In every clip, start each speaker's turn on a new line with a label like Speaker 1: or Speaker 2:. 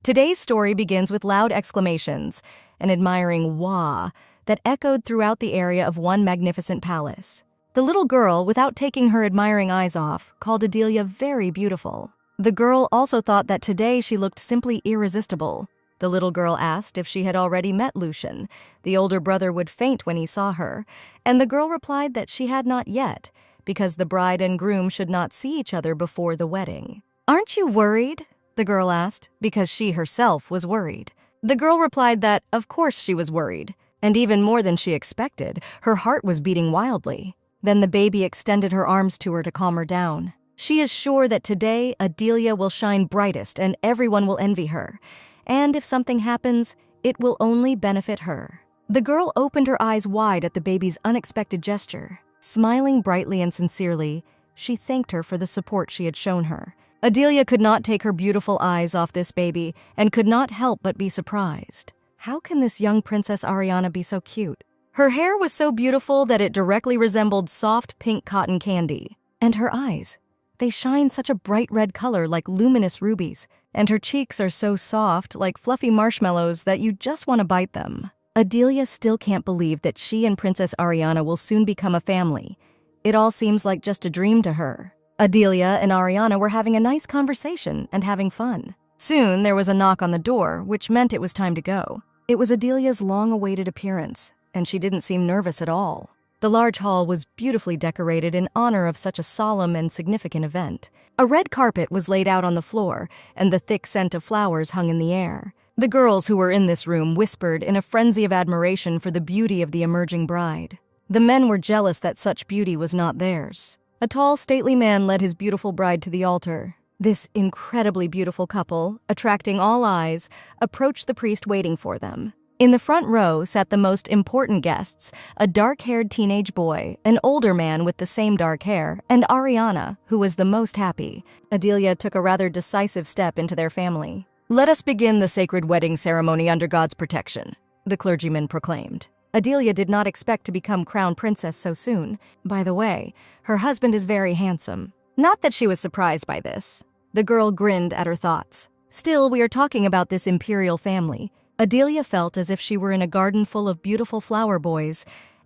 Speaker 1: Today's story begins with loud exclamations, an admiring "wah" that echoed throughout the area of one magnificent palace. The little girl, without taking her admiring eyes off, called Adelia very beautiful. The girl also thought that today she looked simply irresistible. The little girl asked if she had already met Lucian. The older brother would faint when he saw her, and the girl replied that she had not yet, because the bride and groom should not see each other before the wedding. "Aren't you worried?" the girl asked, because she herself was worried. The girl replied that, of course she was worried, and even more than she expected, her heart was beating wildly. Then the baby extended her arms to her to calm her down. She is sure that today Adelia will shine brightest and everyone will envy her. And if something happens, it will only benefit her. The girl opened her eyes wide at the baby's unexpected gesture. Smiling brightly and sincerely, she thanked her for the support she had shown her. Adelia could not take her beautiful eyes off this baby and could not help but be surprised. How can this young Princess Ariana be so cute? Her hair was so beautiful that it directly resembled soft pink cotton candy. And her eyes, they shine such a bright red color like luminous rubies. And her cheeks are so soft like fluffy marshmallows that you just want to bite them. Adelia still can't believe that she and Princess Ariana will soon become a family. It all seems like just a dream to her. Adelia and Ariana were having a nice conversation and having fun. Soon there was a knock on the door, which meant it was time to go. It was Adelia's long-awaited appearance, and she didn't seem nervous at all. The large hall was beautifully decorated in honor of such a solemn and significant event. A red carpet was laid out on the floor, and the thick scent of flowers hung in the air. The girls who were in this room whispered in a frenzy of admiration for the beauty of the emerging bride. The men were jealous that such beauty was not theirs. A tall, stately man led his beautiful bride to the altar. This incredibly beautiful couple, attracting all eyes, approached the priest waiting for them. In the front row sat the most important guests, a dark-haired teenage boy, an older man with the same dark hair, and Ariana, who was the most happy. Adelia took a rather decisive step into their family. "Let us begin the sacred wedding ceremony under God's protection," the clergyman proclaimed. Adelia did not expect to become crown princess so soon. By the way, her husband is very handsome. Not that she was surprised by this. The girl grinned at her thoughts. Still, we are talking about this imperial family. Adelia felt as if she were in a garden full of beautiful flower boys,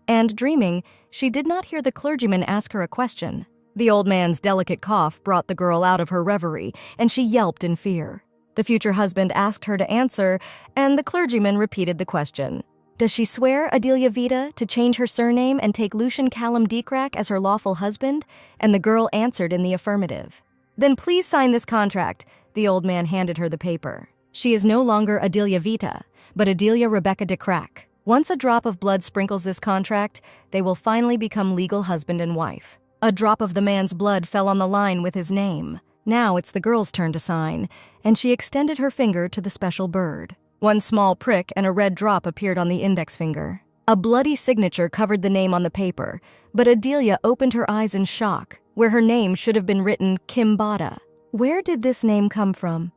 Speaker 1: and dreaming, she did not hear the clergyman ask her a question. The old man's delicate cough brought the girl out of her reverie, and she yelped in fear. The future husband asked her to answer, and the clergyman repeated the question. Does she swear, Adelia Vita, to change her surname and take Lucian Callum Decrack as her lawful husband? And the girl answered in the affirmative. Then please sign this contract. The old man handed her the paper. She is no longer Adelia Vita, but Adelia Rebecca Decrack. Once a drop of blood sprinkles this contract, they will finally become legal husband and wife. A drop of the man's blood fell on the line with his name. Now it's the girl's turn to sign, and she extended her finger to the special bird. One small prick and a red drop appeared on the index finger. A bloody signature covered the name on the paper, but Adelia opened her eyes in shock, where her name should have been written Kimbada. Where did this name come from?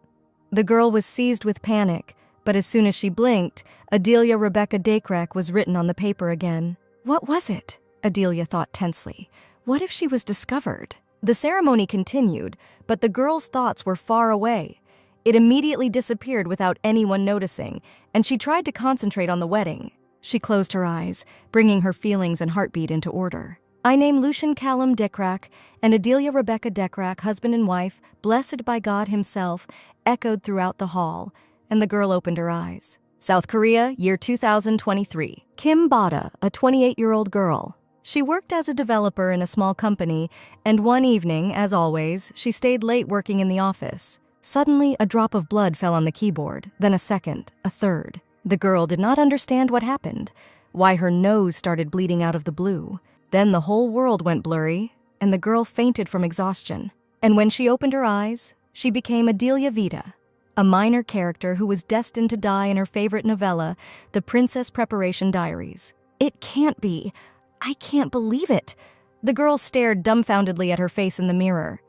Speaker 1: The girl was seized with panic, but as soon as she blinked, Adelia Rebecca Decrack was written on the paper again. What was it? Adelia thought tensely. What if she was discovered? The ceremony continued, but the girl's thoughts were far away. It immediately disappeared without anyone noticing, and she tried to concentrate on the wedding. She closed her eyes, bringing her feelings and heartbeat into order. I name Lucian Callum Decrack and Adelia Rebecca Decrack, husband and wife, blessed by God himself, echoed throughout the hall, and the girl opened her eyes. South Korea, year 2023. Kim Bada, a 28-year-old girl. She worked as a developer in a small company, and one evening, as always, she stayed late working in the office. Suddenly, a drop of blood fell on the keyboard, then a second, a third. The girl did not understand what happened, why her nose started bleeding out of the blue. Then the whole world went blurry, and the girl fainted from exhaustion. And when she opened her eyes, she became Adelia Vita, a minor character who was destined to die in her favorite novella, The Princess Preparation Diaries. It can't be. I can't believe it. The girl stared dumbfoundedly at her face in the mirror.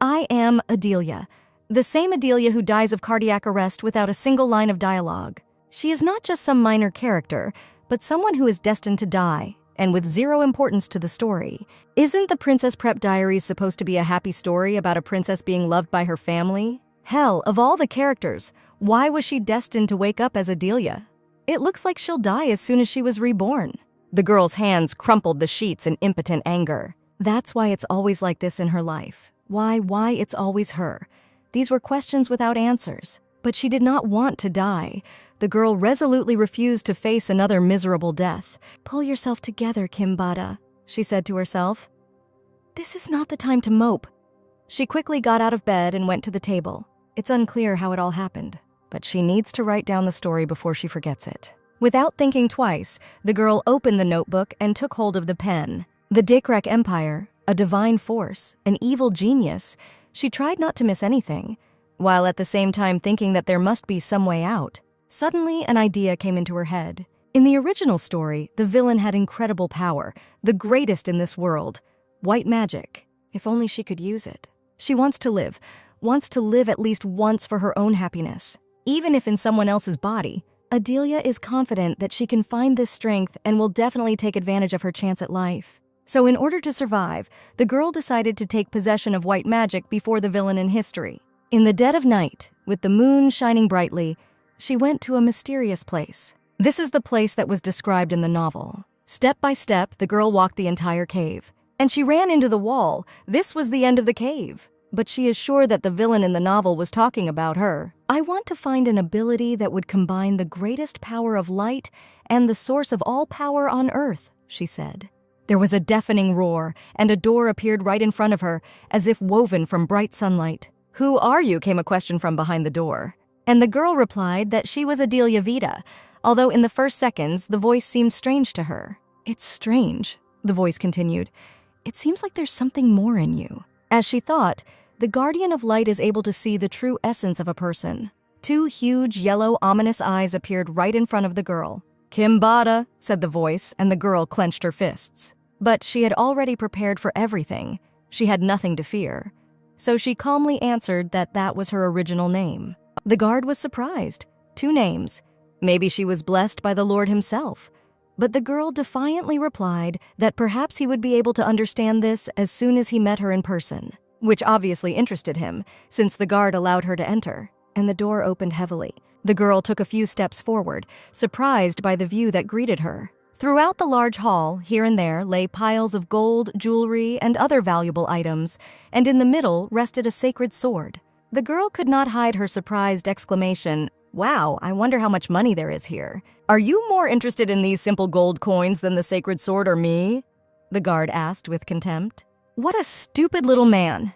Speaker 1: I am Adelia, the same Adelia who dies of cardiac arrest without a single line of dialogue. She is not just some minor character, but someone who is destined to die, and with zero importance to the story. Isn't The Princess Prep Diaries supposed to be a happy story about a princess being loved by her family? Hell, of all the characters, why was she destined to wake up as Adelia? It looks like she'll die as soon as she was reborn. The girl's hands crumpled the sheets in impotent anger. That's why it's always like this in her life. Why it's always her. These were questions without answers. But she did not want to die. The girl resolutely refused to face another miserable death. "Pull yourself together, Kimbata," she said to herself. "This is not the time to mope." She quickly got out of bed and went to the table. It's unclear how it all happened, but she needs to write down the story before she forgets it. Without thinking twice, the girl opened the notebook and took hold of the pen. The Dikrak Empire, a divine force, an evil genius. She tried not to miss anything, while at the same time thinking that there must be some way out. Suddenly, an idea came into her head. In the original story, the villain had incredible power, the greatest in this world. White magic. If only she could use it. She wants to live at least once for her own happiness. Even if in someone else's body, Adelia is confident that she can find this strength and will definitely take advantage of her chance at life. So in order to survive, the girl decided to take possession of white magic before the villain in history. In the dead of night, with the moon shining brightly, she went to a mysterious place. This is the place that was described in the novel. Step by step, the girl walked the entire cave, and she ran into the wall. This was the end of the cave. But she is sure that the villain in the novel was talking about her. "I want to find an ability that would combine the greatest power of light and the source of all power on earth," she said. There was a deafening roar, and a door appeared right in front of her, as if woven from bright sunlight. "Who are you?" came a question from behind the door. And the girl replied that she was Adelia Vita, although in the first seconds, the voice seemed strange to her. "It's strange," the voice continued. "It seems like there's something more in you." As she thought, the Guardian of Light is able to see the true essence of a person. Two huge, yellow, ominous eyes appeared right in front of the girl. "Kimbata," said the voice, and the girl clenched her fists. But she had already prepared for everything. She had nothing to fear. So she calmly answered that that was her original name. The guard was surprised. 2 names. Maybe she was blessed by the Lord himself. But the girl defiantly replied that perhaps he would be able to understand this as soon as he met her in person, which obviously interested him, since the guard allowed her to enter, and the door opened heavily. The girl took a few steps forward, surprised by the view that greeted her. Throughout the large hall, here and there, lay piles of gold, jewelry, and other valuable items, and in the middle rested a sacred sword. The girl could not hide her surprised exclamation, "Wow, I wonder how much money there is here. Are you more interested in these simple gold coins than the sacred sword or me?" the guard asked with contempt. "What a stupid little man."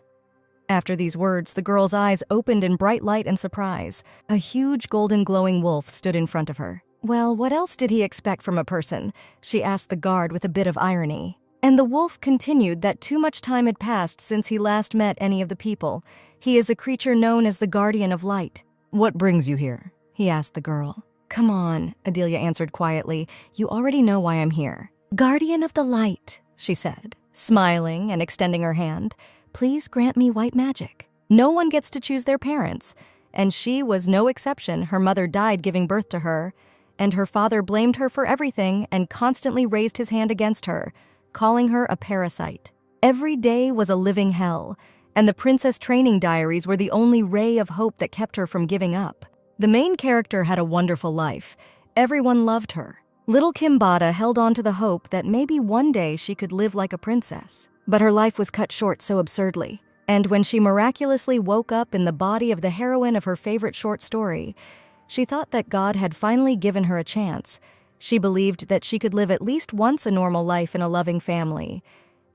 Speaker 1: After these words, the girl's eyes opened in bright light and surprise. A huge golden glowing wolf stood in front of her. Well, what else did he expect from a person? She asked the guard with a bit of irony. And the wolf continued that too much time had passed since he last met any of the people. He is a creature known as the Guardian of Light. "What brings you here?" he asked the girl. "Come on," Adelia answered quietly. "You already know why I'm here." "Guardian of the Light," she said, smiling and extending her hand. "Please grant me white magic." No one gets to choose their parents, and she was no exception. Her mother died giving birth to her, and her father blamed her for everything and constantly raised his hand against her, calling her a parasite. Every day was a living hell, and the princess training diaries were the only ray of hope that kept her from giving up. The main character had a wonderful life. Everyone loved her. Little Kimbata held on to the hope that maybe one day she could live like a princess. But her life was cut short so absurdly. And when she miraculously woke up in the body of the heroine of her favorite short story, she thought that God had finally given her a chance. She believed that she could live at least once a normal life in a loving family.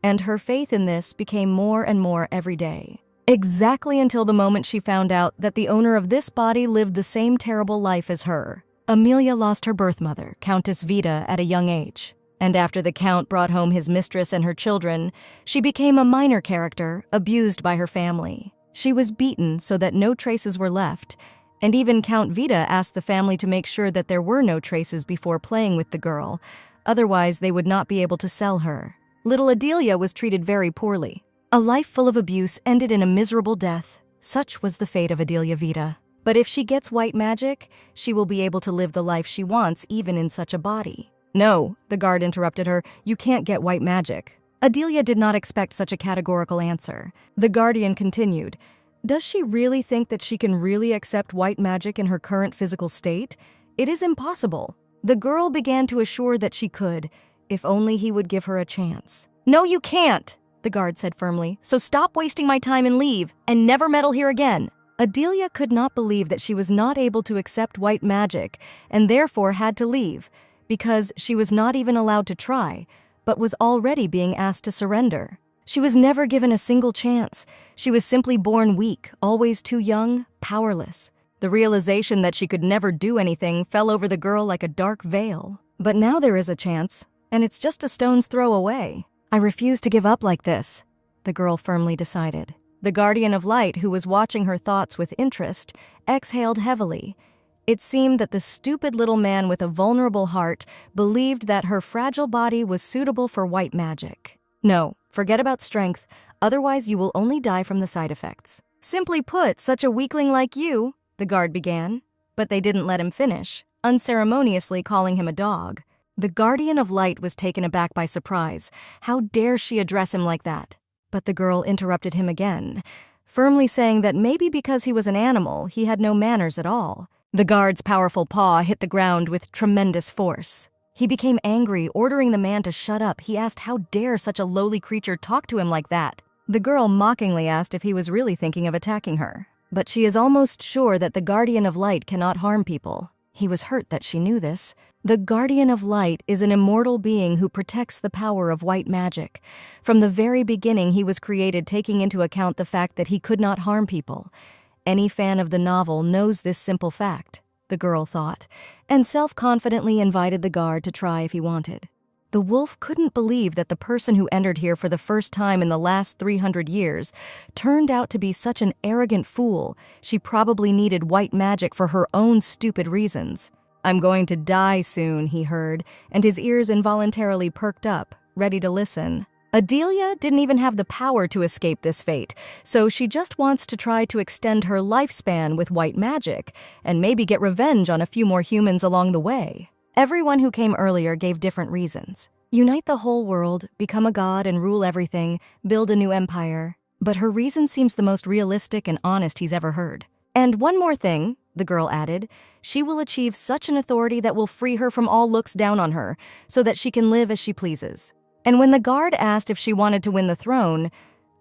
Speaker 1: And her faith in this became more and more every day. Exactly until the moment she found out that the owner of this body lived the same terrible life as her. Amelia lost her birth mother, Countess Vita, at a young age. And after the Count brought home his mistress and her children, she became a minor character, abused by her family. She was beaten so that no traces were left, and even Count Vita asked the family to make sure that there were no traces before playing with the girl, otherwise they would not be able to sell her. Little Adelia was treated very poorly. A life full of abuse ended in a miserable death. Such was the fate of Adelia Vita. But if she gets white magic, she will be able to live the life she wants even in such a body. "No," the guard interrupted her, "you can't get white magic." Adelia did not expect such a categorical answer. The guardian continued, Does she really think that she can really accept white magic in her current physical state? It is impossible. The girl began to assure that she could, if only he would give her a chance. "No, you can't," the guard said firmly, "so stop wasting my time and leave, and never meddle here again." Adelia could not believe that she was not able to accept white magic and therefore had to leave, because she was not even allowed to try, but was already being asked to surrender. She was never given a single chance. She was simply born weak, always too young, powerless. The realization that she could never do anything fell over the girl like a dark veil. But now there is a chance, and it's just a stone's throw away. "I refuse to give up like this," the girl firmly decided. The guardian of light, who was watching her thoughts with interest, exhaled heavily. It seemed that the stupid little man with a vulnerable heart believed that her fragile body was suitable for white magic. "No, forget about strength, otherwise you will only die from the side effects." "Simply put, such a weakling like you," the guard began, but they didn't let him finish, unceremoniously calling him a dog. The guardian of light was taken aback by surprise. How dare she address him like that? But the girl interrupted him again, firmly saying that maybe because he was an animal, he had no manners at all. The guard's powerful paw hit the ground with tremendous force. He became angry, ordering the man to shut up. He asked how dare such a lowly creature talk to him like that. The girl mockingly asked if he was really thinking of attacking her. But she is almost sure that the guardian of light cannot harm people. He was hurt that she knew this. The guardian of light is an immortal being who protects the power of white magic. From the very beginning, he was created taking into account the fact that he could not harm people. Any fan of the novel knows this simple fact, the girl thought, and self-confidently invited the guard to try if he wanted. The wolf couldn't believe that the person who entered here for the first time in the last 300 years turned out to be such an arrogant fool. She probably needed white magic for her own stupid reasons. "I'm going to die soon," he heard, and his ears involuntarily perked up, ready to listen. Adelia didn't even have the power to escape this fate, so she just wants to try to extend her lifespan with white magic, and maybe get revenge on a few more humans along the way. Everyone who came earlier gave different reasons. Unite the whole world, become a god and rule everything, build a new empire. But her reason seems the most realistic and honest he's ever heard. "And one more thing," the girl added, "she will achieve such an authority that will free her from all looks down on her, so that she can live as she pleases." And when the guard asked if she wanted to win the throne,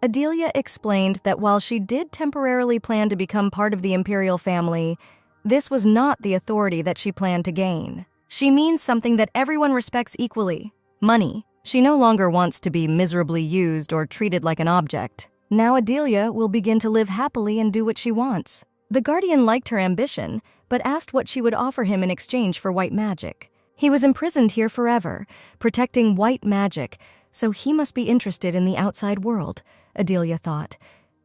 Speaker 1: Adelia explained that while she did temporarily plan to become part of the imperial family, this was not the authority that she planned to gain. She means something that everyone respects equally: money. She no longer wants to be miserably used or treated like an object. Now Adelia will begin to live happily and do what she wants. The guardian liked her ambition, but asked what she would offer him in exchange for white magic. He was imprisoned here forever, protecting white magic, so he must be interested in the outside world, Adelia thought,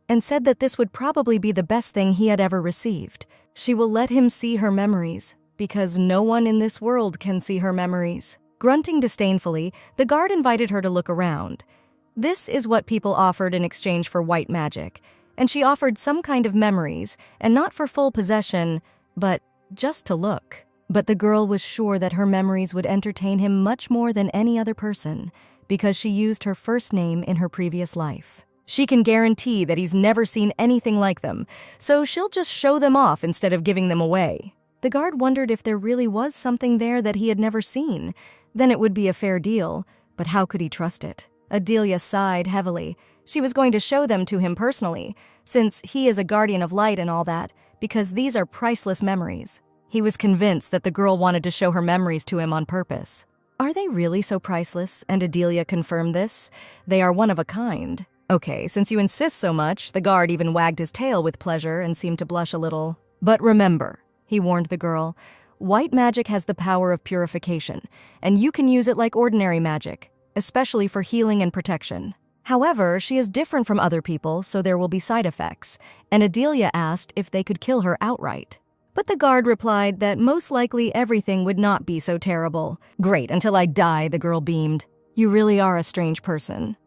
Speaker 1: and said that this would probably be the best thing he had ever received. She will let him see her memories, because no one in this world can see her memories. Grunting disdainfully, the guard invited her to look around. This is what people offered in exchange for white magic, and she offered some kind of memories, and not for full possession, but just to look. But the girl was sure that her memories would entertain him much more than any other person, because she used her first name in her previous life. She can guarantee that he's never seen anything like them, so she'll just show them off instead of giving them away. The guard wondered if there really was something there that he had never seen. Then it would be a fair deal, but how could he trust it? Adelia sighed heavily. She was going to show them to him personally, since he is a guardian of light and all that, because these are priceless memories. He was convinced that the girl wanted to show her memories to him on purpose. Are they really so priceless? And Adelia confirmed this. They are one of a kind. Okay, since you insist so much, the guard even wagged his tail with pleasure and seemed to blush a little. But remember, he warned the girl, white magic has the power of purification, and you can use it like ordinary magic, especially for healing and protection. However, she is different from other people, so there will be side effects, and Adelia asked if they could kill her outright. But the guard replied that most likely everything would not be so terrible. "Great, until I die," the girl beamed. "You really are a strange person."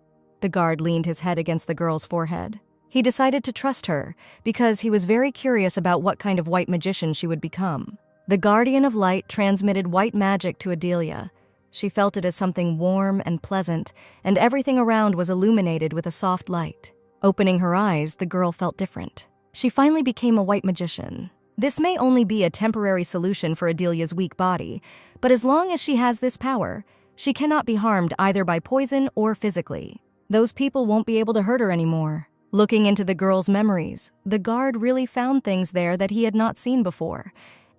Speaker 1: The guard leaned his head against the girl's forehead. He decided to trust her, because he was very curious about what kind of white magician she would become. The guardian of light transmitted white magic to Adelia. She felt it as something warm and pleasant, and everything around was illuminated with a soft light. Opening her eyes, the girl felt different. She finally became a white magician. This may only be a temporary solution for Adelia's weak body, but as long as she has this power, she cannot be harmed either by poison or physically. Those people won't be able to hurt her anymore. Looking into the girl's memories, the guard really found things there that he had not seen before,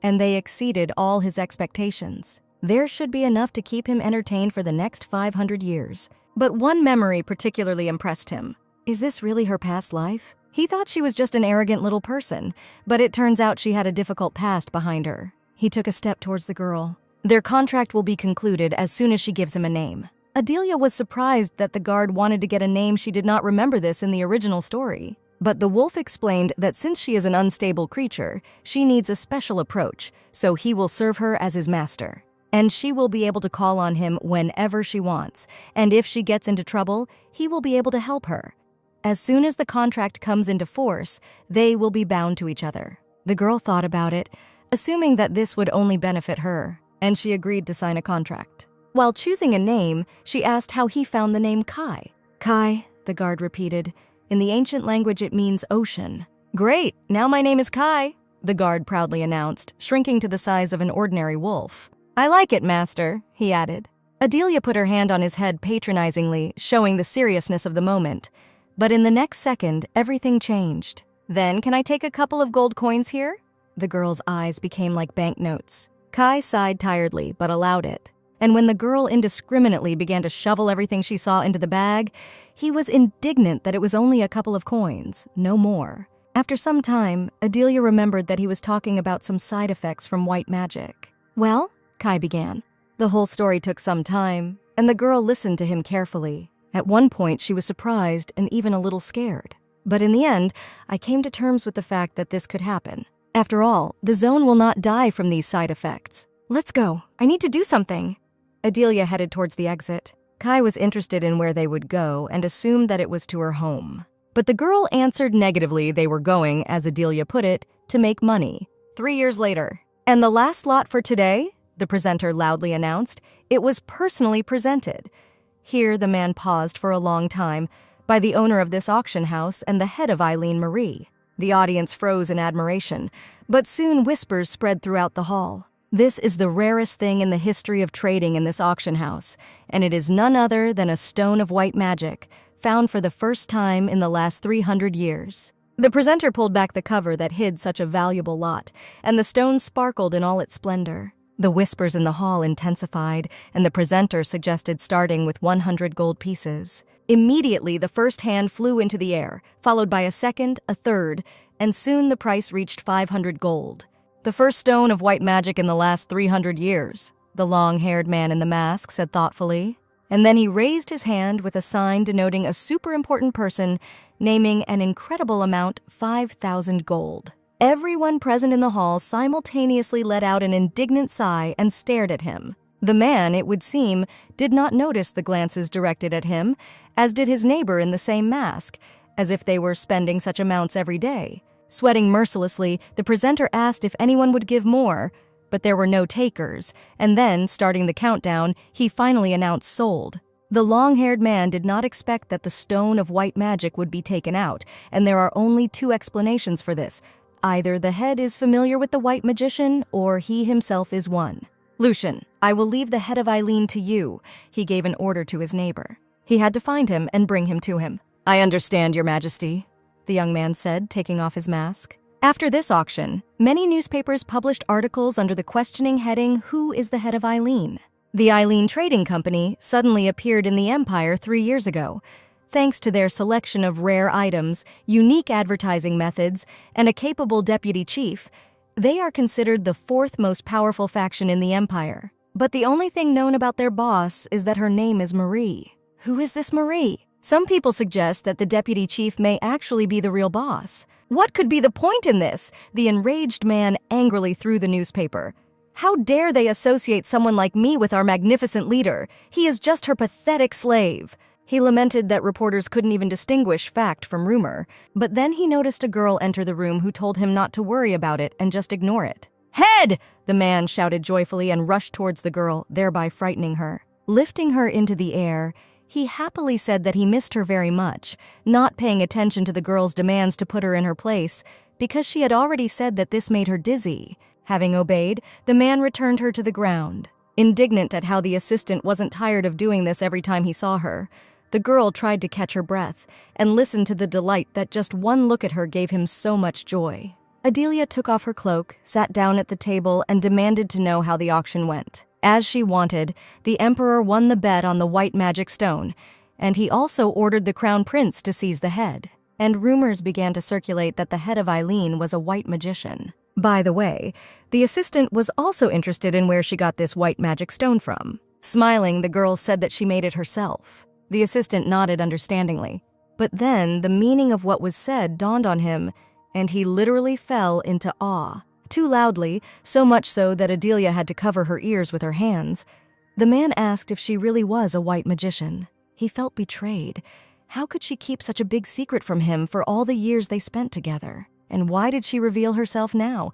Speaker 1: and they exceeded all his expectations. There should be enough to keep him entertained for the next 500 years. But one memory particularly impressed him. Is this really her past life? He thought she was just an arrogant little person, but it turns out she had a difficult past behind her. He took a step towards the girl. Their contract will be concluded as soon as she gives him a name. Adelia was surprised that the guard wanted to get a name. She did not remember this in the original story. But the wolf explained that since she is an unstable creature, she needs a special approach, so he will serve her as his master. And she will be able to call on him whenever she wants, and if she gets into trouble, he will be able to help her. As soon as the contract comes into force, they will be bound to each other. The girl thought about it, assuming that this would only benefit her, and she agreed to sign a contract. While choosing a name, she asked how he found the name Kai. Kai, the guard repeated. In the ancient language, it means ocean. Great, now my name is Kai, the guard proudly announced, shrinking to the size of an ordinary wolf. I like it, master, he added. Adelia put her hand on his head patronizingly, showing the seriousness of the moment. But in the next second, everything changed. Then, can I take a couple of gold coins here? The girl's eyes became like banknotes. Kai sighed tiredly, but allowed it. And when the girl indiscriminately began to shovel everything she saw into the bag, he was indignant that it was only a couple of coins, no more. After some time, Adelia remembered that he was talking about some side effects from white magic. Well, Kai began. The whole story took some time, and the girl listened to him carefully. At one point, she was surprised and even a little scared. But in the end, I came to terms with the fact that this could happen. After all, the zone will not die from these side effects. Let's go. I need to do something. Adelia headed towards the exit. Kai was interested in where they would go and assumed that it was to her home. But the girl answered negatively they were going, as Adelia put it, to make money. 3 years later. And the last lot for today, the presenter loudly announced. It was personally presented. Here the man paused for a long time, by the owner of this auction house and the head of Eileen Marie. The audience froze in admiration, but soon whispers spread throughout the hall. This is the rarest thing in the history of trading in this auction house, and it is none other than a stone of white magic, found for the first time in the last 300 years. The presenter pulled back the cover that hid such a valuable lot, and the stone sparkled in all its splendor. The whispers in the hall intensified, and the presenter suggested starting with 100 gold pieces. Immediately, the first hand flew into the air, followed by a second, a third, and soon the price reached 500 gold. The first stone of white magic in the last 300 years, the long-haired man in the mask said thoughtfully. And then he raised his hand with a sign denoting a super important person, naming an incredible amount, 5,000 gold. Everyone present in the hall simultaneously let out an indignant sigh and stared at him. The man, it would seem, did not notice the glances directed at him, as did his neighbor in the same mask, as if they were spending such amounts every day. Sweating mercilessly, the presenter asked if anyone would give more, but there were no takers, and then, starting the countdown, he finally announced sold. The long-haired man did not expect that the stone of white magic would be taken out, and there are only two explanations for this. Either the head is familiar with the white magician, or he himself is one. Lucian, I will leave the head of Eileen to you, he gave an order to his neighbor. He had to find him and bring him to him. I understand, Your Majesty, the young man said, taking off his mask. After this auction, many newspapers published articles under the questioning heading, Who is the head of Eileen? The Eileen Trading Company suddenly appeared in the Empire 3 years ago. Thanks to their selection of rare items, unique advertising methods, and a capable deputy chief, they are considered the fourth most powerful faction in the Empire. But the only thing known about their boss is that her name is Marie. Who is this Marie? Some people suggest that the deputy chief may actually be the real boss. What could be the point in this? The enraged man angrily threw the newspaper. How dare they associate someone like me with our magnificent leader? He is just her pathetic slave. He lamented that reporters couldn't even distinguish fact from rumor, but then he noticed a girl enter the room who told him not to worry about it and just ignore it. Head! The man shouted joyfully and rushed towards the girl, thereby frightening her. Lifting her into the air, He happily said that he missed her very much, not paying attention to the girl's demands to put her in her place, because she had already said that this made her dizzy. Having obeyed, the man returned her to the ground. Indignant at how the assistant wasn't tired of doing this every time he saw her, the girl tried to catch her breath and listen to the delight that just one look at her gave him so much joy. Adelia took off her cloak, sat down at the table, and demanded to know how the auction went. As she wanted, the emperor won the bet on the white magic stone, and he also ordered the crown prince to seize the head. And rumors began to circulate that the head of Eileen was a white magician. By the way, the assistant was also interested in where she got this white magic stone from. Smiling, the girl said that she made it herself. The assistant nodded understandingly. But then the meaning of what was said dawned on him, and he literally fell into awe. Too loudly, so much so that Adelia had to cover her ears with her hands. The man asked if she really was a white magician. He felt betrayed. How could she keep such a big secret from him for all the years they spent together? And why did she reveal herself now?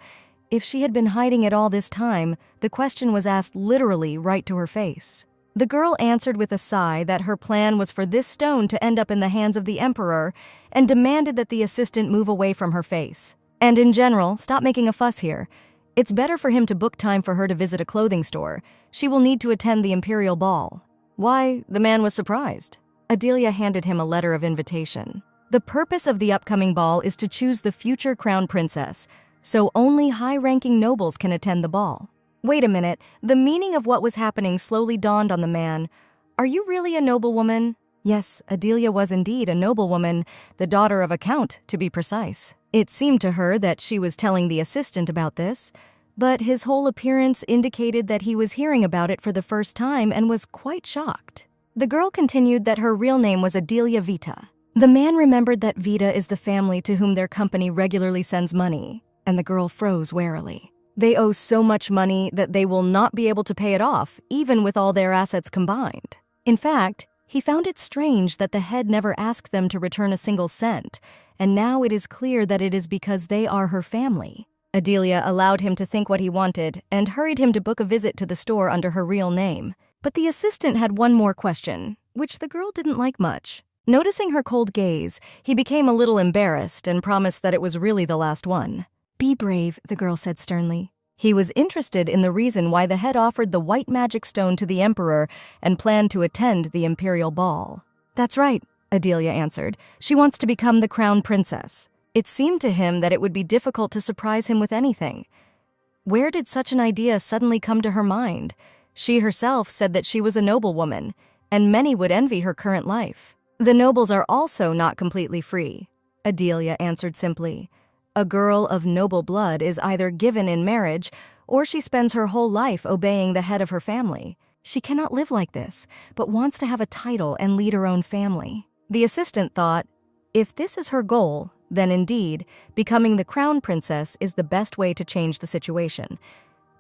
Speaker 1: If she had been hiding it all this time, the question was asked literally right to her face. The girl answered with a sigh that her plan was for this stone to end up in the hands of the emperor, and demanded that the assistant move away from her face. And in general, stop making a fuss here. It's better for him to book time for her to visit a clothing store. She will need to attend the imperial ball. Why, the man was surprised. Adelia handed him a letter of invitation. The purpose of the upcoming ball is to choose the future crown princess, so only high-ranking nobles can attend the ball. Wait a minute, the meaning of what was happening slowly dawned on the man. Are you really a noblewoman? Yes, Adelia was indeed a noblewoman, the daughter of a count, to be precise. It seemed to her that she was telling the assistant about this, but his whole appearance indicated that he was hearing about it for the first time and was quite shocked. The girl continued that her real name was Adelia Vita. The man remembered that Vita is the family to whom their company regularly sends money, and the girl froze warily. They owe so much money that they will not be able to pay it off, even with all their assets combined. In fact, he found it strange that the head never asked them to return a single cent, and now it is clear that it is because they are her family. Adelia allowed him to think what he wanted and hurried him to book a visit to the store under her real name. But the assistant had one more question, which the girl didn't like much. Noticing her cold gaze, he became a little embarrassed and promised that it was really the last one. Be brave, the girl said sternly. He was interested in the reason why the head offered the white magic stone to the emperor and planned to attend the imperial ball. That's right, Adelia answered. She wants to become the crown princess. It seemed to him that it would be difficult to surprise him with anything. Where did such an idea suddenly come to her mind? She herself said that she was a noblewoman, and many would envy her current life. The nobles are also not completely free, Adelia answered simply. A girl of noble blood is either given in marriage, or she spends her whole life obeying the head of her family. She cannot live like this, but wants to have a title and lead her own family. The assistant thought, if this is her goal, then indeed, becoming the crown princess is the best way to change the situation.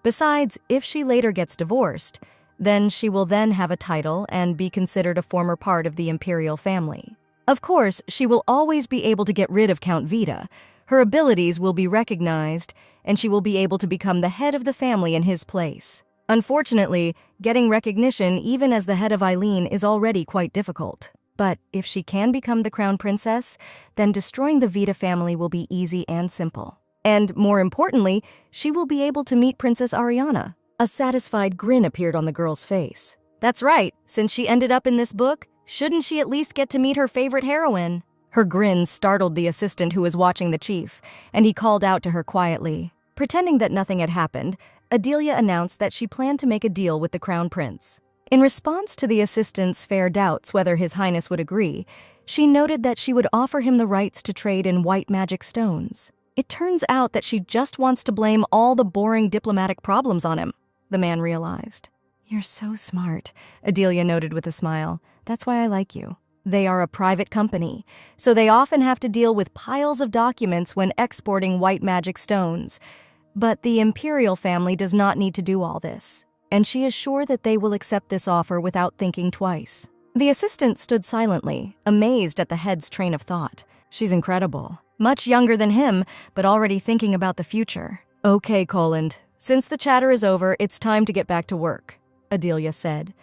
Speaker 1: Besides, if she later gets divorced, then she will then have a title and be considered a former part of the imperial family. Of course, she will always be able to get rid of Count Vita. Her abilities will be recognized, and she will be able to become the head of the family in his place. Unfortunately, getting recognition even as the head of Eileen is already quite difficult. But if she can become the crown princess, then destroying the Vita family will be easy and simple. And more importantly, she will be able to meet Princess Ariana. A satisfied grin appeared on the girl's face. That's right, since she ended up in this book, shouldn't she at least get to meet her favorite heroine? Her grin startled the assistant who was watching the chief, and he called out to her quietly. Pretending that nothing had happened, Adelia announced that she planned to make a deal with the crown prince. In response to the assistant's fair doubts whether His Highness would agree, she noted that she would offer him the rights to trade in white magic stones. It turns out that she just wants to blame all the boring diplomatic problems on him, the man realized. You're so smart, Adelia noted with a smile. That's why I like you. They are a private company, so they often have to deal with piles of documents when exporting white magic stones. But the imperial family does not need to do all this, and she is sure that they will accept this offer without thinking twice. The assistant stood silently, amazed at the head's train of thought. She's incredible. Much younger than him, but already thinking about the future. Okay, Coland, since the chatter is over, it's time to get back to work, Adelia said.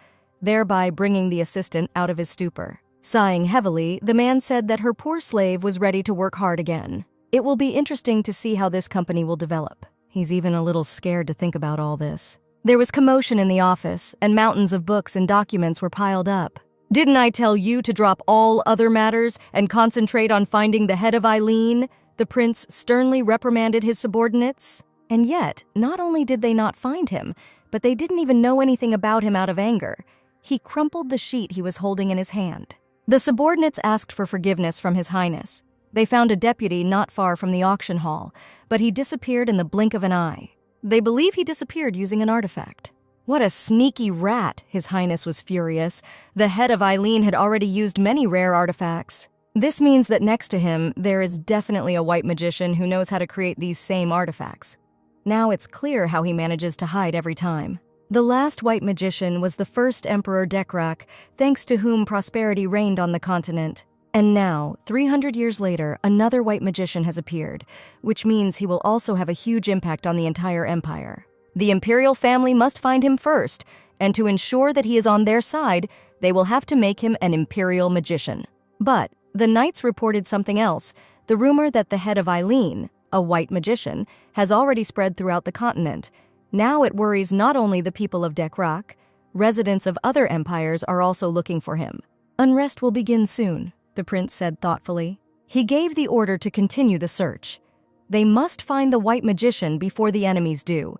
Speaker 1: thereby bringing the assistant out of his stupor. Sighing heavily, the man said that her poor slave was ready to work hard again. It will be interesting to see how this company will develop. He's even a little scared to think about all this. There was commotion in the office, and mountains of books and documents were piled up. "Didn't I tell you to drop all other matters and concentrate on finding the head of Eileen?" The prince sternly reprimanded his subordinates. And yet, not only did they not find him, but they didn't even know anything about him out of anger. He crumpled the sheet he was holding in his hand. The subordinates asked for forgiveness from His Highness. They found a deputy not far from the auction hall, but he disappeared in the blink of an eye. They believe he disappeared using an artifact. What a sneaky rat, His Highness was furious. The head of Eileen had already used many rare artifacts. This means that next to him, there is definitely a white magician who knows how to create these same artifacts. Now it's clear how he manages to hide every time. The last white magician was the first Emperor Dekrak, thanks to whom prosperity reigned on the continent. And now, 300 years later, another white magician has appeared, which means he will also have a huge impact on the entire empire. The imperial family must find him first, and to ensure that he is on their side, they will have to make him an imperial magician. But the knights reported something else, the rumor that the head of Eileen, a white magician, has already spread throughout the continent. Now it worries not only the people of Dekrak, residents of other empires are also looking for him. Unrest will begin soon, the prince said thoughtfully. He gave the order to continue the search. They must find the white magician before the enemies do.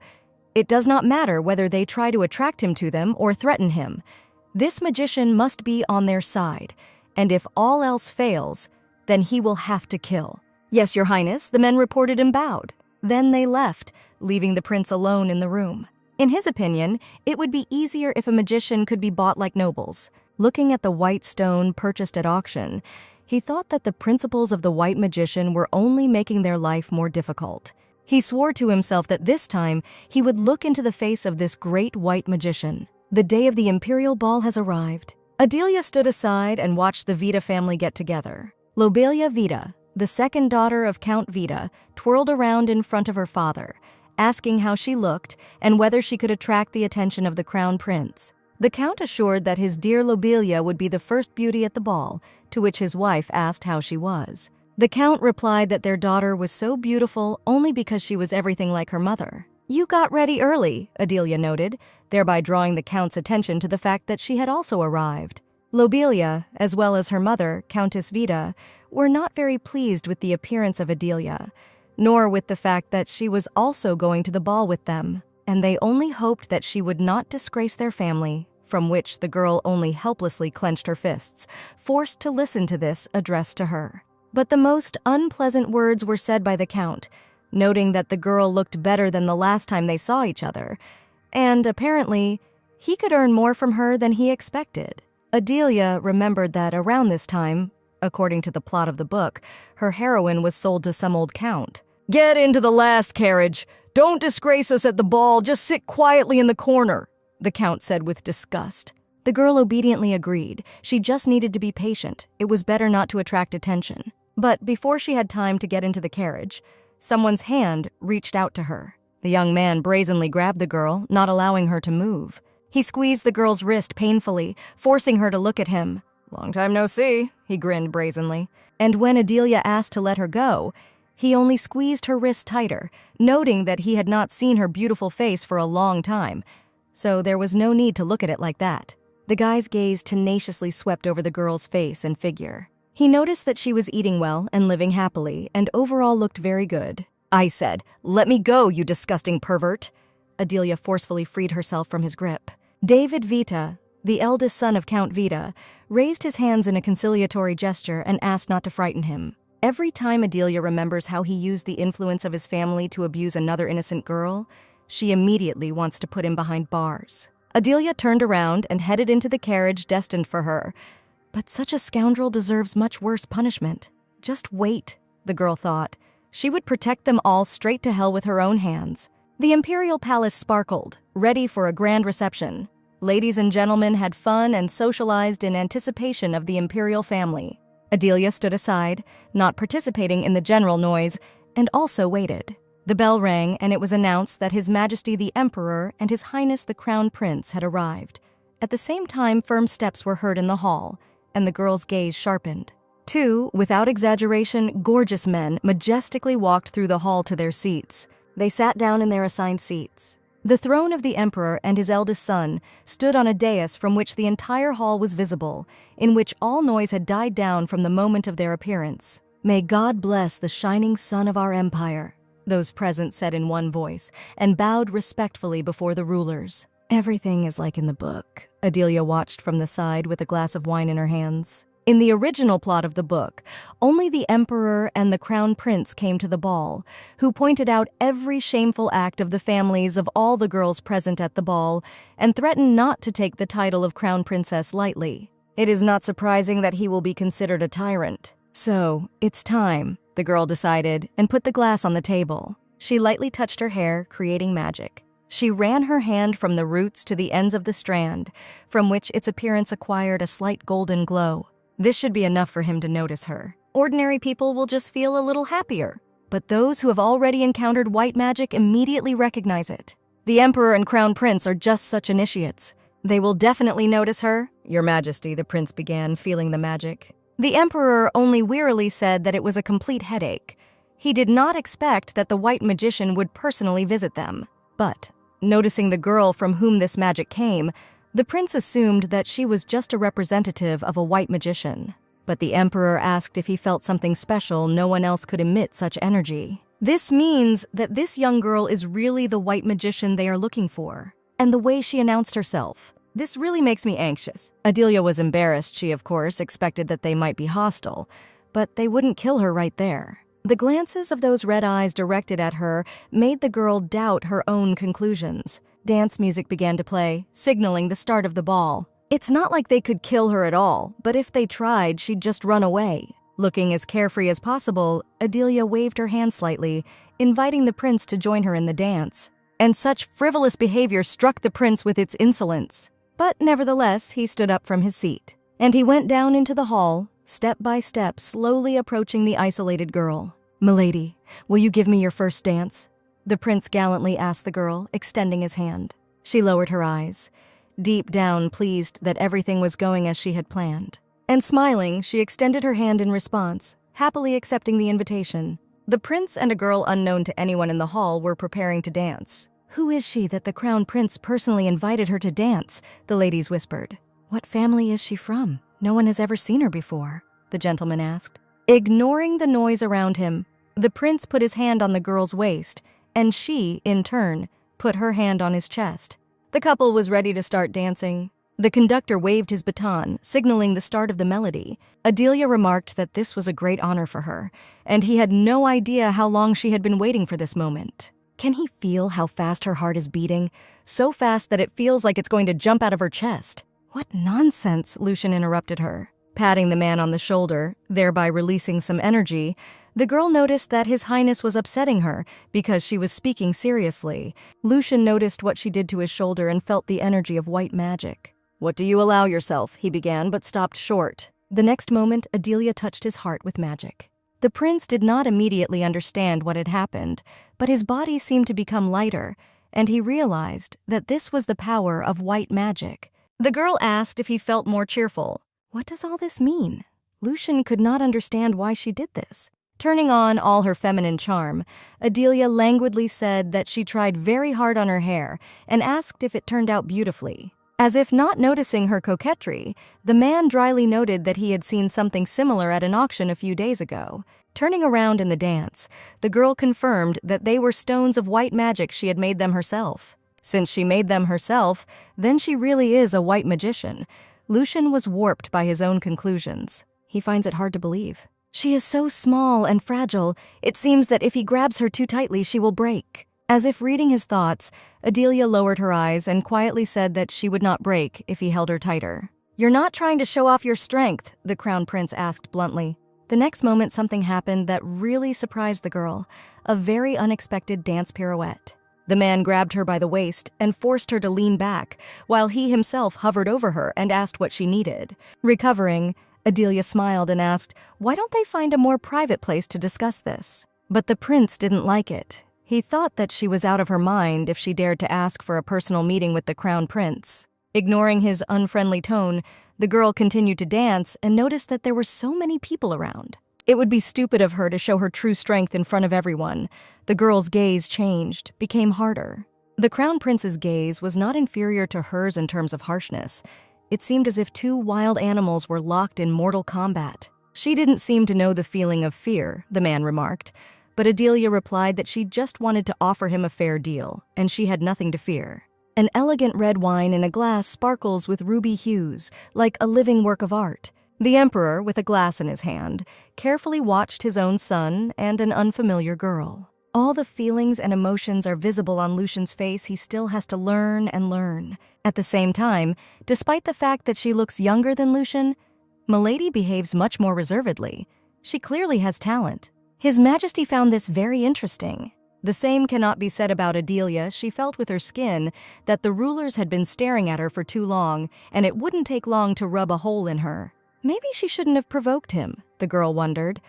Speaker 1: It does not matter whether they try to attract him to them or threaten him. This magician must be on their side, and if all else fails, then he will have to kill. "Yes, Your Highness," the men reported and bowed. Then they left, leaving the prince alone in the room. In his opinion, it would be easier if a magician could be bought like nobles. Looking at the white stone purchased at auction, he thought that the principles of the white magician were only making their life more difficult. He swore to himself that this time he would look into the face of this great white magician. The day of the imperial ball has arrived. Adelia stood aside and watched the Vita family get together. Lobelia Vita, the second daughter of Count Vita, twirled around in front of her father, asking how she looked and whether she could attract the attention of the crown prince. The count assured that his dear Lobelia would be the first beauty at the ball, to which his wife asked how she was. The count replied that their daughter was so beautiful only because she was everything like her mother. "You got ready early," Adelia noted, thereby drawing the count's attention to the fact that she had also arrived. Lobelia, as well as her mother, Countess Vita, were not very pleased with the appearance of Adelia, nor with the fact that she was also going to the ball with them, and they only hoped that she would not disgrace their family, from which the girl only helplessly clenched her fists, forced to listen to this addressed to her. But the most unpleasant words were said by the count, noting that the girl looked better than the last time they saw each other, and apparently, he could earn more from her than he expected. Adelia remembered that around this time, according to the plot of the book, her heroine was sold to some old count. "Get into the last carriage. Don't disgrace us at the ball. Just sit quietly in the corner," the count said with disgust. The girl obediently agreed. She just needed to be patient. It was better not to attract attention. But before she had time to get into the carriage, someone's hand reached out to her. The young man brazenly grabbed the girl, not allowing her to move. He squeezed the girl's wrist painfully, forcing her to look at him. "Long time no see," he grinned brazenly. And when Adelia asked to let her go, he only squeezed her wrist tighter, noting that he had not seen her beautiful face for a long time, so there was no need to look at it like that. The guy's gaze tenaciously swept over the girl's face and figure. He noticed that she was eating well and living happily, and overall looked very good. "I said, let me go, you disgusting pervert." Adelia forcefully freed herself from his grip. David Vita, the eldest son of Count Vita, raised his hands in a conciliatory gesture and asked not to frighten him. Every time Adelia remembers how he used the influence of his family to abuse another innocent girl, she immediately wants to put him behind bars. Adelia turned around and headed into the carriage destined for her. But such a scoundrel deserves much worse punishment. Just wait, the girl thought. She would protect them all straight to hell with her own hands. The imperial palace sparkled, ready for a grand reception. Ladies and gentlemen had fun and socialized in anticipation of the imperial family. Adelia stood aside, not participating in the general noise, and also waited. The bell rang, and it was announced that His Majesty the Emperor and His Highness the Crown Prince had arrived. At the same time, firm steps were heard in the hall, and the girl's gaze sharpened. Two, without exaggeration, gorgeous men majestically walked through the hall to their seats. They sat down in their assigned seats. The throne of the emperor and his eldest son stood on a dais from which the entire hall was visible, in which all noise had died down from the moment of their appearance. "May God bless the shining sun of our empire," those present said in one voice, and bowed respectfully before the rulers. "Everything is like in the book," Adelia watched from the side with a glass of wine in her hands. In the original plot of the book, only the emperor and the crown prince came to the ball, who pointed out every shameful act of the families of all the girls present at the ball and threatened not to take the title of crown princess lightly. It is not surprising that he will be considered a tyrant. "So, it's time," the girl decided, and put the glass on the table. She lightly touched her hair, creating magic. She ran her hand from the roots to the ends of the strand, from which its appearance acquired a slight golden glow. This should be enough for him to notice her. Ordinary people will just feel a little happier, but those who have already encountered white magic immediately recognize it. The emperor and crown prince are just such initiates. They will definitely notice her. "Your Majesty," the prince began, feeling the magic. The emperor only wearily said that it was a complete headache. He did not expect that the white magician would personally visit them. But, noticing the girl from whom this magic came, the prince assumed that she was just a representative of a white magician. But the emperor asked if he felt something special no one else could emit such energy. This means that this young girl is really the white magician they are looking for. And the way she announced herself. "This really makes me anxious." Adelia was embarrassed. She, of course, expected that they might be hostile, but they wouldn't kill her right there. The glances of those red eyes directed at her made the girl doubt her own conclusions. Dance music began to play, signaling the start of the ball. It's not like they could kill her at all, but if they tried, she'd just run away. Looking as carefree as possible, Adelia waved her hand slightly, inviting the prince to join her in the dance. And such frivolous behavior struck the prince with its insolence. But nevertheless, he stood up from his seat. And he went down into the hall, step by step, slowly approaching the isolated girl. "Milady, will you give me your first dance?" the prince gallantly asked the girl, extending his hand. She lowered her eyes, deep down pleased that everything was going as she had planned. And smiling, she extended her hand in response, happily accepting the invitation. The prince and a girl unknown to anyone in the hall were preparing to dance. "Who is she that the crown prince personally invited her to dance?" the ladies whispered. "What family is she from? No one has ever seen her before," the gentleman asked. Ignoring the noise around him, the prince put his hand on the girl's waist, and she, in turn, put her hand on his chest. The couple was ready to start dancing. The conductor waved his baton, signaling the start of the melody. Adelia remarked that this was a great honor for her, and he had no idea how long she had been waiting for this moment. Can he feel how fast her heart is beating? So fast that it feels like it's going to jump out of her chest. "What nonsense," Lucian interrupted her. Patting the man on the shoulder, thereby releasing some energy, the girl noticed that His Highness was upsetting her because she was speaking seriously. Lucian noticed what she did to his shoulder and felt the energy of white magic. "What do you allow yourself?" he began, but stopped short. The next moment, Adelia touched his heart with magic. The prince did not immediately understand what had happened, but his body seemed to become lighter, and he realized that this was the power of white magic. The girl asked if he felt more cheerful. What does all this mean? Lucian could not understand why she did this. Turning on all her feminine charm, Adelia languidly said that she tried very hard on her hair and asked if it turned out beautifully. As if not noticing her coquetry, the man dryly noted that he had seen something similar at an auction a few days ago. Turning around in the dance, the girl confirmed that they were stones of white magic. She had made them herself. Since she made them herself, then she really is a white magician. Lucian was warped by his own conclusions. He finds it hard to believe. She is so small and fragile, it seems that if he grabs her too tightly, she will break. As if reading his thoughts, Adelia lowered her eyes and quietly said that she would not break if he held her tighter. "You're not trying to show off your strength?" the crown prince asked bluntly. The next moment, something happened that really surprised the girl, a very unexpected dance pirouette. The man grabbed her by the waist and forced her to lean back, while he himself hovered over her and asked what she needed. Recovering, Adelia smiled and asked, "Why don't they find a more private place to discuss this?" But the prince didn't like it. He thought that she was out of her mind if she dared to ask for a personal meeting with the crown prince. Ignoring his unfriendly tone, the girl continued to dance and noticed that there were so many people around. It would be stupid of her to show her true strength in front of everyone. The girl's gaze changed, became harder. The Crown Prince's gaze was not inferior to hers in terms of harshness. It seemed as if two wild animals were locked in mortal combat. She didn't seem to know the feeling of fear, the man remarked, but Adelia replied that she just wanted to offer him a fair deal, and she had nothing to fear. An elegant red wine in a glass sparkles with ruby hues, like a living work of art. The emperor, with a glass in his hand, carefully watched his own son and an unfamiliar girl. All the feelings and emotions are visible on Lucian's face. He still has to learn and learn. At the same time, despite the fact that she looks younger than Lucian, Milady behaves much more reservedly. She clearly has talent. His Majesty found this very interesting. The same cannot be said about Adelia. She felt with her skin that the rulers had been staring at her for too long, and it wouldn't take long to rub a hole in her. Maybe she shouldn't have provoked him, the girl wondered.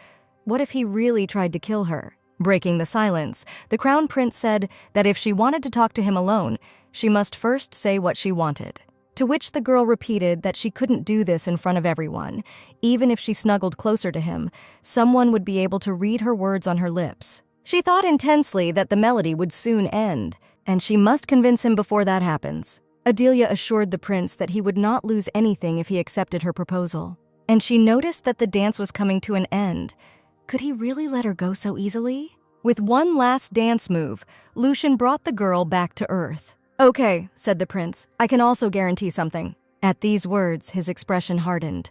Speaker 1: What if he really tried to kill her? Breaking the silence, the Crown Prince said that if she wanted to talk to him alone, she must first say what she wanted. To which the girl repeated that she couldn't do this in front of everyone. Even if she snuggled closer to him, someone would be able to read her words on her lips. She thought intensely that the melody would soon end, and she must convince him before that happens. Adelia assured the prince that he would not lose anything if he accepted her proposal. And she noticed that the dance was coming to an end. Could he really let her go so easily? With one last dance move, Lucian brought the girl back to earth. "Okay," said the prince, "I can also guarantee something." At these words, his expression hardened.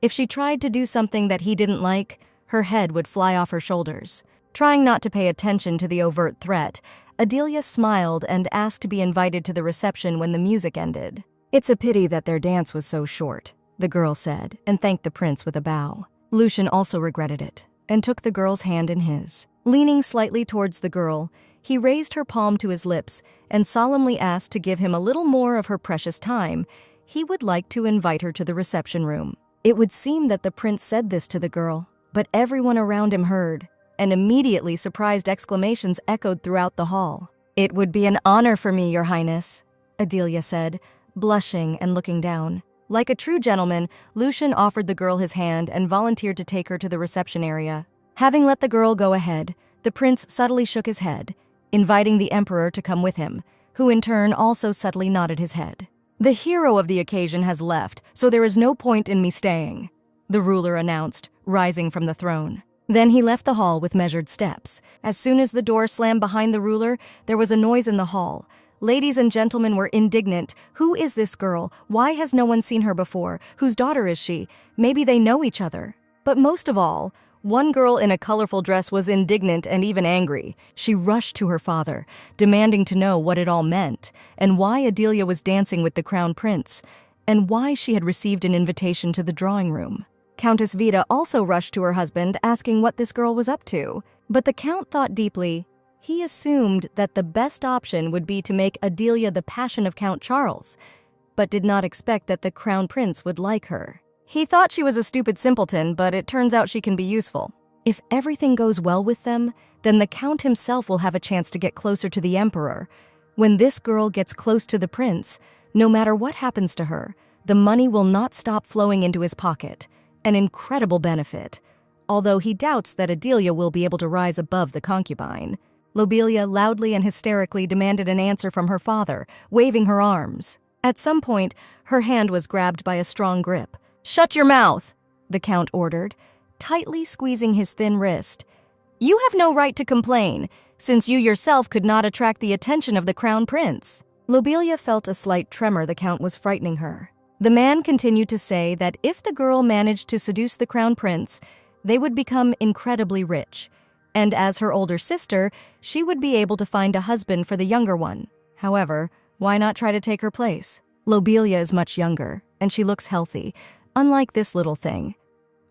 Speaker 1: If she tried to do something that he didn't like, her head would fly off her shoulders. Trying not to pay attention to the overt threat, Adelia smiled and asked to be invited to the reception when the music ended. "It's a pity that their dance was so short," the girl said, and thanked the prince with a bow. Lucian also regretted it, and took the girl's hand in his. Leaning slightly towards the girl, he raised her palm to his lips and solemnly asked to give him a little more of her precious time. He would like to invite her to the reception room. It would seem that the prince said this to the girl, but everyone around him heard, and immediately surprised exclamations echoed throughout the hall. "It would be an honor for me, Your Highness," Adelia said, blushing and looking down. Like a true gentleman, Lucian offered the girl his hand and volunteered to take her to the reception area. Having let the girl go ahead, the prince subtly shook his head, inviting the emperor to come with him, who in turn also subtly nodded his head. "The hero of the occasion has left, so there is no point in me staying," the ruler announced, rising from the throne. Then he left the hall with measured steps. As soon as the door slammed behind the ruler, there was a noise in the hall. Ladies and gentlemen were indignant. Who is this girl? Why has no one seen her before? Whose daughter is she? Maybe they know each other. But most of all, one girl in a colorful dress was indignant and even angry. She rushed to her father, demanding to know what it all meant, and why Adelia was dancing with the Crown Prince, and why she had received an invitation to the drawing room. Countess Vida also rushed to her husband, asking what this girl was up to. But the Count thought deeply. He assumed that the best option would be to make Adelia the passion of Count Charles, but did not expect that the Crown Prince would like her. He thought she was a stupid simpleton, but it turns out she can be useful. If everything goes well with them, then the Count himself will have a chance to get closer to the Emperor. When this girl gets close to the prince, no matter what happens to her, the money will not stop flowing into his pocket. An incredible benefit, although he doubts that Adelia will be able to rise above the concubine. Lobelia loudly and hysterically demanded an answer from her father, waving her arms. At some point, her hand was grabbed by a strong grip. "Shut your mouth," the Count ordered, tightly squeezing his thin wrist. "You have no right to complain, since you yourself could not attract the attention of the Crown Prince." Lobelia felt a slight tremor. The Count was frightening her. The man continued to say that if the girl managed to seduce the Crown Prince, they would become incredibly rich. And as her older sister, she would be able to find a husband for the younger one. However, why not try to take her place? Lobelia is much younger, and she looks healthy, unlike this little thing.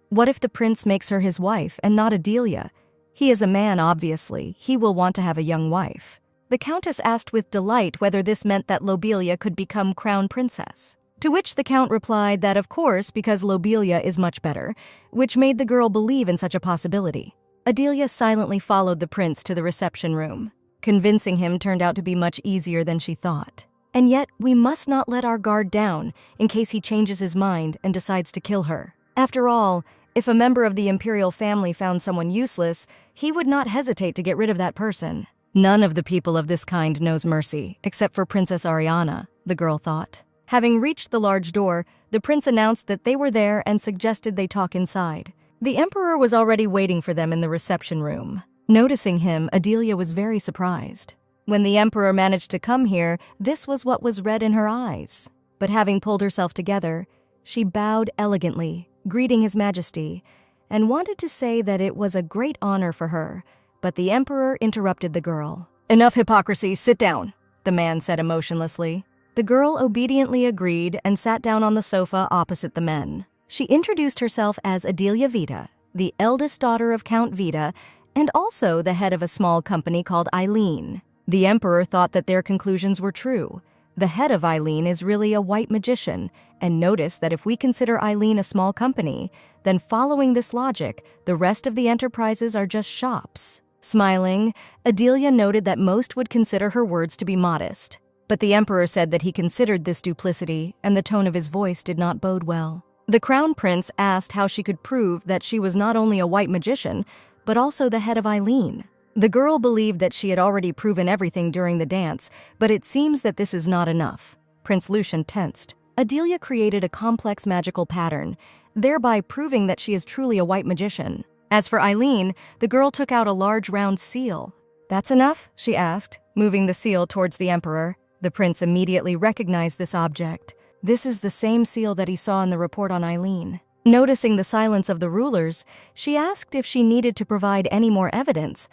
Speaker 1: What if the prince makes her his wife and not Adelia? He is a man, obviously. He will want to have a young wife. The Countess asked with delight whether this meant that Lobelia could become Crown Princess. To which the Count replied that of course, because Lobelia is much better, which made the girl believe in such a possibility. Adelia silently followed the prince to the reception room. Convincing him turned out to be much easier than she thought. And yet, we must not let our guard down in case he changes his mind and decides to kill her. After all, if a member of the imperial family found someone useless, he would not hesitate to get rid of that person. None of the people of this kind knows mercy, except for Princess Ariana, the girl thought. Having reached the large door, the prince announced that they were there and suggested they talk inside. The emperor was already waiting for them in the reception room. Noticing him, Adelia was very surprised. When the emperor managed to come here, this was what was read in her eyes. But having pulled herself together, she bowed elegantly, greeting His Majesty, and wanted to say that it was a great honor for her, but the emperor interrupted the girl. "Enough hypocrisy, sit down," the man said emotionlessly. The girl obediently agreed and sat down on the sofa opposite the men. She introduced herself as Adelia Vita, the eldest daughter of Count Vita, and also the head of a small company called Eileen. The emperor thought that their conclusions were true. The head of Eileen is really a white magician, and noticed that if we consider Eileen a small company, then following this logic, the rest of the enterprises are just shops. Smiling, Adelia noted that most would consider her words to be modest. But the emperor said that he considered this duplicity, and the tone of his voice did not bode well. The crown prince asked how she could prove that she was not only a white magician, but also the head of Eileen. The girl believed that she had already proven everything during the dance, but it seems that this is not enough. Prince Lucian tensed. Adelia created a complex magical pattern, thereby proving that she is truly a white magician. As for Eileen, the girl took out a large round seal. "That's enough?" she asked, moving the seal towards the emperor. The prince immediately recognized this object. This is the same seal that he saw in the report on Eileen. Noticing the silence of the rulers, she asked if she needed to provide any more evidence,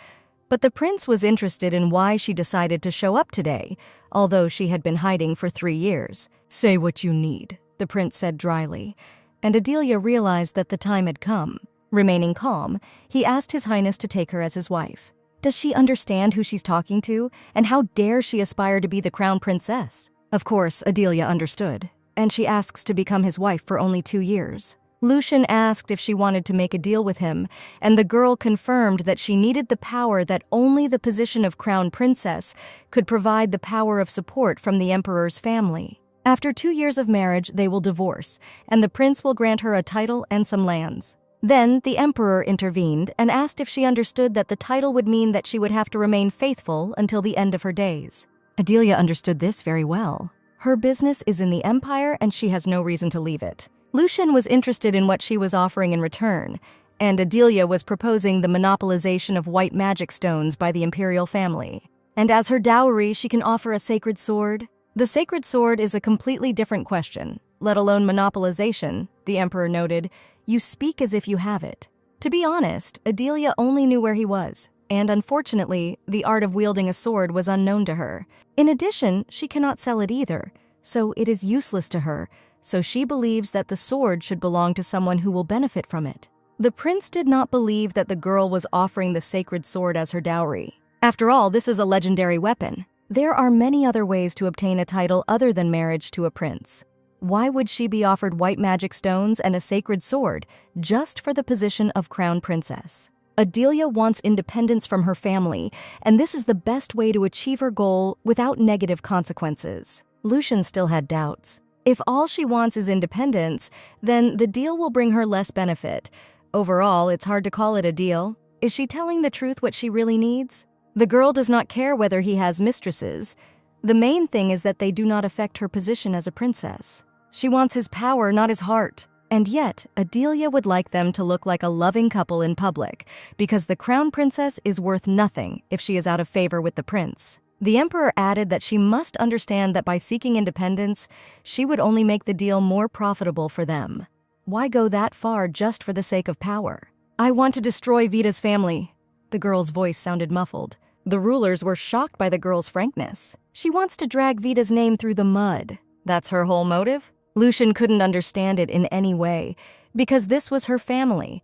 Speaker 1: but the prince was interested in why she decided to show up today, although she had been hiding for 3 years. "Say what you need," the prince said dryly, and Adelia realized that the time had come. Remaining calm, he asked His Highness to take her as his wife. Does she understand who she's talking to, and how dare she aspire to be the crown princess? Of course, Adelia understood, and she asks to become his wife for only 2 years. Lucian asked if she wanted to make a deal with him, and the girl confirmed that she needed the power that only the position of crown princess could provide, the power of support from the emperor's family. After 2 years of marriage, they will divorce, and the prince will grant her a title and some lands. Then the emperor intervened and asked if she understood that the title would mean that she would have to remain faithful until the end of her days. Adelia understood this very well. Her business is in the empire and she has no reason to leave it. Lucian was interested in what she was offering in return, and Adelia was proposing the monopolization of white magic stones by the imperial family. And as her dowry, she can offer a sacred sword. The sacred sword is a completely different question, let alone monopolization, the emperor noted. You speak as if you have it. To be honest, Adelia only knew where he was, and unfortunately, the art of wielding a sword was unknown to her. In addition, she cannot sell it either, so it is useless to her, so she believes that the sword should belong to someone who will benefit from it. The prince did not believe that the girl was offering the sacred sword as her dowry. After all, this is a legendary weapon. There are many other ways to obtain a title other than marriage to a prince. Why would she be offered white magic stones and a sacred sword just for the position of crown princess? Adelia wants independence from her family, and this is the best way to achieve her goal without negative consequences. Lucian still had doubts. If all she wants is independence, then the deal will bring her less benefit. Overall, it's hard to call it a deal. Is she telling the truth what she really needs? The girl does not care whether he has mistresses. The main thing is that they do not affect her position as a princess. She wants his power, not his heart. And yet, Adelia would like them to look like a loving couple in public, because the crown princess is worth nothing if she is out of favor with the prince. The emperor added that she must understand that by seeking independence, she would only make the deal more profitable for them. Why go that far just for the sake of power? "I want to destroy Vita's family." The girl's voice sounded muffled. The rulers were shocked by the girl's frankness. She wants to drag Vita's name through the mud. That's her whole motive? Lucian couldn't understand it in any way, because this was her family.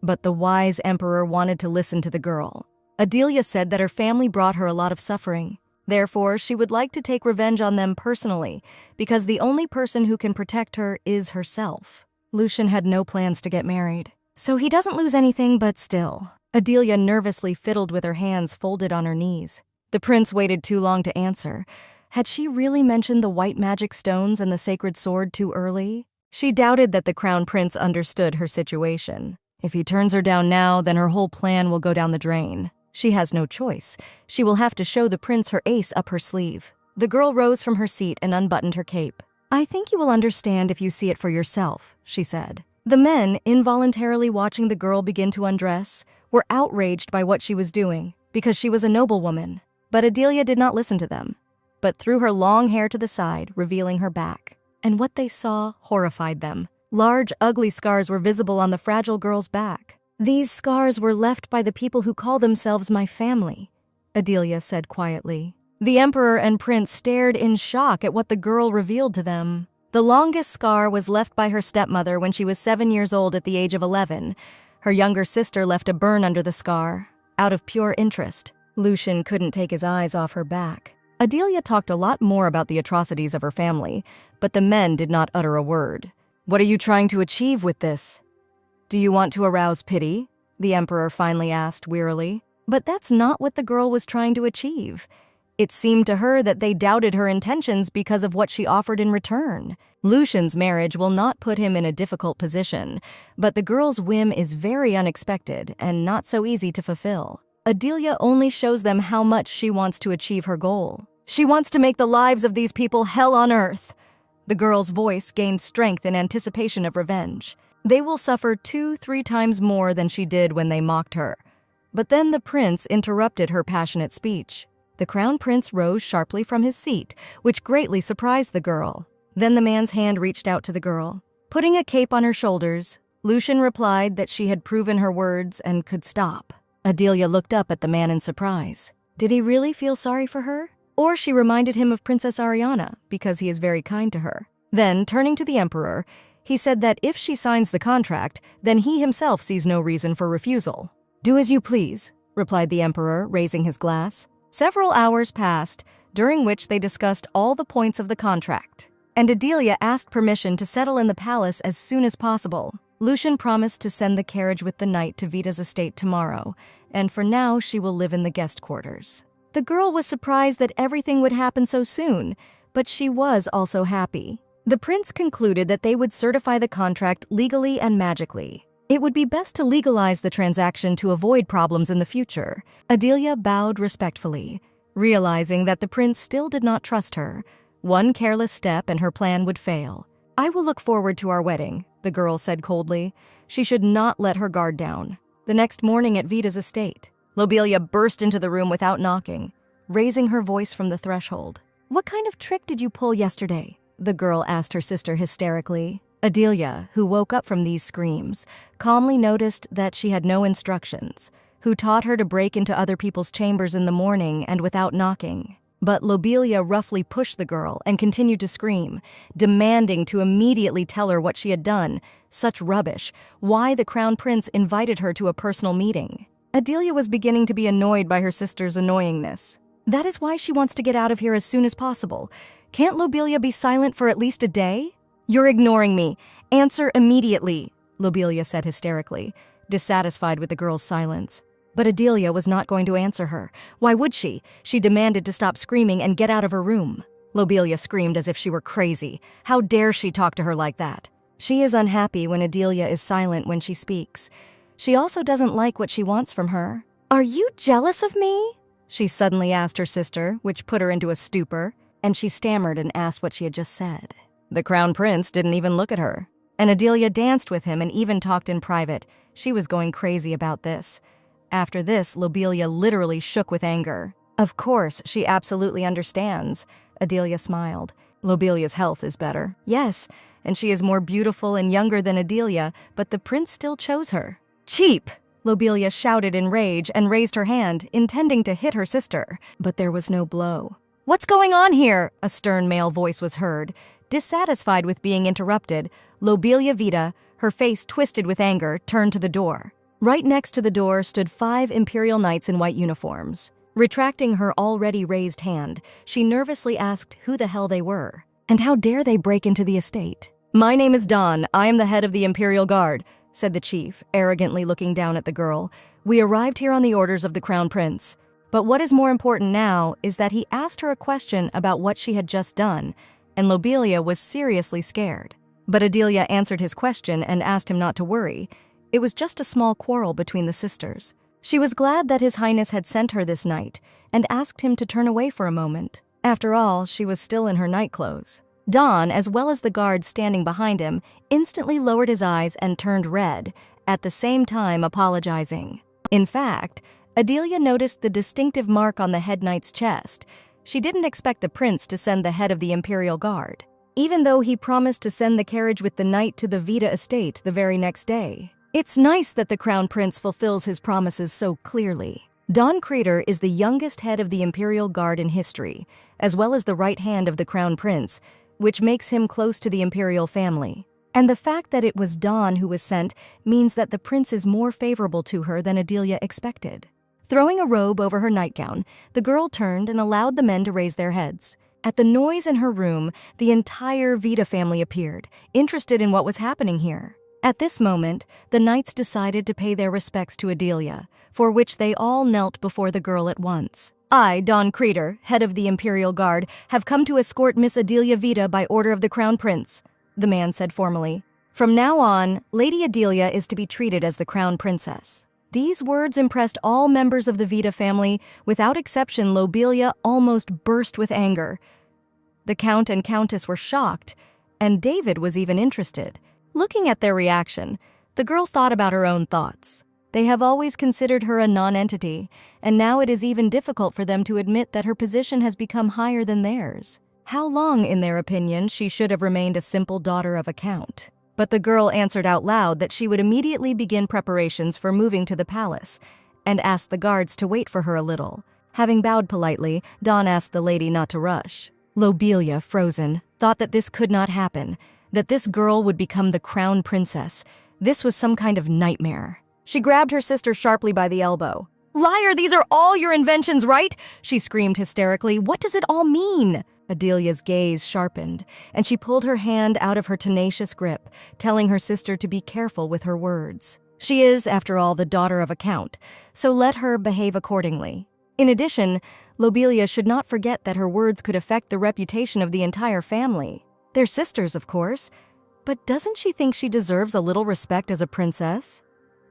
Speaker 1: But the wise emperor wanted to listen to the girl. Adelia said that her family brought her a lot of suffering. Therefore, she would like to take revenge on them personally, because the only person who can protect her is herself. Lucian had no plans to get married, so he doesn't lose anything, but still. Adelia nervously fiddled with her hands folded on her knees. The prince waited too long to answer. Had she really mentioned the white magic stones and the sacred sword too early? She doubted that the crown prince understood her situation. If he turns her down now, then her whole plan will go down the drain. She has no choice. She will have to show the prince her ace up her sleeve. The girl rose from her seat and unbuttoned her cape. "I think you will understand if you see it for yourself," she said. The men, involuntarily watching the girl begin to undress, were outraged by what she was doing because she was a noblewoman. But Adelia did not listen to them, but threw her long hair to the side, revealing her back. And what they saw horrified them. Large, ugly scars were visible on the fragile girl's back. "These scars were left by the people who call themselves my family," Adelia said quietly. The emperor and prince stared in shock at what the girl revealed to them. The longest scar was left by her stepmother when she was 7 years old at the age of 11. Her younger sister left a burn under the scar, out of pure interest. Lucian couldn't take his eyes off her back. Adelia talked a lot more about the atrocities of her family, but the men did not utter a word. "What are you trying to achieve with this? Do you want to arouse pity?" the emperor finally asked wearily. But that's not what the girl was trying to achieve. It seemed to her that they doubted her intentions because of what she offered in return. Lucian's marriage will not put him in a difficult position, but the girl's whim is very unexpected and not so easy to fulfill. Adelia only shows them how much she wants to achieve her goal. She wants to make the lives of these people hell on earth. The girl's voice gained strength in anticipation of revenge. They will suffer 2-3 times more than she did when they mocked her. But then the prince interrupted her passionate speech. The crown prince rose sharply from his seat, which greatly surprised the girl. Then the man's hand reached out to the girl. Putting a cape on her shoulders, Lucian replied that she had proven her words and could stop. Adelia looked up at the man in surprise. Did he really feel sorry for her? Or she reminded him of Princess Ariana because he is very kind to her. Then, turning to the emperor, he said that if she signs the contract, then he himself sees no reason for refusal. "Do as you please," replied the emperor, raising his glass. Several hours passed, during which they discussed all the points of the contract, and Adelia asked permission to settle in the palace as soon as possible. Lucian promised to send the carriage with the knight to Vita's estate tomorrow, and for now she will live in the guest quarters. The girl was surprised that everything would happen so soon, but she was also happy. The prince concluded that they would certify the contract legally and magically. It would be best to legalize the transaction to avoid problems in the future. Adelia bowed respectfully, realizing that the prince still did not trust her. One careless step and her plan would fail. "I will look forward to our wedding," the girl said coldly. She should not let her guard down. The next morning at Vita's estate, Lobelia burst into the room without knocking, raising her voice from the threshold. "What kind of trick did you pull yesterday?" the girl asked her sister hysterically. Adelia, who woke up from these screams, calmly noticed that she had no instructions, who taught her to break into other people's chambers in the morning and without knocking. But Lobelia roughly pushed the girl and continued to scream, demanding to immediately tell her what she had done. Such rubbish. Why the crown prince invited her to a personal meeting. Adelia was beginning to be annoyed by her sister's annoyingness. That is why she wants to get out of here as soon as possible. Can't Lobelia be silent for at least a day? "You're ignoring me. Answer immediately," Lobelia said hysterically, dissatisfied with the girl's silence. But Adelia was not going to answer her. Why would she? She demanded to stop screaming and get out of her room. Lobelia screamed as if she were crazy. How dare she talk to her like that? She is unhappy when Adelia is silent when she speaks. She also doesn't like what she wants from her. "Are you jealous of me?" she suddenly asked her sister, which put her into a stupor, and she stammered and asked what she had just said. The crown prince didn't even look at her, and Adelia danced with him and even talked in private. She was going crazy about this. After this, Lobelia literally shook with anger. Of course, she absolutely understands. Adelia smiled. Lobelia's health is better. Yes, and she is more beautiful and younger than Adelia, but the prince still chose her. "Cheap!" Lobelia shouted in rage and raised her hand, intending to hit her sister. But there was no blow. "What's going on here?" a stern male voice was heard. Dissatisfied with being interrupted, Lobelia Vita, her face twisted with anger, turned to the door. Right next to the door stood 5 imperial knights in white uniforms. Retracting her already raised hand, she nervously asked who the hell they were, and how dare they break into the estate. "My name is Dawn. I am the head of the Imperial Guard," said the chief, arrogantly looking down at the girl. "We arrived here on the orders of the Crown Prince." But what is more important now is that he asked her a question about what she had just done, and Lobelia was seriously scared. But Adelia answered his question and asked him not to worry. It was just a small quarrel between the sisters. She was glad that His Highness had sent her this night and asked him to turn away for a moment. After all, she was still in her night clothes. Don, as well as the guard standing behind him, instantly lowered his eyes and turned red, at the same time apologizing. In fact, Adelia noticed the distinctive mark on the head knight's chest. She didn't expect the prince to send the head of the Imperial Guard, even though he promised to send the carriage with the knight to the Vita estate the very next day. It's nice that the Crown Prince fulfills his promises so clearly. Don Creeder is the youngest head of the Imperial Guard in history, as well as the right hand of the Crown Prince, which makes him close to the Imperial family. And the fact that it was Don who was sent means that the prince is more favorable to her than Adelia expected. Throwing a robe over her nightgown, the girl turned and allowed the men to raise their heads. At the noise in her room, the entire Vita family appeared, interested in what was happening here. At this moment, the knights decided to pay their respects to Adelia, for which they all knelt before the girl at once. I, Don Creeder, head of the Imperial Guard, have come to escort Miss Adelia Vita by order of the Crown Prince, the man said formally. From now on, Lady Adelia is to be treated as the Crown Princess. These words impressed all members of the Vita family. Without exception, Lobelia almost burst with anger. The Count and Countess were shocked, and David was even interested. Looking at their reaction, the girl thought about her own thoughts. They have always considered her a non-entity, and now it is even difficult for them to admit that her position has become higher than theirs. How long, in their opinion, she should have remained a simple daughter of a count? But the girl answered out loud that she would immediately begin preparations for moving to the palace, and asked the guards to wait for her a little. Having bowed politely, Don asked the lady not to rush. Lobelia, frozen, thought that this could not happen, that this girl would become the crown princess. This was some kind of nightmare. She grabbed her sister sharply by the elbow. "Liar, these are all your inventions, right?" she screamed hysterically. "What does it all mean?" Adelia's gaze sharpened, and she pulled her hand out of her tenacious grip, telling her sister to be careful with her words. She is, after all, the daughter of a count, so let her behave accordingly. In addition, Lobelia should not forget that her words could affect the reputation of the entire family. They're sisters, of course, but doesn't she think she deserves a little respect as a princess?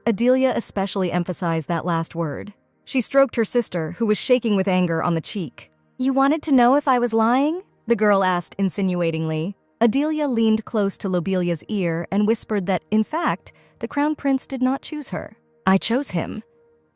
Speaker 1: Adelia especially emphasized that last word. She stroked her sister, who was shaking with anger, on the cheek. "You wanted to know if I was lying?" the girl asked insinuatingly. Adelia leaned close to Lobelia's ear and whispered that, in fact, the Crown Prince did not choose her. "I chose him."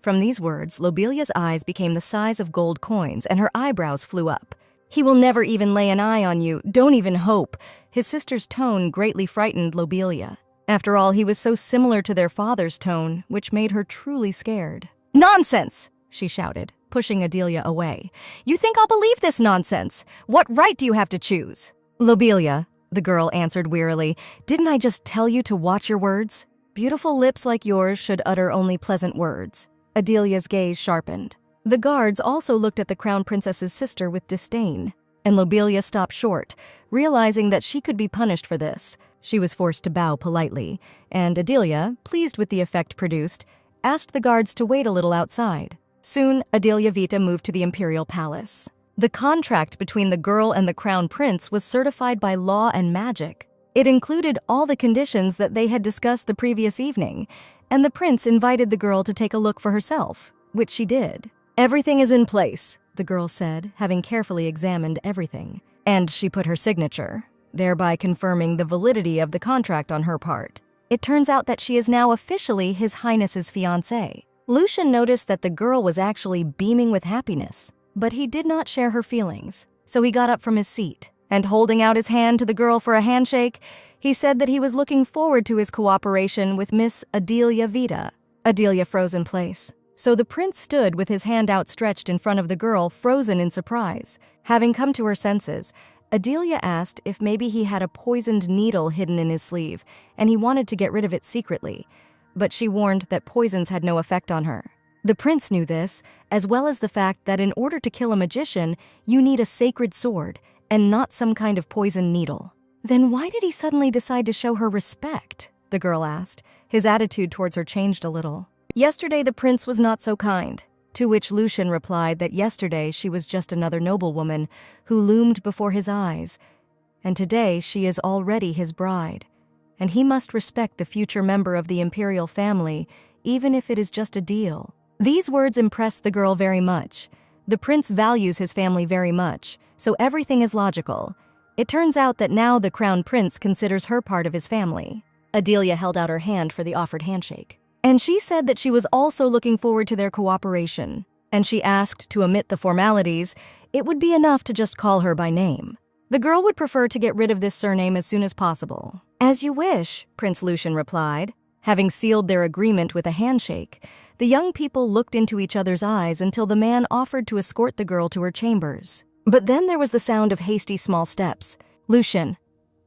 Speaker 1: From these words, Lobelia's eyes became the size of gold coins and her eyebrows flew up. "He will never even lay an eye on you. Don't even hope." His sister's tone greatly frightened Lobelia. After all, he was so similar to their father's tone, which made her truly scared. "Nonsense!" she shouted, pushing Adelia away. "You think I'll believe this nonsense? What right do you have to choose?" "Lobelia," the girl answered wearily, "didn't I just tell you to watch your words? Beautiful lips like yours should utter only pleasant words." Adelia's gaze sharpened. The guards also looked at the Crown Princess's sister with disdain, and Lobelia stopped short, realizing that she could be punished for this. She was forced to bow politely, and Adelia, pleased with the effect produced, asked the guards to wait a little outside. Soon, Adelia Vita moved to the Imperial Palace. The contract between the girl and the Crown Prince was certified by law and magic. It included all the conditions that they had discussed the previous evening, and the prince invited the girl to take a look for herself, which she did. "Everything is in place," the girl said, having carefully examined everything. And she put her signature, thereby confirming the validity of the contract on her part. It turns out that she is now officially His Highness's fiancée. Lucian noticed that the girl was actually beaming with happiness, but he did not share her feelings, so he got up from his seat, and holding out his hand to the girl for a handshake, he said that he was looking forward to his cooperation with Miss Adelia Vita. Adelia froze in place, so the prince stood with his hand outstretched in front of the girl, frozen in surprise. Having come to her senses, Adelia asked if maybe he had a poisoned needle hidden in his sleeve, and he wanted to get rid of it secretly, but she warned that poisons had no effect on her. The prince knew this, as well as the fact that in order to kill a magician, you need a sacred sword, and not some kind of poisoned needle. "Then why did he suddenly decide to show her respect?" the girl asked. His attitude towards her changed a little. "Yesterday the prince was not so kind. To which Lucian replied that yesterday she was just another noblewoman who loomed before his eyes, and today she is already his bride, and he must respect the future member of the imperial family, even if it is just a deal. These words impressed the girl very much. The prince values his family very much, so everything is logical. It turns out that now the crown prince considers her part of his family. Adelia held out her hand for the offered handshake, and she said that she was also looking forward to their cooperation, and she asked to omit the formalities. It would be enough to just call her by name. The girl would prefer to get rid of this surname as soon as possible. "As you wish," Prince Lucian replied. Having sealed their agreement with a handshake, the young people looked into each other's eyes until the man offered to escort the girl to her chambers. But then there was the sound of hasty small steps. "Lucian."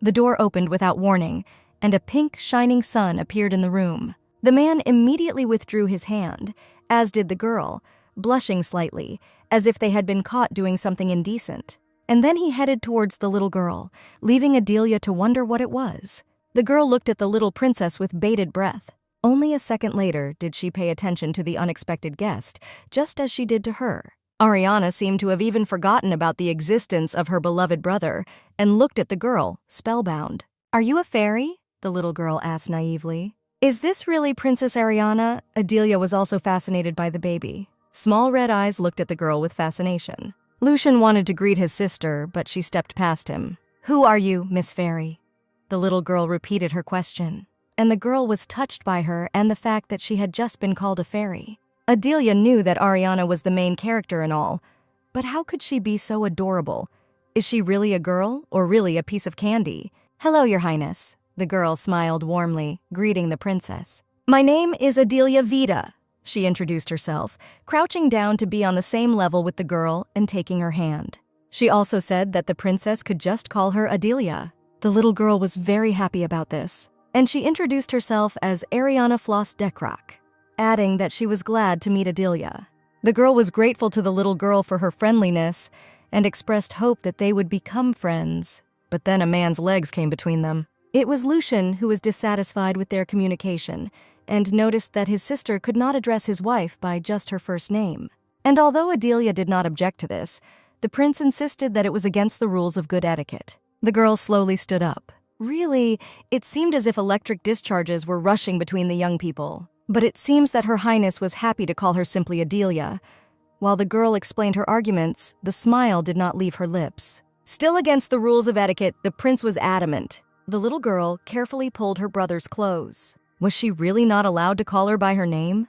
Speaker 1: The door opened without warning, and a pink, shining sun appeared in the room. The man immediately withdrew his hand, as did the girl, blushing slightly, as if they had been caught doing something indecent. And then he headed towards the little girl, leaving Adelia to wonder what it was. The girl looked at the little princess with bated breath. Only a second later did she pay attention to the unexpected guest, just as she did to her. Ariana seemed to have even forgotten about the existence of her beloved brother and looked at the girl, spellbound. "Are you a fairy?" the little girl asked naively. "Is this really Princess Ariana?" Adelia was also fascinated by the baby. Small red eyes looked at the girl with fascination. Lucian wanted to greet his sister, but she stepped past him. "Who are you, Miss Fairy?" The little girl repeated her question, and the girl was touched by her and the fact that she had just been called a fairy. Adelia knew that Ariana was the main character and all, but how could she be so adorable? Is she really a girl, or really a piece of candy? "Hello, Your Highness." The girl smiled warmly, greeting the princess. "My name is Adelia Vida," she introduced herself, crouching down to be on the same level with the girl and taking her hand. She also said that the princess could just call her Adelia. The little girl was very happy about this, and she introduced herself as Ariana Floss Dekrak, adding that she was glad to meet Adelia. The girl was grateful to the little girl for her friendliness and expressed hope that they would become friends. But then a man's legs came between them. It was Lucian who was dissatisfied with their communication and noticed that his sister could not address his wife by just her first name. And although Adelia did not object to this, the prince insisted that it was against the rules of good etiquette. The girl slowly stood up. Really, it seemed as if electric discharges were rushing between the young people. But it seems that Her Highness was happy to call her simply Adelia. While the girl explained her arguments, the smile did not leave her lips. Still against the rules of etiquette, the prince was adamant. The little girl carefully pulled her brother's clothes. Was she really not allowed to call her by her name?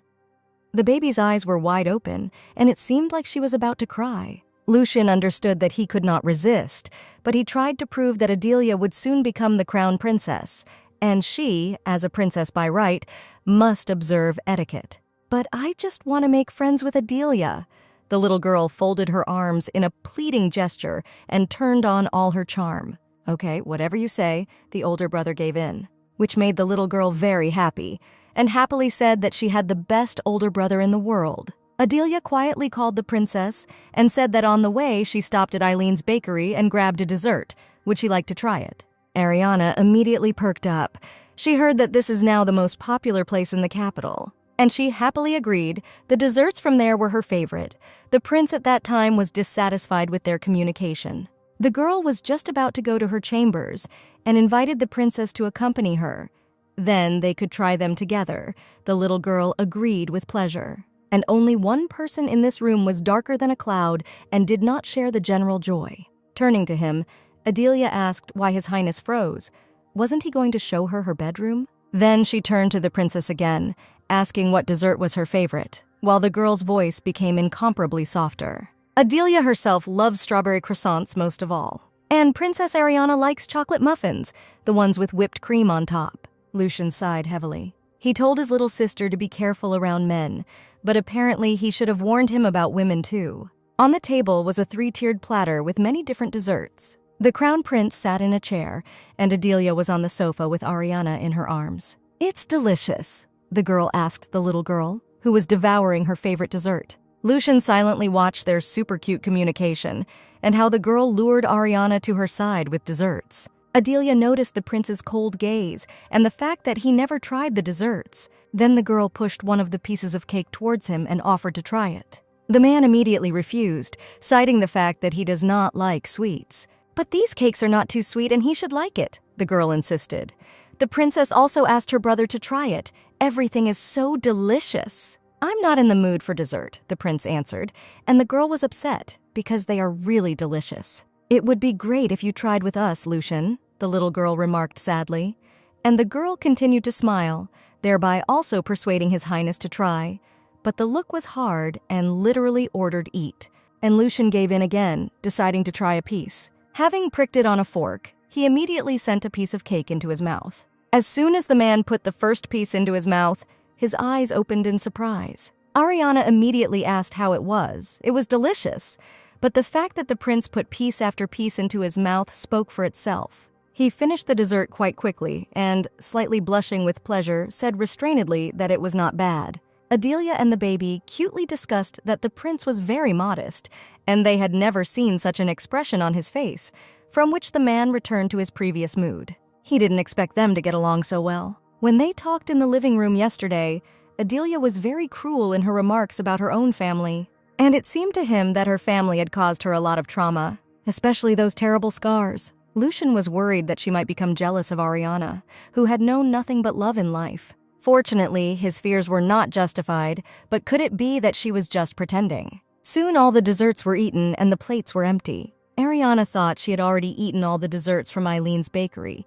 Speaker 1: The baby's eyes were wide open, and it seemed like she was about to cry. Lucian understood that he could not resist, but he tried to prove that Adelia would soon become the crown princess, and she, as a princess by right, must observe etiquette. "But I just want to make friends with Adelia." The little girl folded her arms in a pleading gesture and turned on all her charm. "Okay, whatever you say," the older brother gave in, which made the little girl very happy, and happily said that she had the best older brother in the world. Adelia quietly called the princess and said that on the way she stopped at Eileen's bakery and grabbed a dessert. Would she like to try it? Ariana immediately perked up. She heard that this is now the most popular place in the capital, and she happily agreed. The desserts from there were her favorite. The prince at that time was dissatisfied with their communication. The girl was just about to go to her chambers and invited the princess to accompany her. Then they could try them together. The little girl agreed with pleasure. And only one person in this room was darker than a cloud and did not share the general joy. Turning to him, Adelia asked why His Highness froze. Wasn't he going to show her her bedroom? Then she turned to the princess again, asking what dessert was her favorite, while the girl's voice became incomparably softer. Adelia herself loves strawberry croissants most of all. And Princess Ariana likes chocolate muffins, the ones with whipped cream on top. Lucian sighed heavily. He told his little sister to be careful around men, but apparently he should have warned him about women too. On the table was a 3-tiered platter with many different desserts. The crown prince sat in a chair, and Adelia was on the sofa with Ariana in her arms. "It's delicious," the girl asked the little girl, who was devouring her favorite dessert. Lucian silently watched their super cute communication and how the girl lured Ariana to her side with desserts. Adelia noticed the prince's cold gaze and the fact that he never tried the desserts. Then the girl pushed one of the pieces of cake towards him and offered to try it. The man immediately refused, citing the fact that he does not like sweets. "But these cakes are not too sweet and he should like it," the girl insisted. "The princess also asked her brother to try it. Everything is so delicious." "I'm not in the mood for dessert," the prince answered, and the girl was upset because they are really delicious. "It would be great if you tried with us, Lucian," the little girl remarked sadly. And the girl continued to smile, thereby also persuading His Highness to try. But the look was hard and literally ordered eat, and Lucian gave in again, deciding to try a piece. Having pricked it on a fork, he immediately sent a piece of cake into his mouth. As soon as the man put the first piece into his mouth, his eyes opened in surprise. Ariana immediately asked how it was. It was delicious, but the fact that the prince put piece after piece into his mouth spoke for itself. He finished the dessert quite quickly and, slightly blushing with pleasure, said restrainedly that it was not bad. Adelia and the baby cutely discussed that the prince was very modest, and they had never seen such an expression on his face, from which the man returned to his previous mood. He didn't expect them to get along so well. When they talked in the living room yesterday, Adelia was very cruel in her remarks about her own family, and it seemed to him that her family had caused her a lot of trauma, especially those terrible scars. Lucian was worried that she might become jealous of Ariana, who had known nothing but love in life. Fortunately, his fears were not justified, but could it be that she was just pretending? Soon all the desserts were eaten and the plates were empty. Ariana thought she had already eaten all the desserts from Eileen's bakery,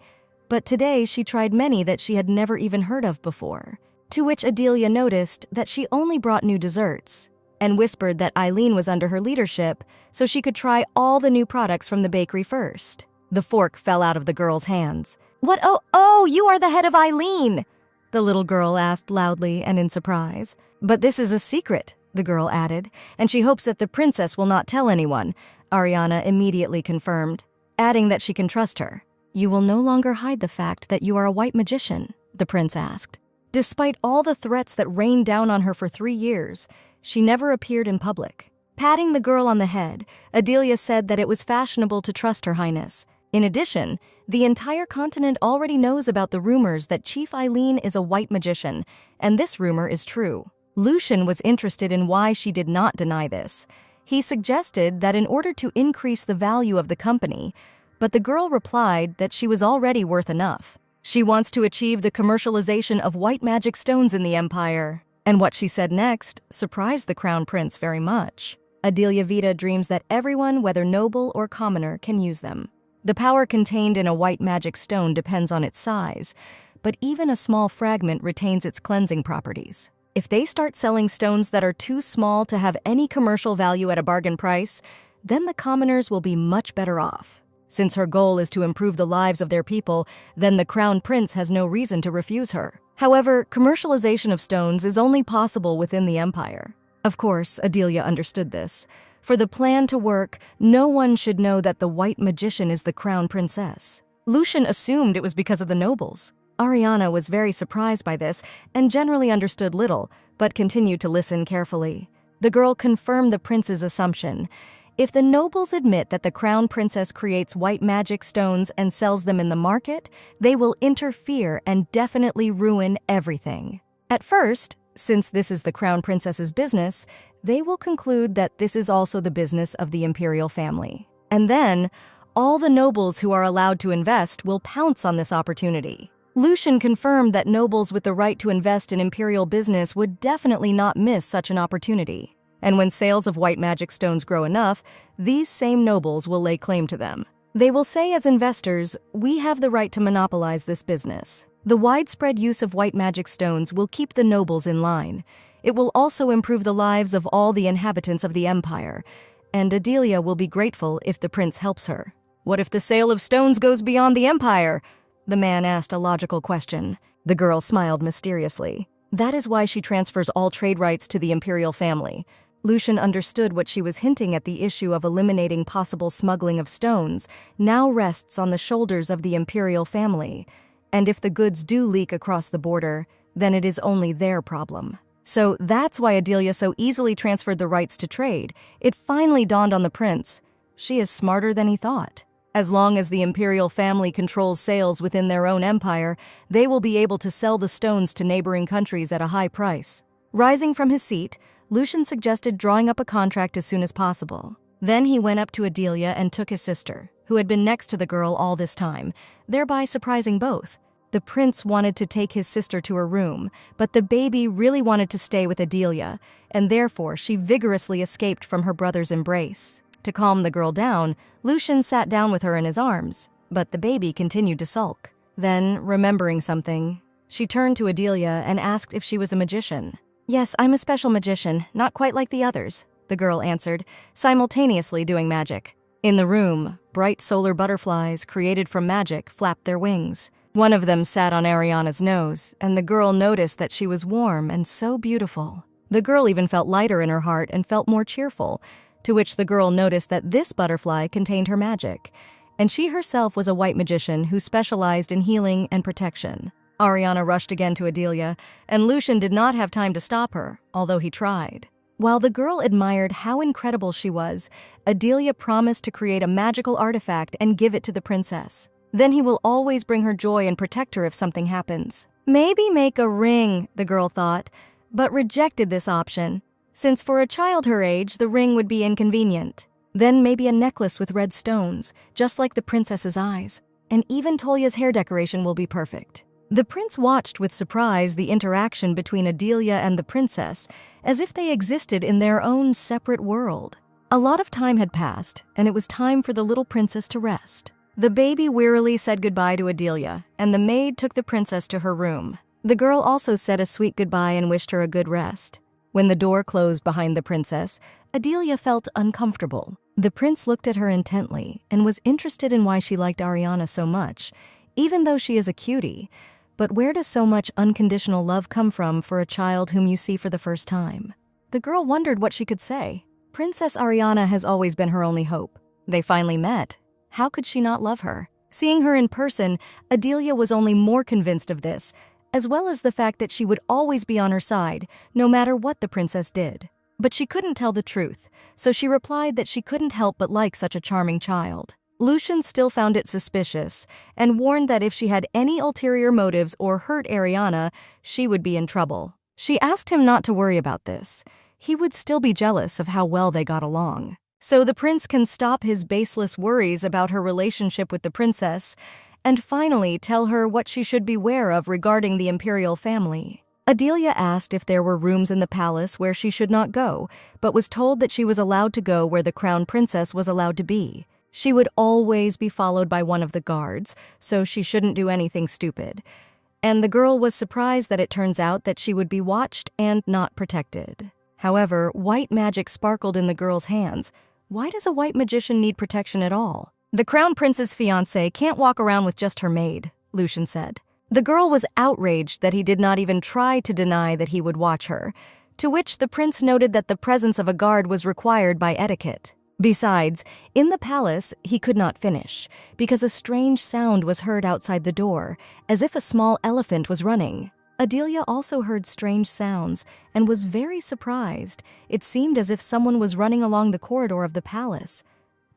Speaker 1: but today she tried many that she had never even heard of before, to which Adelia noticed that she only brought new desserts, and whispered that Eileen was under her leadership so she could try all the new products from the bakery first. The fork fell out of the girl's hands. "What? Oh, you are the head of Eileen!" the little girl asked loudly and in surprise. "But this is a secret," the girl added, "and she hopes that the princess will not tell anyone," Ariana immediately confirmed, adding that she can trust her. "You will no longer hide the fact that you are a white magician?" the prince asked. Despite all the threats that rained down on her for 3 years, she never appeared in public. Patting the girl on the head, Adelia said that it was fashionable to trust Her Highness. In addition, the entire continent already knows about the rumors that Chief Eileen is a white magician, and this rumor is true. Lucian was interested in why she did not deny this. He suggested that in order to increase the value of the company, but the girl replied that she was already worth enough. She wants to achieve the commercialization of white magic stones in the empire. And what she said next surprised the crown prince very much. Adelia Vita dreams that everyone, whether noble or commoner, can use them. The power contained in a white magic stone depends on its size, but even a small fragment retains its cleansing properties. If they start selling stones that are too small to have any commercial value at a bargain price, then the commoners will be much better off. Since her goal is to improve the lives of their people, then the crown prince has no reason to refuse her. However, commercialization of stones is only possible within the empire. Of course, Adelia understood this. For the plan to work, no one should know that the white magician is the crown princess. Lucian assumed it was because of the nobles. Ariana was very surprised by this and generally understood little, but continued to listen carefully. The girl confirmed the prince's assumption. If the nobles admit that the crown princess creates white magic stones and sells them in the market, they will interfere and definitely ruin everything. At first, since this is the crown princess's business, they will conclude that this is also the business of the imperial family. And then, all the nobles who are allowed to invest will pounce on this opportunity. Lucian confirmed that nobles with the right to invest in imperial business would definitely not miss such an opportunity. And when sales of white magic stones grow enough, these same nobles will lay claim to them. They will say as investors, "We have the right to monopolize this business." The widespread use of white magic stones will keep the nobles in line. It will also improve the lives of all the inhabitants of the empire, and Adelia will be grateful if the prince helps her. "What if the sale of stones goes beyond the empire?" the man asked a logical question. The girl smiled mysteriously. "That is why she transfers all trade rights to the imperial family." Lucian understood what she was hinting at. The issue of eliminating possible smuggling of stones now rests on the shoulders of the imperial family, and if the goods do leak across the border, then it is only their problem. So that's why Adelia so easily transferred the rights to trade. It finally dawned on the prince. She is smarter than he thought. As long as the imperial family controls sales within their own empire, they will be able to sell the stones to neighboring countries at a high price. Rising from his seat, Lucian suggested drawing up a contract as soon as possible. Then he went up to Adelia and took his sister, who had been next to the girl all this time, thereby surprising both. The prince wanted to take his sister to her room, but the baby really wanted to stay with Adelia, and therefore she vigorously escaped from her brother's embrace. To calm the girl down, Lucian sat down with her in his arms, but the baby continued to sulk. Then, remembering something, she turned to Adelia and asked if she was a magician. "Yes, I'm a special magician, not quite like the others," the girl answered, simultaneously doing magic. In the room, bright solar butterflies created from magic flapped their wings. One of them sat on Ariana's nose, and the girl noticed that she was warm and so beautiful. The girl even felt lighter in her heart and felt more cheerful, to which the girl noticed that this butterfly contained her magic, and she herself was a white magician who specialized in healing and protection. Ariana rushed again to Adelia, and Lucian did not have time to stop her, although he tried. While the girl admired how incredible she was, Adelia promised to create a magical artifact and give it to the princess. Then he will always bring her joy and protect her if something happens. Maybe make a ring, the girl thought, but rejected this option, since for a child her age, the ring would be inconvenient. Then maybe a necklace with red stones, just like the princess's eyes. And even Tolya's hair decoration will be perfect. The prince watched with surprise the interaction between Adelia and the princess, as if they existed in their own separate world. A lot of time had passed, and it was time for the little princess to rest. The baby wearily said goodbye to Adelia, and the maid took the princess to her room. The girl also said a sweet goodbye and wished her a good rest. When the door closed behind the princess, Adelia felt uncomfortable. The prince looked at her intently and was interested in why she liked Ariana so much, even though she is a cutie. But where does so much unconditional love come from for a child whom you see for the first time? The girl wondered what she could say. Princess Ariana has always been her only hope. They finally met. How could she not love her? Seeing her in person, Adelia was only more convinced of this, as well as the fact that she would always be on her side, no matter what the princess did. But she couldn't tell the truth, so she replied that she couldn't help but like such a charming child. Lucian still found it suspicious, and warned that if she had any ulterior motives or hurt Ariana, she would be in trouble. She asked him not to worry about this. He would still be jealous of how well they got along. So the prince can stop his baseless worries about her relationship with the princess and finally tell her what she should beware of regarding the imperial family. Adelia asked if there were rooms in the palace where she should not go, but was told that she was allowed to go where the crown princess was allowed to be. She would always be followed by one of the guards, so she shouldn't do anything stupid. And the girl was surprised that it turns out that she would be watched and not protected. However, white magic sparkled in the girl's hands. Why does a white magician need protection at all? The crown prince's fiancé can't walk around with just her maid, Lucian said. The girl was outraged that he did not even try to deny that he would watch her, to which the prince noted that the presence of a guard was required by etiquette. Besides, in the palace, he could not finish, because a strange sound was heard outside the door, as if a small elephant was running. Adelia also heard strange sounds and was very surprised. It seemed as if someone was running along the corridor of the palace.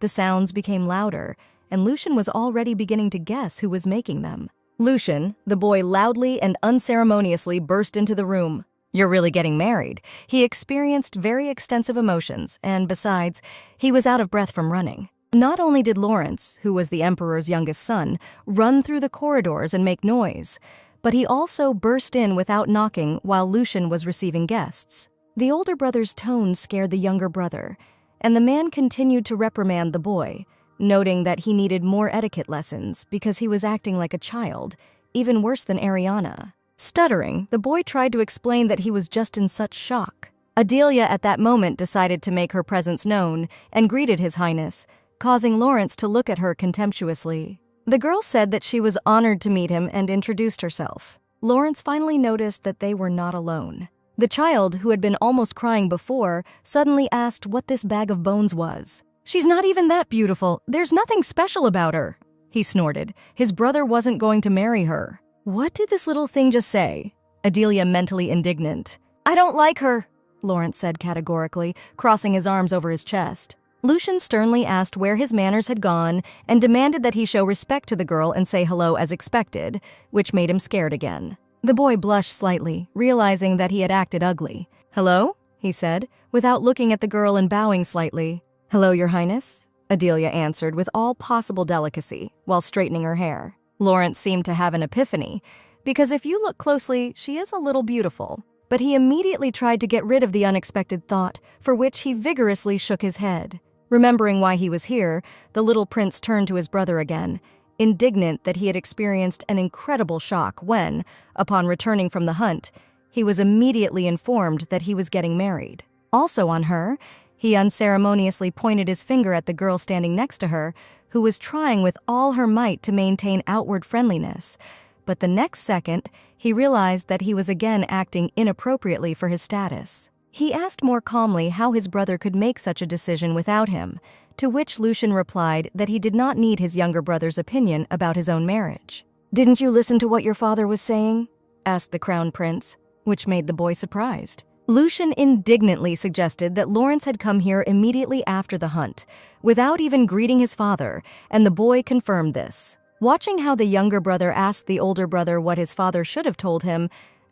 Speaker 1: The sounds became louder, and Lucian was already beginning to guess who was making them. Lucian, the boy, loudly and unceremoniously burst into the room. "You're really getting married." He experienced very extensive emotions, and besides, he was out of breath from running. Not only did Lawrence, who was the emperor's youngest son, run through the corridors and make noise, but he also burst in without knocking while Lucian was receiving guests. The older brother's tone scared the younger brother, and the man continued to reprimand the boy, noting that he needed more etiquette lessons because he was acting like a child, even worse than Ariana. Stuttering, the boy tried to explain that he was just in such shock. Adelia at that moment decided to make her presence known and greeted His Highness, causing Lawrence to look at her contemptuously. The girl said that she was honored to meet him and introduced herself. Lawrence finally noticed that they were not alone. The child, who had been almost crying before, suddenly asked what this bag of bones was. "She's not even that beautiful. There's nothing special about her," he snorted. His brother wasn't going to marry her. What did this little thing just say? Adelia mentally indignant. "I don't like her," Lawrence said categorically, crossing his arms over his chest. Lucian sternly asked where his manners had gone and demanded that he show respect to the girl and say hello as expected, which made him scared again. The boy blushed slightly, realizing that he had acted ugly. "Hello?" he said, without looking at the girl and bowing slightly. "Hello, Your Highness," Adelia answered with all possible delicacy while straightening her hair. Lawrence seemed to have an epiphany, because if you look closely, she is a little beautiful. But he immediately tried to get rid of the unexpected thought, for which he vigorously shook his head. Remembering why he was here, the little prince turned to his brother again, indignant that he had experienced an incredible shock when, upon returning from the hunt, he was immediately informed that he was getting married. Also on her, he unceremoniously pointed his finger at the girl standing next to her, who was trying with all her might to maintain outward friendliness. But the next second, he realized that he was again acting inappropriately for his status. He asked more calmly how his brother could make such a decision without him, to which Lucian replied that he did not need his younger brother's opinion about his own marriage. "Didn't you listen to what your father was saying?" asked the crown prince, which made the boy surprised. Lucian indignantly suggested that Lawrence had come here immediately after the hunt, without even greeting his father, and the boy confirmed this. Watching how the younger brother asked the older brother what his father should have told him,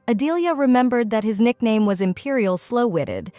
Speaker 1: Adelia remembered that his nickname was Imperial Slow-Witted.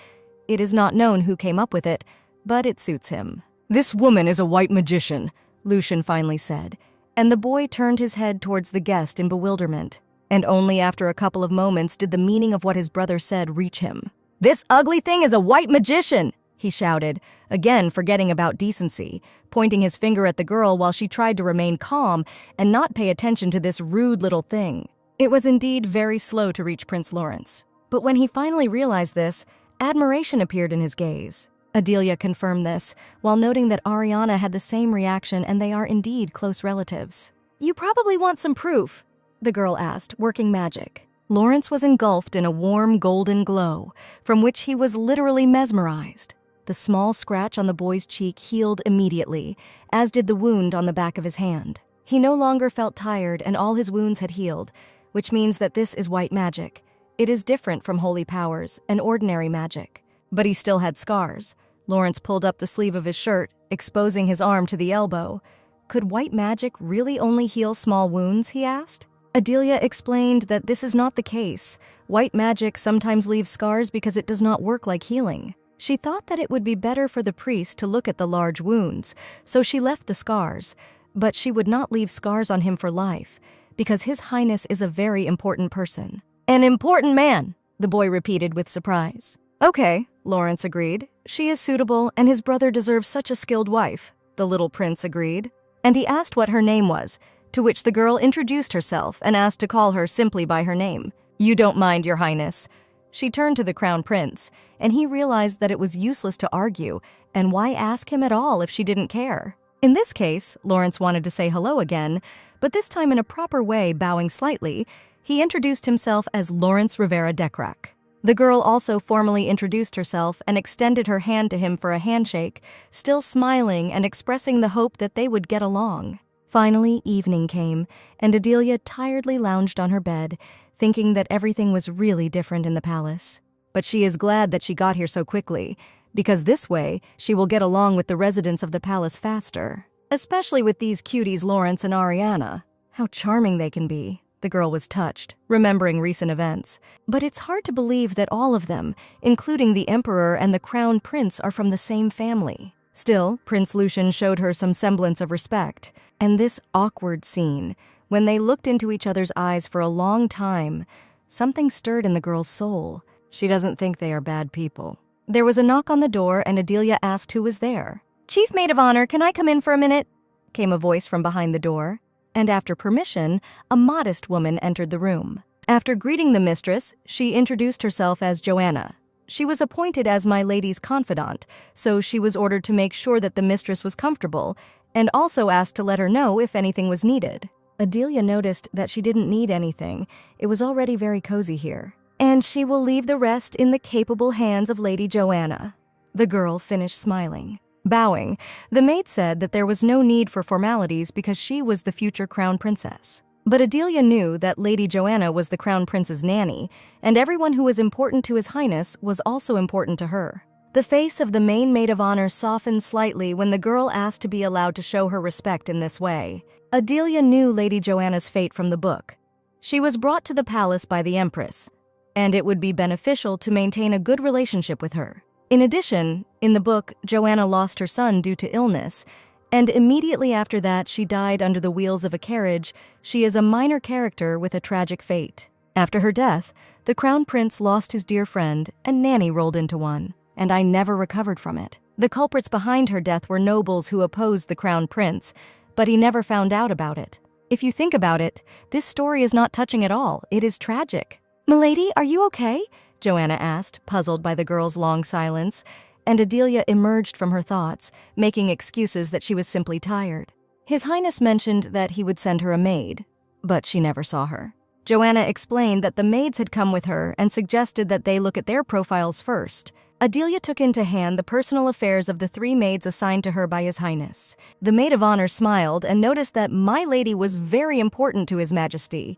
Speaker 1: It is not known who came up with it, but it suits him. "This woman is a white magician," Lucian finally said, and the boy turned his head towards the guest in bewilderment. And only after a couple of moments did the meaning of what his brother said reach him. "This ugly thing is a white magician!" he shouted, again forgetting about decency, pointing his finger at the girl while she tried to remain calm and not pay attention to this rude little thing. It was indeed very slow to reach Prince Lawrence, but when he finally realized this, admiration appeared in his gaze. Adelia confirmed this, while noting that Ariana had the same reaction and they are indeed close relatives. "You probably want some proof," the girl asked, working magic. Lawrence was engulfed in a warm golden glow, from which he was literally mesmerized. The small scratch on the boy's cheek healed immediately, as did the wound on the back of his hand. He no longer felt tired and all his wounds had healed, which means that this is white magic. It is different from holy powers and ordinary magic. But he still had scars. Lawrence pulled up the sleeve of his shirt, exposing his arm to the elbow. Could white magic really only heal small wounds, he asked? Adelia explained that this is not the case. White magic sometimes leaves scars because it does not work like healing. She thought that it would be better for the priest to look at the large wounds, so she left the scars, but she would not leave scars on him for life, because His Highness is a very important person. "An important man," the boy repeated with surprise. "Okay," Lawrence agreed. "She is suitable, and his brother deserves such a skilled wife," the little prince agreed. And he asked what her name was, to which the girl introduced herself and asked to call her simply by her name. "You don't mind, Your Highness." She turned to the crown prince, and he realized that it was useless to argue, and why ask him at all if she didn't care? In this case, Lawrence wanted to say hello again, but this time in a proper way, bowing slightly, he introduced himself as Lawrence Rivera Decrac. The girl also formally introduced herself and extended her hand to him for a handshake, still smiling and expressing the hope that they would get along. Finally, evening came, and Adelia tiredly lounged on her bed, thinking that everything was really different in the palace. But she is glad that she got here so quickly, because this way she will get along with the residents of the palace faster. Especially with these cuties Lawrence and Ariana. How charming they can be. The girl was touched, remembering recent events. But it's hard to believe that all of them, including the emperor and the crown prince, are from the same family. Still, Prince Lucian showed her some semblance of respect. And this awkward scene, when they looked into each other's eyes for a long time, something stirred in the girl's soul. She doesn't think they are bad people. There was a knock on the door, and Adelia asked who was there. "Chief Maid of Honor, can I come in for a minute?" came a voice from behind the door. And after permission, a modest woman entered the room. After greeting the mistress, she introduced herself as Joanna. She was appointed as my lady's confidant, so she was ordered to make sure that the mistress was comfortable, and also asked to let her know if anything was needed. Adelia noticed that she didn't need anything. It was already very cozy here. "And she will leave the rest in the capable hands of Lady Joanna." The girl finished smiling. Bowing, the maid said that there was no need for formalities because she was the future crown princess. But Adelia knew that Lady Joanna was the crown prince's nanny, and everyone who was important to His Highness was also important to her. The face of the main maid of honor softened slightly when the girl asked to be allowed to show her respect in this way. Adelia knew Lady Joanna's fate from the book. She was brought to the palace by the Empress. and it would be beneficial to maintain a good relationship with her. In addition, in the book, Joanna lost her son due to illness, and immediately after that she died under the wheels of a carriage. She is a minor character with a tragic fate. After her death, the Crown Prince lost his dear friend, and Nanny rolled into one, and I never recovered from it. The culprits behind her death were nobles who opposed the Crown Prince, but he never found out about it. If you think about it, this story is not touching at all. It is tragic. "Milady, are you okay?" Joanna asked, puzzled by the girl's long silence, and Adelia emerged from her thoughts, making excuses that she was simply tired. His Highness mentioned that he would send her a maid, but she never saw her. Joanna explained that the maids had come with her and suggested that they look at their profiles first. Adelia took into hand the personal affairs of the 3 maids assigned to her by His Highness. The maid of honor smiled and noticed that my lady was very important to His Majesty.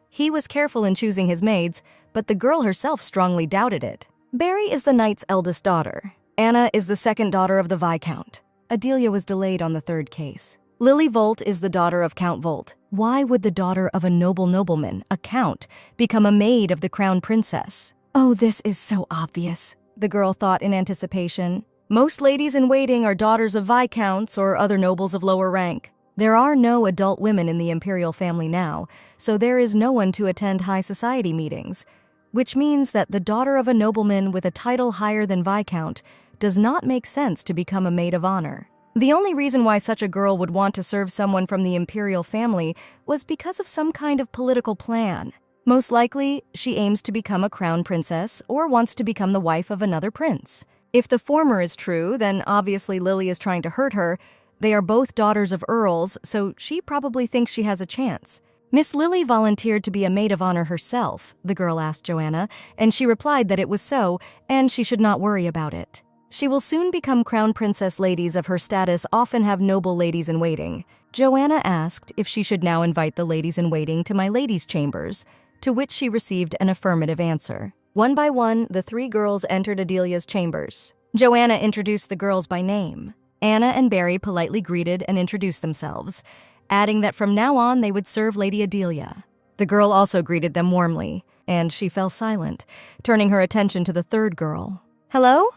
Speaker 1: He was careful in choosing his maids, but the girl herself strongly doubted it. Barry is the knight's eldest daughter. Anna is the second daughter of the Viscount. Adelia was delayed on the 3rd case. Lily Volt is the daughter of Count Volt. Why would the daughter of a nobleman, a count, become a maid of the Crown Princess? Oh, this is so obvious, the girl thought in anticipation. Most ladies-in-waiting are daughters of viscounts or other nobles of lower rank. There are no adult women in the imperial family now, so there is no one to attend high society meetings, which means that the daughter of a nobleman with a title higher than viscount does not make sense to become a maid of honor. The only reason why such a girl would want to serve someone from the imperial family was because of some kind of political plan. Most likely, she aims to become a crown princess or wants to become the wife of another prince. If the former is true, then obviously Lily is trying to hurt her. They are both daughters of earls, so she probably thinks she has a chance. Miss Lily volunteered to be a maid of honor herself, the girl asked Joanna, and she replied that it was so, and she should not worry about it. She will soon become crown princess. Ladies of her status often have noble ladies-in-waiting. Joanna asked if she should now invite the ladies-in-waiting to my lady's chambers, to which she received an affirmative answer. One by one, the 3 girls entered Adelia's chambers. Joanna introduced the girls by name. Anna and Barry politely greeted and introduced themselves, adding that from now on they would serve Lady Adelia. The girl also greeted them warmly, and she fell silent, turning her attention to the 3rd girl. "Hello?"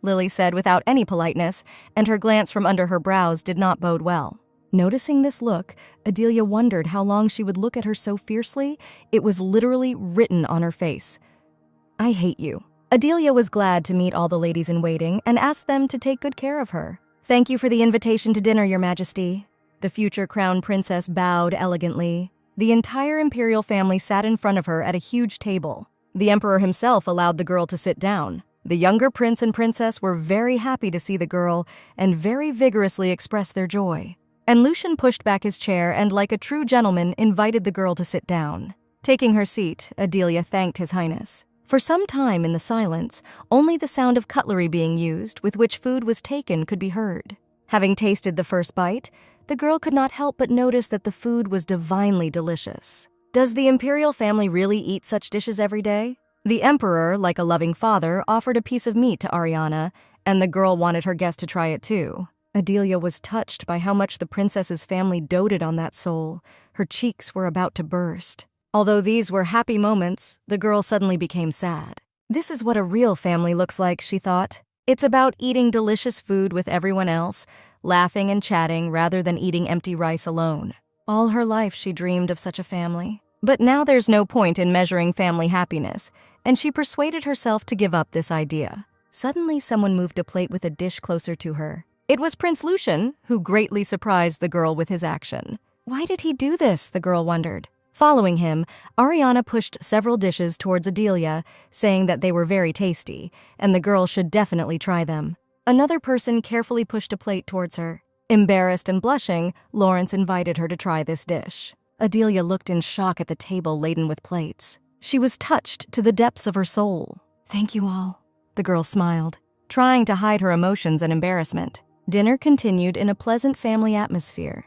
Speaker 1: Lily said without any politeness, and her glance from under her brows did not bode well. Noticing this look, Adelia wondered how long she would look at her so fiercely. It was literally written on her face. "I hate you." Adelia was glad to meet all the ladies-in-waiting and asked them to take good care of her. "Thank you for the invitation to dinner, Your Majesty." The future crown princess bowed elegantly. The entire imperial family sat in front of her at a huge table. The emperor himself allowed the girl to sit down. The younger prince and princess were very happy to see the girl and very vigorously expressed their joy. And Lucian pushed back his chair and, like a true gentleman, invited the girl to sit down. Taking her seat, Adelia thanked His Highness. For some time in the silence, only the sound of cutlery being used with which food was taken could be heard. Having tasted the first bite, the girl could not help but notice that the food was divinely delicious. Does the imperial family really eat such dishes every day? The emperor, like a loving father, offered a piece of meat to Ariana, and the girl wanted her guest to try it too. Adelia was touched by how much the princess's family doted on that soul. Her cheeks were about to burst. Although these were happy moments, the girl suddenly became sad. This is what a real family looks like, she thought. It's about eating delicious food with everyone else, laughing and chatting rather than eating empty rice alone. All her life she dreamed of such a family. But now there's no point in measuring family happiness, and she persuaded herself to give up this idea. Suddenly someone moved a plate with a dish closer to her. It was Prince Lucian, who greatly surprised the girl with his action. Why did he do this, the girl wondered. Following him, Ariana pushed several dishes towards Adelia, saying that they were very tasty, and the girl should definitely try them. Another person carefully pushed a plate towards her. Embarrassed and blushing, Lawrence invited her to try this dish. Adelia looked in shock at the table laden with plates. She was touched to the depths of her soul. "Thank you all," the girl smiled, trying to hide her emotions and embarrassment. Dinner continued in a pleasant family atmosphere.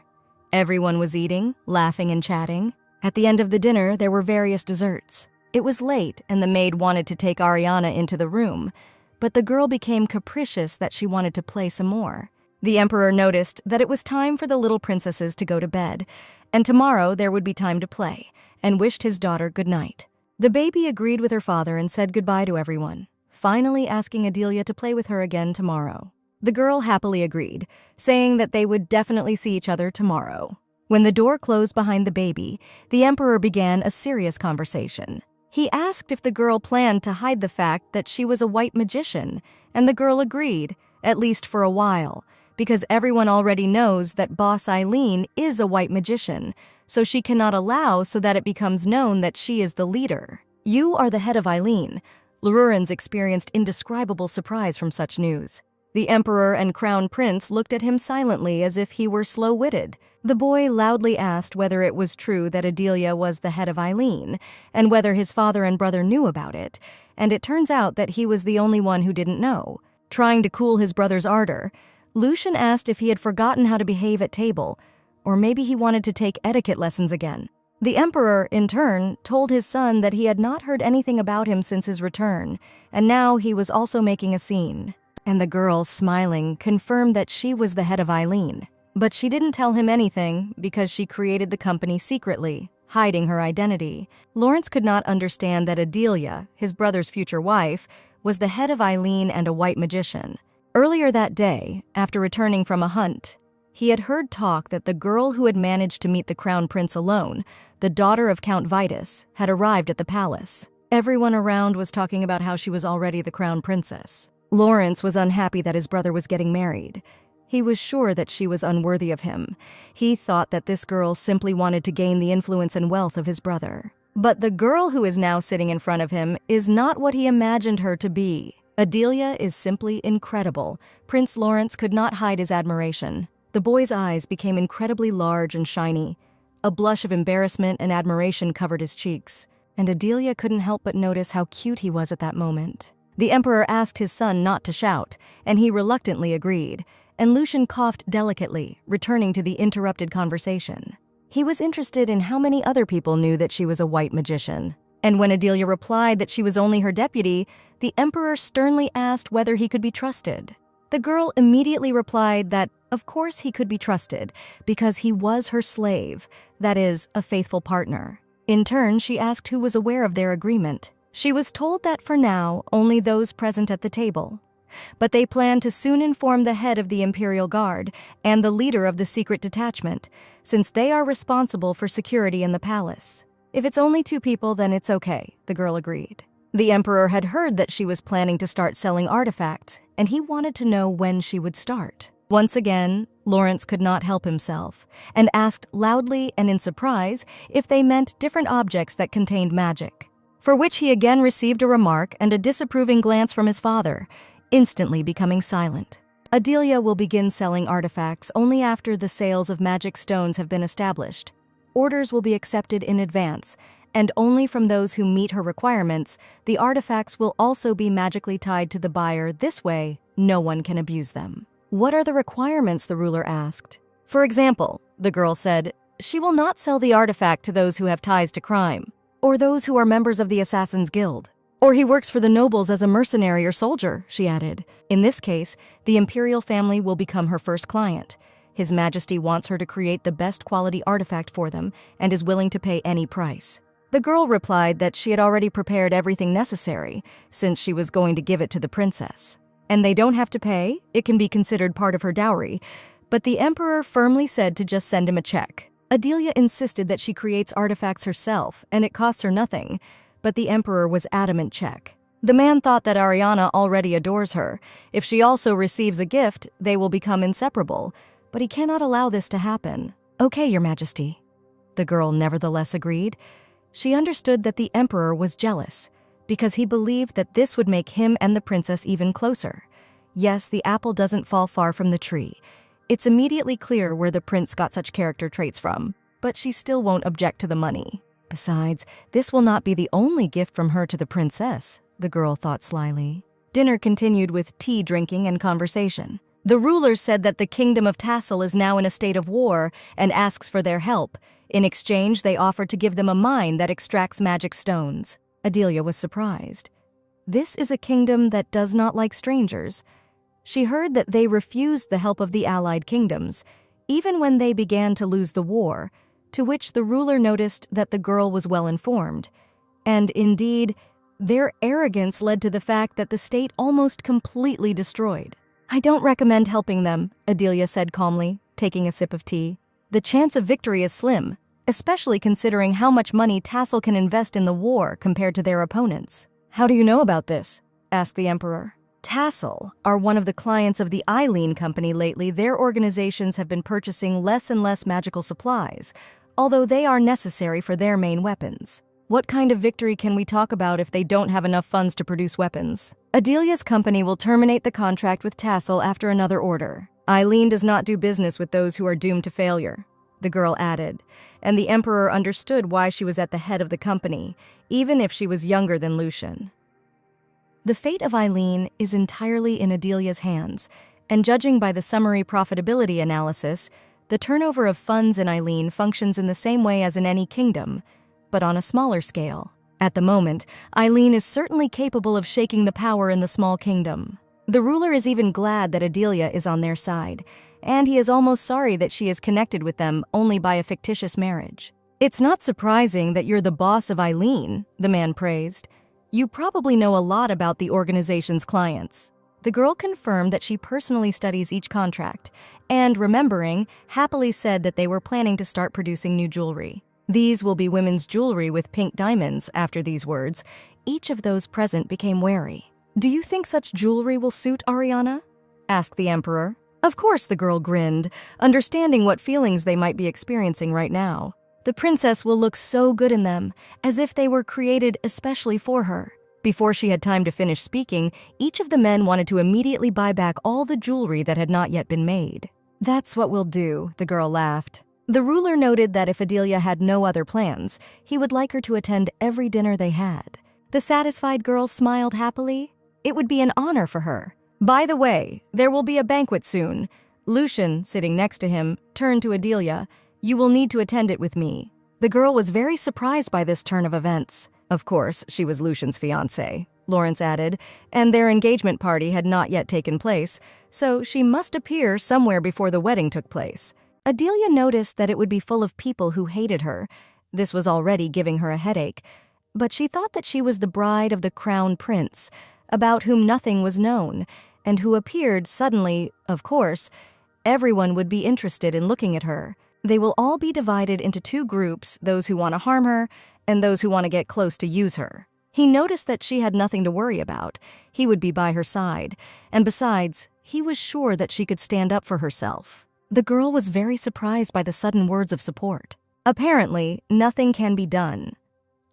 Speaker 1: Everyone was eating, laughing, and chatting. At the end of the dinner, there were various desserts. It was late, and the maid wanted to take Ariana into the room, but the girl became capricious that she wanted to play some more. The emperor noticed that it was time for the little princesses to go to bed, and tomorrow there would be time to play, and wished his daughter good night. The baby agreed with her father and said goodbye to everyone, finally asking Adelia to play with her again tomorrow. The girl happily agreed, saying that they would definitely see each other tomorrow. When the door closed behind the baby, the emperor began a serious conversation. He asked if the girl planned to hide the fact that she was a white magician, and the girl agreed, at least for a while, because everyone already knows that Boss Eileen is a white magician, so she cannot allow so that it becomes known that she is the leader. You are the head of Eileen. Lururans experienced indescribable surprise from such news. The emperor and crown prince looked at him silently as if he were slow-witted. The boy loudly asked whether it was true that Adelia was the head of Eileen, and whether his father and brother knew about it, and it turns out that he was the only one who didn't know. Trying to cool his brother's ardor, Lucian asked if he had forgotten how to behave at table, or maybe he wanted to take etiquette lessons again. The emperor, in turn, told his son that he had not heard anything about him since his return, and now he was also making a scene. And the girl, smiling, confirmed that she was the head of Eileen. But she didn't tell him anything because she created the company secretly, hiding her identity. Lawrence could not understand that Adelia, his brother's future wife, was the head of Eileen and a white magician. Earlier that day, after returning from a hunt, he had heard talk that the girl who had managed to meet the crown prince alone, the daughter of Count Vitus, had arrived at the palace. Everyone around was talking about how she was already the crown princess. Lawrence was unhappy that his brother was getting married. He was sure that she was unworthy of him. He thought that this girl simply wanted to gain the influence and wealth of his brother. But the girl who is now sitting in front of him is not what he imagined her to be. Adelia is simply incredible. Prince Lawrence could not hide his admiration. The boy's eyes became incredibly large and shiny. A blush of embarrassment and admiration covered his cheeks, and Adelia couldn't help but notice how cute he was at that moment. The emperor asked his son not to shout, and he reluctantly agreed, and Lucian coughed delicately, returning to the interrupted conversation. He was interested in how many other people knew that she was a white magician. And when Adelia replied that she was only her deputy, the emperor sternly asked whether he could be trusted. The girl immediately replied that, of course he could be trusted, because he was her slave, that is, a faithful partner. In turn, she asked who was aware of their agreement. She was told that for now, only those present at the table. But they planned to soon inform the head of the Imperial Guard and the leader of the secret detachment, since they are responsible for security in the palace. If it's only 2 people, then it's okay, the girl agreed. The emperor had heard that she was planning to start selling artifacts, and he wanted to know when she would start. Once again, Lawrence could not help himself, and asked loudly and in surprise if they meant different objects that contained magic. For which he again received a remark and a disapproving glance from his father, instantly becoming silent. Adelia will begin selling artifacts only after the sales of magic stones have been established. Orders will be accepted in advance, and only from those who meet her requirements. The artifacts will also be magically tied to the buyer. This way, no one can abuse them. What are the requirements? The ruler asked. For example, the girl said, she will not sell the artifact to those who have ties to crime, or those who are members of the Assassin's Guild, or he works for the nobles as a mercenary or soldier, she added. In this case, the imperial family will become her first client. His Majesty wants her to create the best quality artifact for them and is willing to pay any price. The girl replied that she had already prepared everything necessary, since she was going to give it to the princess. And they don't have to pay, it can be considered part of her dowry, but the emperor firmly said to just send him a check. Adelia insisted that she creates artifacts herself, and it costs her nothing, but the emperor was adamant check. The man thought that Ariana already adores her. If she also receives a gift, they will become inseparable, but he cannot allow this to happen. Okay, Your Majesty. The girl nevertheless agreed. She understood that the emperor was jealous, because he believed that this would make him and the princess even closer. Yes, the apple doesn't fall far from the tree. It's immediately clear where the prince got such character traits from, but she still won't object to the money. Besides, this will not be the only gift from her to the princess, the girl thought slyly. Dinner continued with tea drinking and conversation. The ruler said that the kingdom of Tassel is now in a state of war and asks for their help. In exchange, they offered to give them a mine that extracts magic stones. Adelia was surprised. This is a kingdom that does not like strangers. She heard that they refused the help of the allied kingdoms, even when they began to lose the war, to which the ruler noticed that the girl was well informed. And indeed, their arrogance led to the fact that the state almost completely destroyed. "I don't recommend helping them," Adelia said calmly, taking a sip of tea. "The chance of victory is slim, especially considering how much money Tassel can invest in the war compared to their opponents." "How do you know about this?" asked the Emperor. "Tassel are one of the clients of the Eileen Company lately. Their organizations have been purchasing less and less magical supplies, although they are necessary for their main weapons. What kind of victory can we talk about if they don't have enough funds to produce weapons? Adelia's company will terminate the contract with Tassel after another order. Eileen does not do business with those who are doomed to failure," the girl added, and the Emperor understood why she was at the head of the company, even if she was younger than Lucian. The fate of Eileen is entirely in Adelia's hands, and judging by the summary profitability analysis, the turnover of funds in Eileen functions in the same way as in any kingdom, but on a smaller scale. At the moment, Eileen is certainly capable of shaking the power in the small kingdom. The ruler is even glad that Adelia is on their side, and he is almost sorry that she is connected with them only by a fictitious marriage. "It's not surprising that you're the boss of Eileen," the man praised. "You probably know a lot about the organization's clients." The girl confirmed that she personally studies each contract, and remembering, happily said that they were planning to start producing new jewelry. "These will be women's jewelry with pink diamonds." After these words, each of those present became wary. "Do you think such jewelry will suit Ariana?" asked the Emperor. Of course, the girl grinned, understanding what feelings they might be experiencing right now. "The princess will look so good in them, as if they were created especially for her." Before she had time to finish speaking, each of the men wanted to immediately buy back all the jewelry that had not yet been made. "That's what we'll do," the girl laughed. The ruler noted that if Adelia had no other plans, he would like her to attend every dinner they had. The satisfied girl smiled happily. It would be an honor for her. "By the way, there will be a banquet soon." Lucian, sitting next to him, turned to Adelia. "You will need to attend it with me." The girl was very surprised by this turn of events. Of course, she was Lucian's fiancée, Lawrence added, and their engagement party had not yet taken place, so she must appear somewhere before the wedding took place. Adelia noticed that it would be full of people who hated her. This was already giving her a headache, but she thought that she was the bride of the crown prince, about whom nothing was known, and who appeared suddenly. Of course, everyone would be interested in looking at her. They will all be divided into two groups, those who want to harm her and those who want to get close to use her. He noticed that she had nothing to worry about. He would be by her side, and besides, he was sure that she could stand up for herself. The girl was very surprised by the sudden words of support. Apparently, nothing can be done.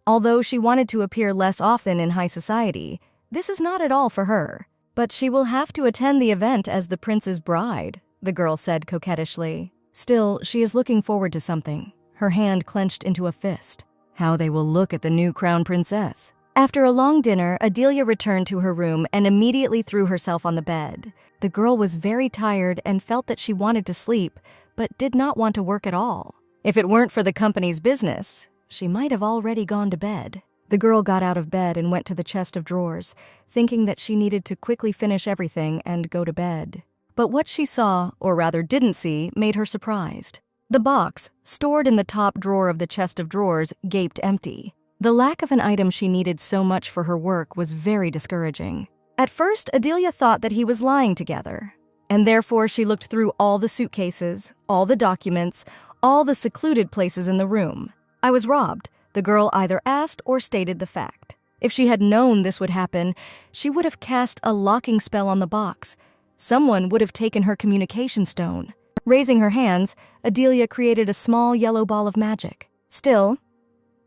Speaker 1: Although she wanted to appear less often in high society, this is not at all for her. "But she will have to attend the event as the prince's bride," the girl said coquettishly. Still, she is looking forward to something, her hand clenched into a fist. How they will look at the new crown princess. After a long dinner, Adelia returned to her room and immediately threw herself on the bed. The girl was very tired and felt that she wanted to sleep, but did not want to work at all. If it weren't for the company's business, she might have already gone to bed. The girl got out of bed and went to the chest of drawers, thinking that she needed to quickly finish everything and go to bed. But what she saw, or rather didn't see, made her surprised. The box, stored in the top drawer of the chest of drawers, gaped empty. The lack of an item she needed so much for her work was very discouraging. At first, Adelia thought that he was lying together, and therefore she looked through all the suitcases, all the documents, all the secluded places in the room. "I was robbed," the girl either asked or stated the fact. If she had known this would happen, she would have cast a locking spell on the box. Someone would have taken her communication stone. Raising her hands, Adelia created a small yellow ball of magic. Still,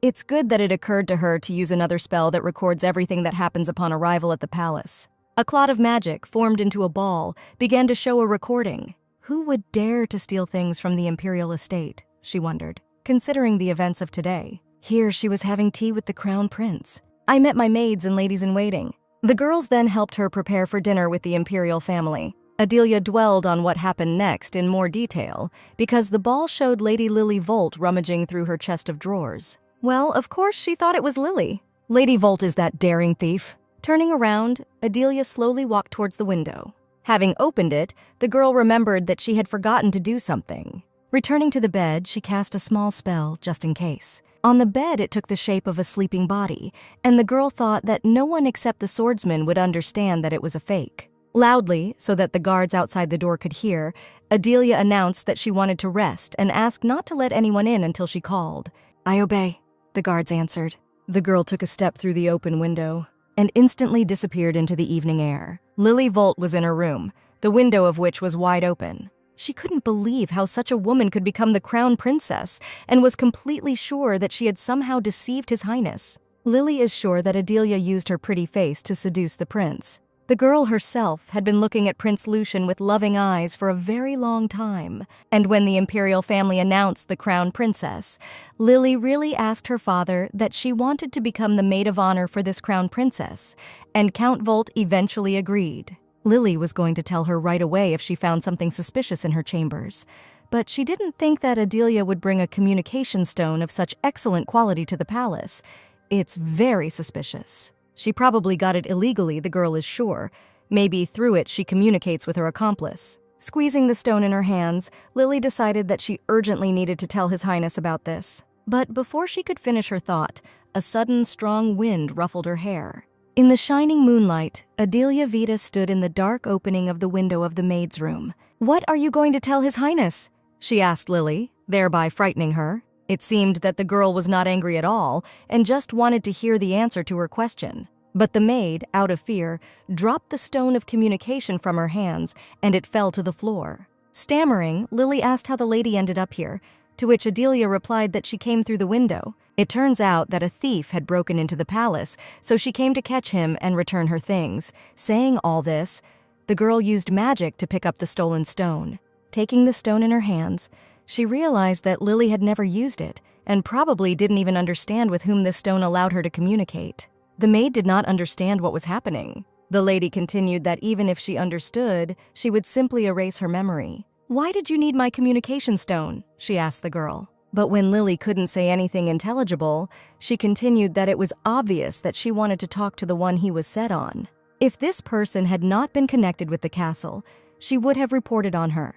Speaker 1: it's good that it occurred to her to use another spell that records everything that happens upon arrival at the palace. A clot of magic, formed into a ball, began to show a recording. Who would dare to steal things from the imperial estate, she wondered, considering the events of today. Here she was having tea with the crown prince. "I met my maids and ladies-in-waiting." The girls then helped her prepare for dinner with the imperial family. Adelia dwelled on what happened next in more detail, because the ball showed Lady Lily Volt rummaging through her chest of drawers. Well, of course she thought it was Lily. Lady Volt is that daring thief. Turning around, Adelia slowly walked towards the window. Having opened it, the girl remembered that she had forgotten to do something. Returning to the bed, she cast a small spell just in case. On the bed, it took the shape of a sleeping body, and the girl thought that no one except the swordsman would understand that it was a fake. Loudly, so that the guards outside the door could hear, Adelia announced that she wanted to rest and asked not to let anyone in until she called. "I obey," the guards answered. The girl took a step through the open window and instantly disappeared into the evening air. Lily Volt was in her room, the window of which was wide open. She couldn't believe how such a woman could become the crown princess and was completely sure that she had somehow deceived His Highness. Lily is sure that Adelia used her pretty face to seduce the prince. The girl herself had been looking at Prince Lucian with loving eyes for a very long time, and when the imperial family announced the crown princess, Lily really asked her father that she wanted to become the maid of honor for this crown princess, and Count Volt eventually agreed. Lily was going to tell her right away if she found something suspicious in her chambers, but she didn't think that Adelia would bring a communication stone of such excellent quality to the palace. It's very suspicious. She probably got it illegally, the girl is sure. Maybe through it she communicates with her accomplice. Squeezing the stone in her hands, Lily decided that she urgently needed to tell His Highness about this. But before she could finish her thought, a sudden strong wind ruffled her hair. In the shining moonlight, Adelia Vita stood in the dark opening of the window of the maid's room. "What are you going to tell His Highness?" she asked Lily, thereby frightening her. It seemed that the girl was not angry at all and just wanted to hear the answer to her question. But the maid, out of fear, dropped the stone of communication from her hands and it fell to the floor. Stammering, Lily asked how the lady ended up here, to which Adelia replied that she came through the window. It turns out that a thief had broken into the palace, so she came to catch him and return her things. Saying all this, the girl used magic to pick up the stolen stone. Taking the stone in her hands, she realized that Lily had never used it and probably didn't even understand with whom this stone allowed her to communicate. The maid did not understand what was happening. The lady continued that even if she understood, she would simply erase her memory. "Why did you need my communication stone?" she asked the girl. But when Lily couldn't say anything intelligible, she continued that it was obvious that she wanted to talk to the one he was set on. If this person had not been connected with the castle, she would have reported on her,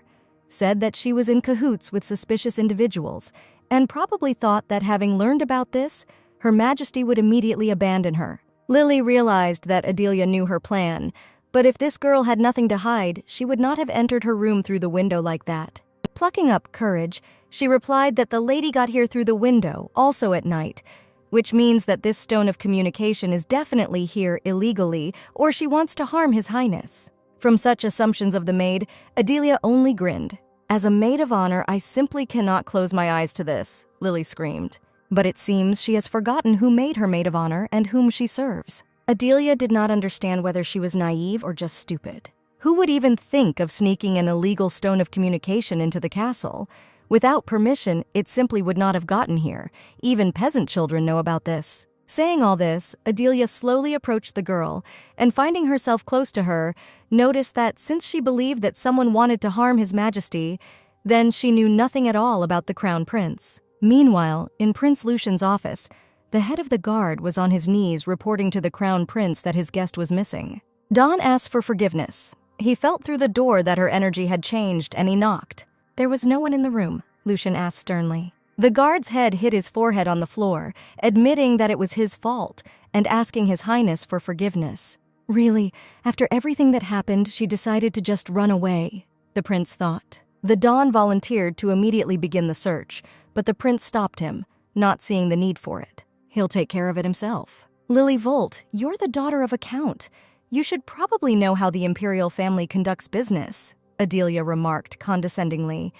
Speaker 1: said that she was in cahoots with suspicious individuals, and probably thought that having learned about this, Her Majesty would immediately abandon her. Lily realized that Adelia knew her plan, but if this girl had nothing to hide, she would not have entered her room through the window like that. Plucking up courage, she replied that the lady got here through the window, also at night, which means that this stone of communication is definitely here illegally, or she wants to harm His Highness. From such assumptions of the maid, Adelia only grinned. "As a maid of honor, I simply cannot close my eyes to this," Lily screamed. But it seems she has forgotten who made her maid of honor and whom she serves. Adelia did not understand whether she was naive or just stupid. Who would even think of sneaking an illegal stone of communication into the castle? Without permission, it simply would not have gotten here. Even peasant children know about this. Saying all this, Adelia slowly approached the girl, and finding herself close to her, noticed that since she believed that someone wanted to harm His Majesty, then she knew nothing at all about the Crown Prince. Meanwhile, in Prince Lucian's office, the head of the guard was on his knees reporting to the Crown Prince that his guest was missing. Dawn asked for forgiveness. He felt through the door that her energy had changed, and he knocked. "There was no one in the room," Lucian asked sternly. The guard's head hit his forehead on the floor, admitting that it was his fault and asking His Highness for forgiveness. Really, after everything that happened, she decided to just run away, the prince thought. The Dawn volunteered to immediately begin the search, but the prince stopped him, not seeing the need for it. He'll take care of it himself. "Lily Volt, you're the daughter of a count. You should probably know how the imperial family conducts business," Adelia remarked condescendingly,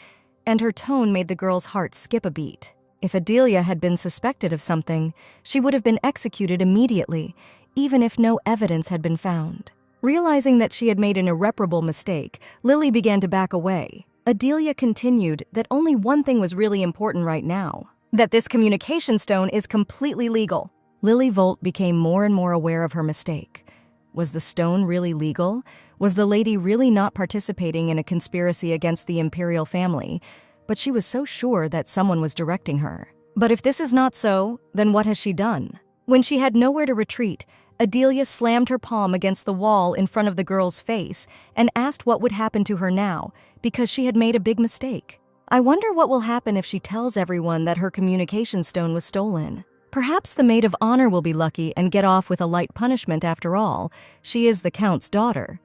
Speaker 1: and her tone made the girl's heart skip a beat. If Adelia had been suspected of something, she would have been executed immediately, even if no evidence had been found. Realizing that she had made an irreparable mistake, Lily began to back away. Adelia continued that only one thing was really important right now, that this communication stone is completely legal. Lily Volt became more and more aware of her mistake. Was the stone really legal? Was the lady really not participating in a conspiracy against the imperial family? But she was so sure that someone was directing her. But if this is not so, then what has she done? When she had nowhere to retreat, Adelia slammed her palm against the wall in front of the girl's face and asked what would happen to her now, because she had made a big mistake. I wonder what will happen if she tells everyone that her communication stone was stolen. Perhaps the maid of honor will be lucky and get off with a light punishment after all. She is the Count's daughter.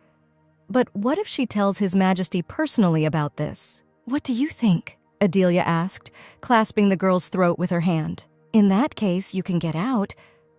Speaker 1: But what if she tells His Majesty personally about this? What do you think? Adelia asked, clasping the girl's throat with her hand. In that case, you can get out.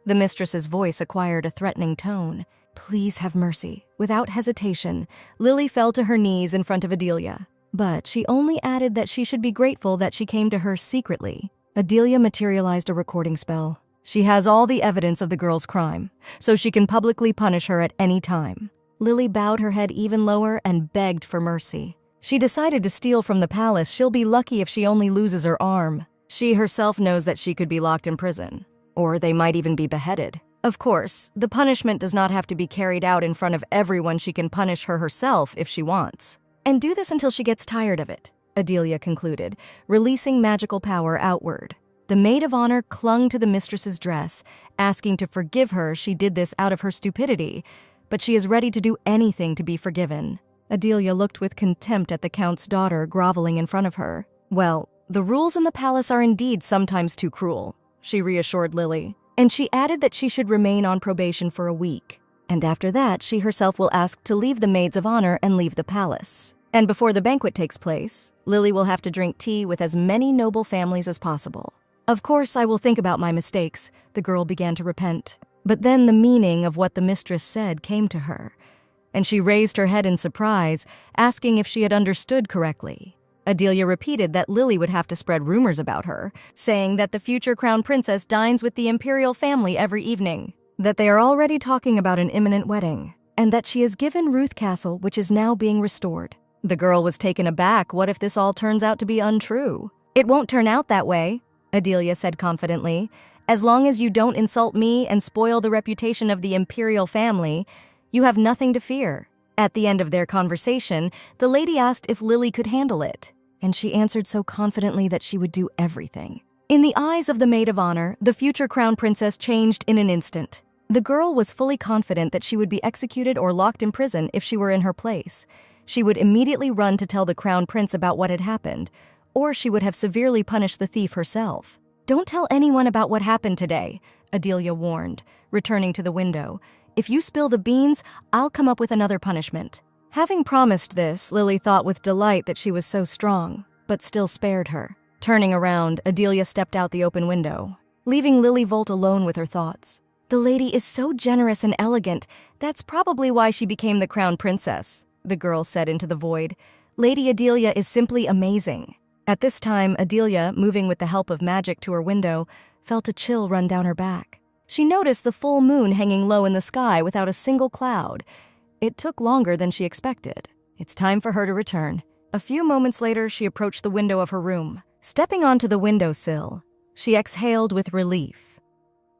Speaker 1: The mistress's voice acquired a threatening tone. Please have mercy. Without hesitation, Lily fell to her knees in front of Adelia. But she only added that she should be grateful that she came to her secretly. Adelia materialized a recording spell. She has all the evidence of the girl's crime, so she can publicly punish her at any time. Lily bowed her head even lower and begged for mercy. She decided to steal from the palace. She'll be lucky if she only loses her arm. She herself knows that she could be locked in prison, or they might even be beheaded. Of course, the punishment does not have to be carried out in front of everyone. She can punish her herself if she wants. And do this until she gets tired of it, Adelia concluded, releasing magical power outward. The maid of honor clung to the mistress's dress, asking to forgive her. She did this out of her stupidity, but she is ready to do anything to be forgiven. Adelia looked with contempt at the Count's daughter groveling in front of her. Well, the rules in the palace are indeed sometimes too cruel, she reassured Lily, and she added that she should remain on probation for a week. And after that, she herself will ask to leave the maids of honor and leave the palace. And before the banquet takes place, Lily will have to drink tea with as many noble families as possible. Of course, I will think about my mistakes, the girl began to repent. But then the meaning of what the mistress said came to her, and she raised her head in surprise, asking if she had understood correctly. Adelia repeated that Lily would have to spread rumors about her, saying that the future crown princess dines with the imperial family every evening, that they are already talking about an imminent wedding, and that she has given Ruth Castle, which is now being restored. The girl was taken aback. What if this all turns out to be untrue? It won't turn out that way, Adelia said confidently. As long as you don't insult me and spoil the reputation of the imperial family, you have nothing to fear. At the end of their conversation, the lady asked if Lily could handle it, and she answered so confidently that she would do everything. In the eyes of the maid of honor, the future crown princess changed in an instant. The girl was fully confident that she would be executed or locked in prison if she were in her place. She would immediately run to tell the crown prince about what had happened, or she would have severely punished the thief herself. Don't tell anyone about what happened today, Adelia warned, returning to the window. If you spill the beans, I'll come up with another punishment. Having promised this, Lily thought with delight that she was so strong, but still spared her. Turning around, Adelia stepped out the open window, leaving Lily Volt alone with her thoughts. The lady is so generous and elegant. That's probably why she became the crown princess, the girl said into the void. Lady Adelia is simply amazing. At this time, Adelia, moving with the help of magic to her window, felt a chill run down her back. She noticed the full moon hanging low in the sky without a single cloud. It took longer than she expected. It's time for her to return. A few moments later, she approached the window of her room. Stepping onto the windowsill, she exhaled with relief.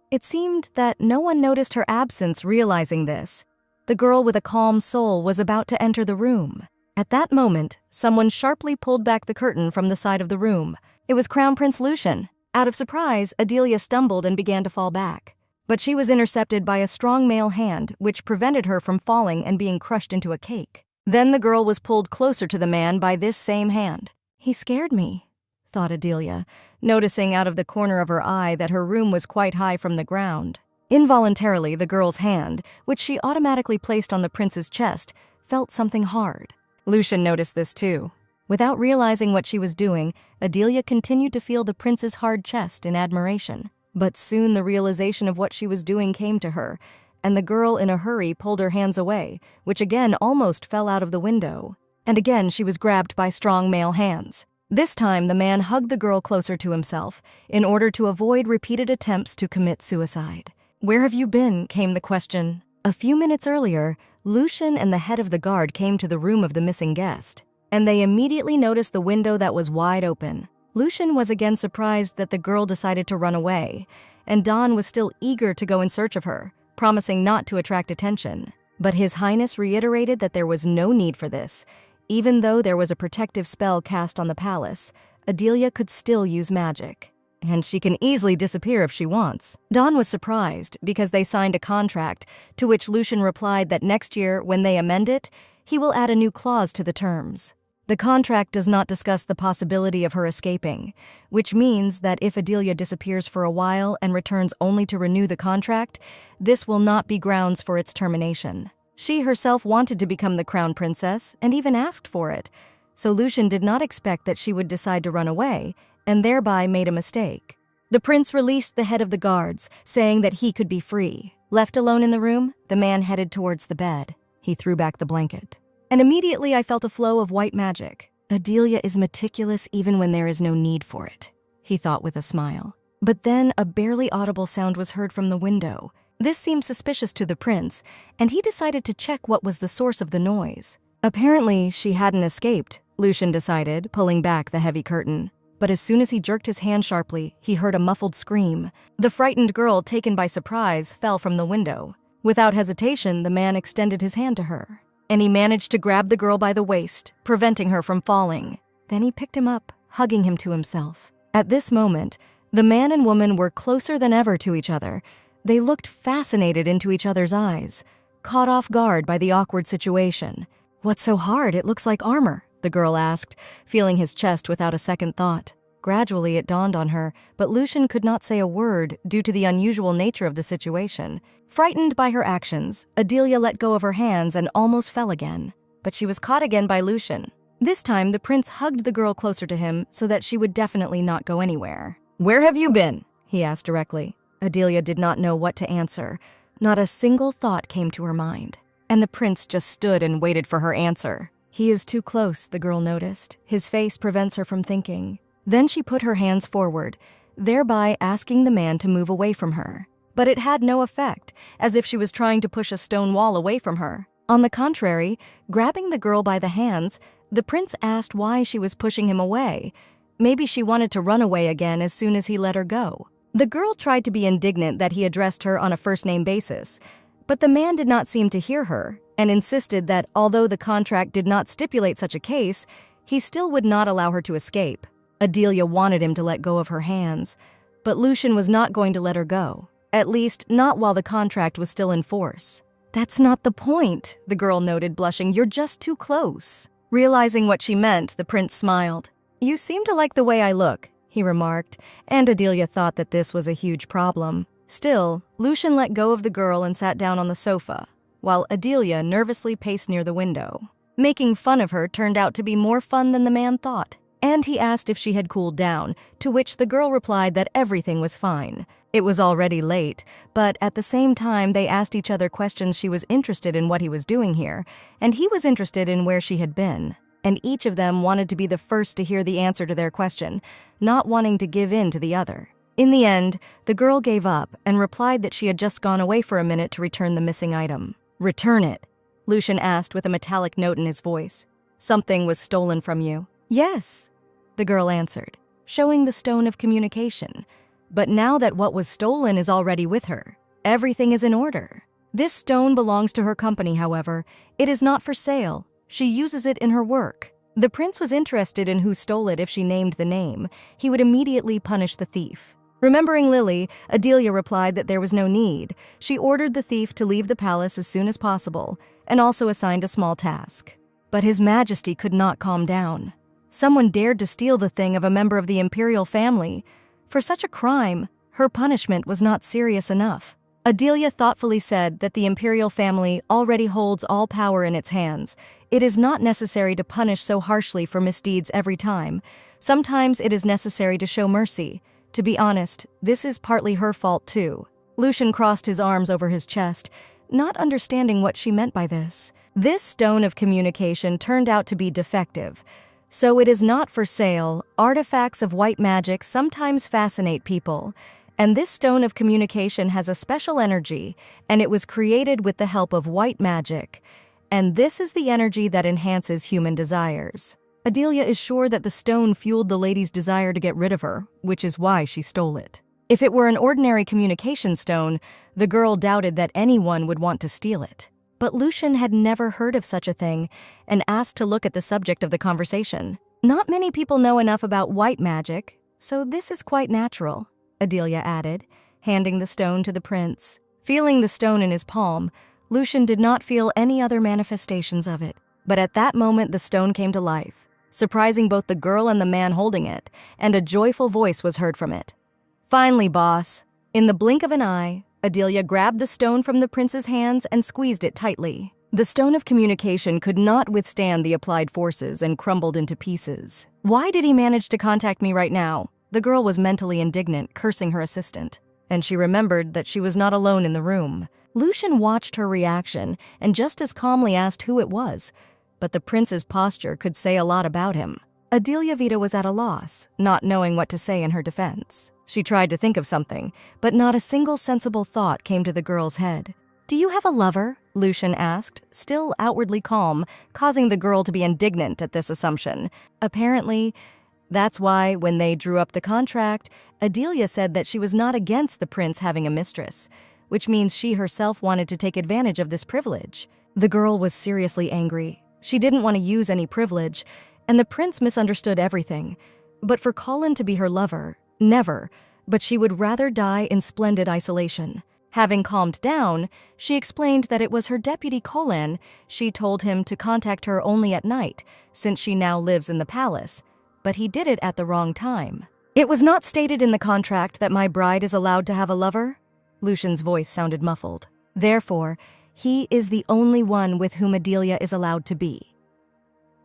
Speaker 1: It seemed that no one noticed her absence. Realizing this, the girl with a calm soul was about to enter the room. At that moment, someone sharply pulled back the curtain from the side of the room. It was Crown Prince Lucian. Out of surprise, Adelia stumbled and began to fall back. But she was intercepted by a strong male hand, which prevented her from falling and being crushed into a cake. Then the girl was pulled closer to the man by this same hand. He scared me, thought Adelia, noticing out of the corner of her eye that her room was quite high from the ground. Involuntarily, the girl's hand, which she automatically placed on the prince's chest, felt something hard. Lucian noticed this too. Without realizing what she was doing, Adelia continued to feel the prince's hard chest in admiration. But soon the realization of what she was doing came to her, and the girl in a hurry pulled her hands away, which again almost fell out of the window. And again she was grabbed by strong male hands. This time the man hugged the girl closer to himself in order to avoid repeated attempts to commit suicide. "Where have you been?" came the question. A few minutes earlier, Lucian and the head of the guard came to the room of the missing guest, and they immediately noticed the window that was wide open. Lucian was again surprised that the girl decided to run away, and Don was still eager to go in search of her, promising not to attract attention. But His Highness reiterated that there was no need for this. Even though there was a protective spell cast on the palace, Adelia could still use magic, and she can easily disappear if she wants. Don was surprised because they signed a contract, to which Lucian replied that next year, when they amend it, he will add a new clause to the terms. The contract does not discuss the possibility of her escaping, which means that if Adelia disappears for a while and returns only to renew the contract, this will not be grounds for its termination. She herself wanted to become the crown princess and even asked for it, so Lucian did not expect that she would decide to run away, and thereby made a mistake. The prince released the head of the guards, saying that he could be free. Left alone in the room, the man headed towards the bed. He threw back the blanket. And immediately I felt a flow of white magic. Adelia is meticulous even when there is no need for it, he thought with a smile. But then a barely audible sound was heard from the window. This seemed suspicious to the prince, and he decided to check what was the source of the noise. Apparently, she hadn't escaped, Lucian decided, pulling back the heavy curtain. But as soon as he jerked his hand sharply, he heard a muffled scream. The frightened girl, taken by surprise, fell from the window. Without hesitation, the man extended his hand to her, and he managed to grab the girl by the waist, preventing her from falling. Then he picked him up, hugging him to himself. At this moment, the man and woman were closer than ever to each other. They looked fascinated into each other's eyes, caught off guard by the awkward situation. "What's so hard? It looks like armor," the girl asked, feeling his chest without a second thought. Gradually it dawned on her, but Lucian could not say a word due to the unusual nature of the situation. Frightened by her actions, Adelia let go of her hands and almost fell again. But she was caught again by Lucian. This time, the prince hugged the girl closer to him so that she would definitely not go anywhere. "Where have you been?" he asked directly. Adelia did not know what to answer. Not a single thought came to her mind. And the prince just stood and waited for her answer. He is too close, the girl noticed. His face prevents her from thinking. Then she put her hands forward, thereby asking the man to move away from her. But it had no effect, as if she was trying to push a stone wall away from her. On the contrary, grabbing the girl by the hands, the prince asked why she was pushing him away. Maybe she wanted to run away again as soon as he let her go. The girl tried to be indignant that he addressed her on a first-name basis, but the man did not seem to hear her and insisted that although the contract did not stipulate such a case, he still would not allow her to escape. Adelia wanted him to let go of her hands, but Lucian was not going to let her go, at least not while the contract was still in force. "That's not the point," the girl noted, blushing. "You're just too close." Realizing what she meant, the prince smiled. "You seem to like the way I look," he remarked, and Adelia thought that this was a huge problem. Still, Lucian let go of the girl and sat down on the sofa, while Adelia nervously paced near the window. Making fun of her turned out to be more fun than the man thought, and he asked if she had cooled down, to which the girl replied that everything was fine. It was already late, but at the same time they asked each other questions. She was interested in what he was doing here, and he was interested in where she had been. And each of them wanted to be the first to hear the answer to their question, not wanting to give in to the other. In the end, the girl gave up and replied that she had just gone away for a minute to return the missing item. "Return it?" Lucian asked with a metallic note in his voice. "Something was stolen from you." "Yes," the girl answered, showing the stone of communication. "But now that what was stolen is already with her, everything is in order." This stone belongs to her company, however. It is not for sale. She uses it in her work. The prince was interested in who stole it. If she named the name, he would immediately punish the thief. Remembering Lily, Adelia replied that there was no need. She ordered the thief to leave the palace as soon as possible, and also assigned a small task. But His Majesty could not calm down. Someone dared to steal the thing of a member of the imperial family. For such a crime, her punishment was not serious enough. Adelia thoughtfully said that the imperial family already holds all power in its hands. It is not necessary to punish so harshly for misdeeds every time. Sometimes it is necessary to show mercy. To be honest, this is partly her fault too. Lucian crossed his arms over his chest, not understanding what she meant by this. This stone of communication turned out to be defective. So it is not for sale. Artifacts of white magic sometimes fascinate people. And this stone of communication has a special energy, and it was created with the help of white magic. And this is the energy that enhances human desires. Adelia is sure that the stone fueled the lady's desire to get rid of her, which is why she stole it. If it were an ordinary communication stone, the girl doubted that anyone would want to steal it. But Lucian had never heard of such a thing and asked to look at the subject of the conversation. "Not many people know enough about white magic, so this is quite natural," Adelia added, handing the stone to the prince. Feeling the stone in his palm, Lucian did not feel any other manifestations of it. But at that moment the stone came to life. surprising both the girl and the man holding it, and a joyful voice was heard from it. "Finally, boss." In the blink of an eye, Adelia grabbed the stone from the prince's hands and squeezed it tightly. The stone of communication could not withstand the applied forces and crumbled into pieces. Why did he manage to contact me right now? The girl was mentally indignant, cursing her assistant. And she remembered that she was not alone in the room. Lucian watched her reaction and just as calmly asked who it was, but the prince's posture could say a lot about him. Adelia Vita was at a loss, not knowing what to say in her defense. She tried to think of something, but not a single sensible thought came to the girl's head. "Do you have a lover?" Lucian asked, still outwardly calm, causing the girl to be indignant at this assumption. Apparently, that's why, when they drew up the contract, Adelia said that she was not against the prince having a mistress, which means she herself wanted to take advantage of this privilege. The girl was seriously angry. She didn't want to use any privilege, and the prince misunderstood everything. But for Colin to be her lover, never, but she would rather die in splendid isolation. Having calmed down, she explained that it was her deputy Colin. She told him to contact her only at night, since she now lives in the palace, but he did it at the wrong time. "It was not stated in the contract that my bride is allowed to have a lover?" Lucian's voice sounded muffled. "Therefore, he is the only one with whom Adelia is allowed to be."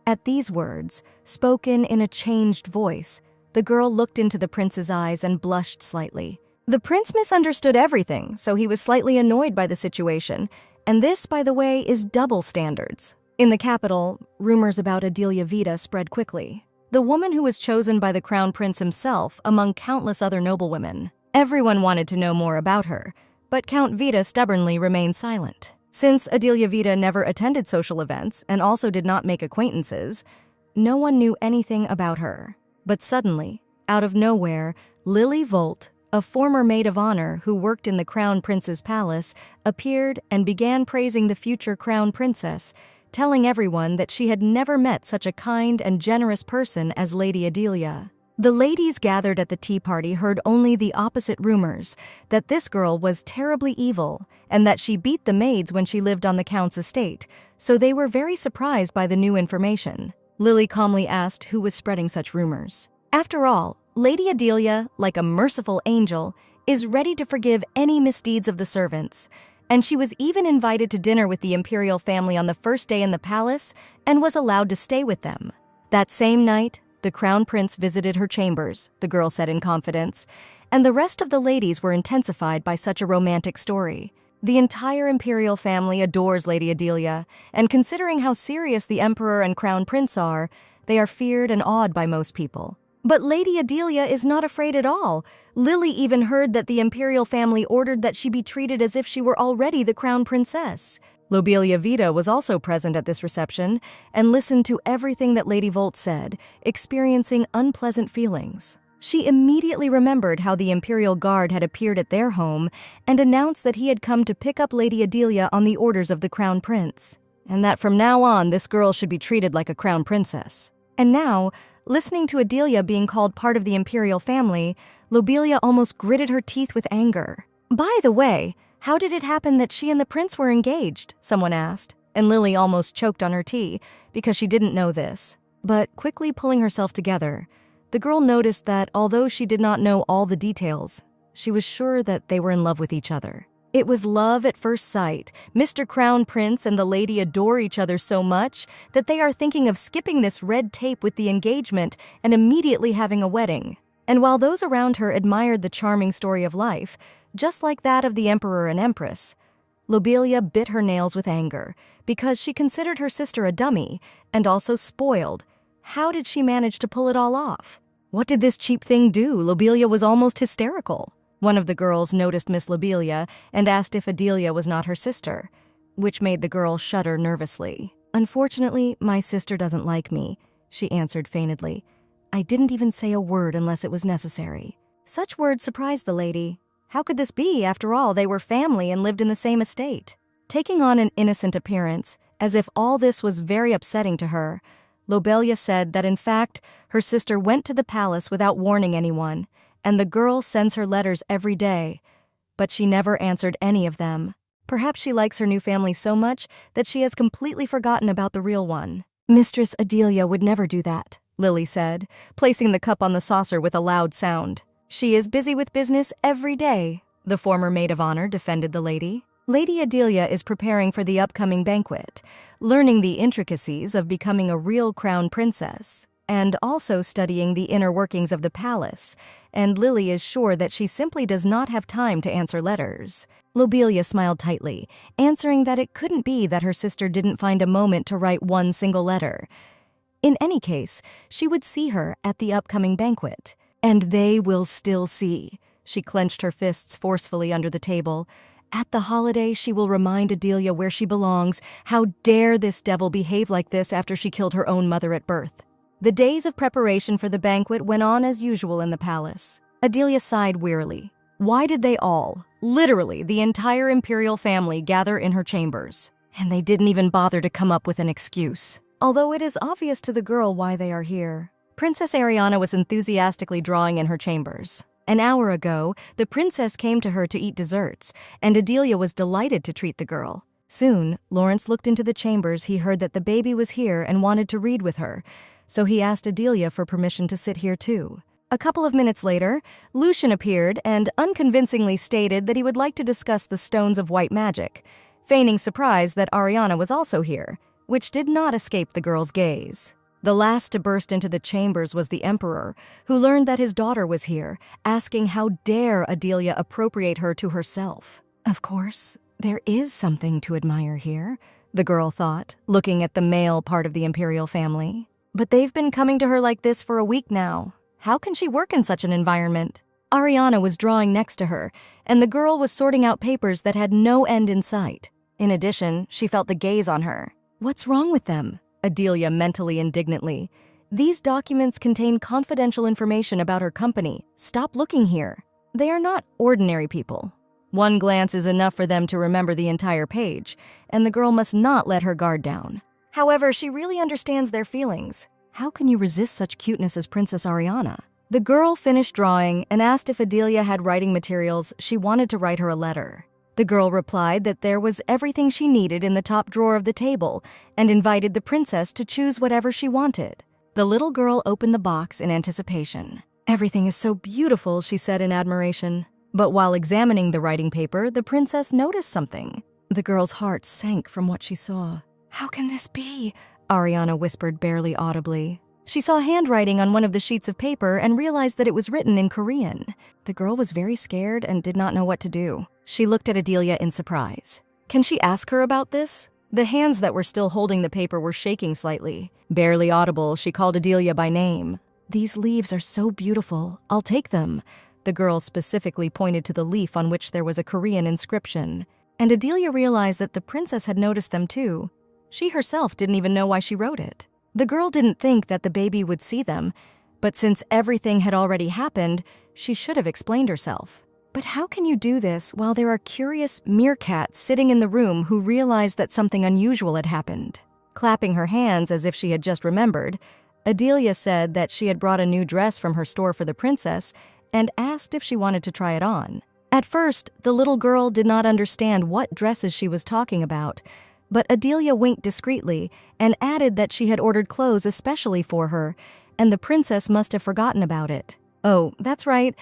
Speaker 1: At these words, spoken in a changed voice, the girl looked into the prince's eyes and blushed slightly. The prince misunderstood everything, so he was slightly annoyed by the situation, and this, by the way, is double standards. In the capital, rumors about Adelia Vita spread quickly. The woman who was chosen by the crown prince himself among countless other noblewomen. Everyone wanted to know more about her, but Count Vita stubbornly remained silent. Since Adelia Vita never attended social events and also did not make acquaintances, no one knew anything about her. But suddenly, out of nowhere, Lily Volt, a former maid of honor who worked in the crown prince's palace, appeared and began praising the future crown princess, telling everyone that she had never met such a kind and generous person as Lady Adelia. The ladies gathered at the tea party heard only the opposite rumors, that this girl was terribly evil and that she beat the maids when she lived on the count's estate, so they were very surprised by the new information. Lily calmly asked who was spreading such rumors. After all, Lady Adelia, like a merciful angel, is ready to forgive any misdeeds of the servants, and she was even invited to dinner with the imperial family on the first day in the palace and was allowed to stay with them. That same night, the crown prince visited her chambers, the girl said in confidence, and the rest of the ladies were intensified by such a romantic story. The entire imperial family adores Lady Adelia, and considering how serious the emperor and crown prince are, they are feared and awed by most people. But Lady Adelia is not afraid at all. Lily even heard that the imperial family ordered that she be treated as if she were already the crown princess. Lobelia Vita was also present at this reception and listened to everything that Lady Volt said, experiencing unpleasant feelings. She immediately remembered how the imperial guard had appeared at their home and announced that he had come to pick up Lady Adelia on the orders of the crown prince, and that from now on this girl should be treated like a crown princess. And now, listening to Adelia being called part of the imperial family, Lobelia almost gritted her teeth with anger. "By the way, how did it happen that she and the prince were engaged?" someone asked, and Lily almost choked on her tea because she didn't know this. But quickly pulling herself together, the girl noticed that although she did not know all the details, she was sure that they were in love with each other. It was love at first sight. Mr. Crown Prince and the lady adore each other so much that they are thinking of skipping this red tape with the engagement and immediately having a wedding. And while those around her admired the charming story of life, just like that of the emperor and empress, Lobelia bit her nails with anger because she considered her sister a dummy and also spoiled. How did she manage to pull it all off? What did this cheap thing do? Lobelia was almost hysterical. One of the girls noticed Miss Lobelia and asked if Adelia was not her sister, which made the girl shudder nervously. "Unfortunately, my sister doesn't like me," she answered feignedly. "I didn't even say a word unless it was necessary." Such words surprised the lady. How could this be? After all, they were family and lived in the same estate. Taking on an innocent appearance, as if all this was very upsetting to her, Lobelia said that in fact, her sister went to the palace without warning anyone, and the girl sends her letters every day, but she never answered any of them. Perhaps she likes her new family so much that she has completely forgotten about the real one. Mistress Adelia would never do that, Lily said, placing the cup on the saucer with a loud sound. She is busy with business every day, the former maid of honor defended the lady. Lady Adelia is preparing for the upcoming banquet, learning the intricacies of becoming a real crown princess, and also studying the inner workings of the palace, and Lily is sure that she simply does not have time to answer letters. Lobelia smiled tightly, answering that it couldn't be that her sister didn't find a moment to write one single letter. In any case, she would see her at the upcoming banquet. And they will still see. She clenched her fists forcefully under the table. At the holiday, she will remind Adelia where she belongs. How dare this devil behave like this after she killed her own mother at birth? The days of preparation for the banquet went on as usual in the palace. Adelia sighed wearily. Why did they all, literally the entire imperial family, gather in her chambers? And they didn't even bother to come up with an excuse. Although it is obvious to the girl why they are here. Princess Ariana was enthusiastically drawing in her chambers. An hour ago, the princess came to her to eat desserts, and Adelia was delighted to treat the girl. Soon, Lawrence looked into the chambers. He heard that the baby was here and wanted to read with her, so he asked Adelia for permission to sit here too. A couple of minutes later, Lucian appeared and unconvincingly stated that he would like to discuss the stones of white magic, feigning surprise that Ariana was also here, which did not escape the girl's gaze. The last to burst into the chambers was the Emperor, who learned that his daughter was here, asking how dare Adelia appropriate her to herself. Of course, there is something to admire here, the girl thought, looking at the male part of the imperial family. But they've been coming to her like this for a week now. How can she work in such an environment? Ariana was drawing next to her, and the girl was sorting out papers that had no end in sight. In addition, she felt the gaze on her. What's wrong with them? Adelia mentally indignantly. These documents contain confidential information about her company. Stop looking here. They are not ordinary people. One glance is enough for them to remember the entire page, and the girl must not let her guard down. However, she really understands their feelings. How can you resist such cuteness as Princess Ariana? The girl finished drawing and asked if Adelia had writing materials. She wanted to write her a letter. The girl replied that there was everything she needed in the top drawer of the table and invited the princess to choose whatever she wanted. The little girl opened the box in anticipation. Everything is so beautiful, she said in admiration. But while examining the writing paper, the princess noticed something. The girl's heart sank from what she saw. How can this be? Ariana whispered barely audibly. She saw handwriting on one of the sheets of paper and realized that it was written in Korean. The girl was very scared and did not know what to do. She looked at Adelia in surprise. Can she ask her about this? The hands that were still holding the paper were shaking slightly. Barely audible, she called Adelia by name. These leaves are so beautiful. I'll take them. The girl specifically pointed to the leaf on which there was a Korean inscription. And Adelia realized that the princess had noticed them too. She herself didn't even know why she wrote it. The girl didn't think that the baby would see them, but since everything had already happened, she should have explained herself. But how can you do this while there are curious meerkats sitting in the room who realized that something unusual had happened? Clapping her hands as if she had just remembered, Adelia said that she had brought a new dress from her store for the princess and asked if she wanted to try it on. At first, the little girl did not understand what dresses she was talking about, but Adelia winked discreetly and added that she had ordered clothes especially for her, and the princess must have forgotten about it. Oh, that's right.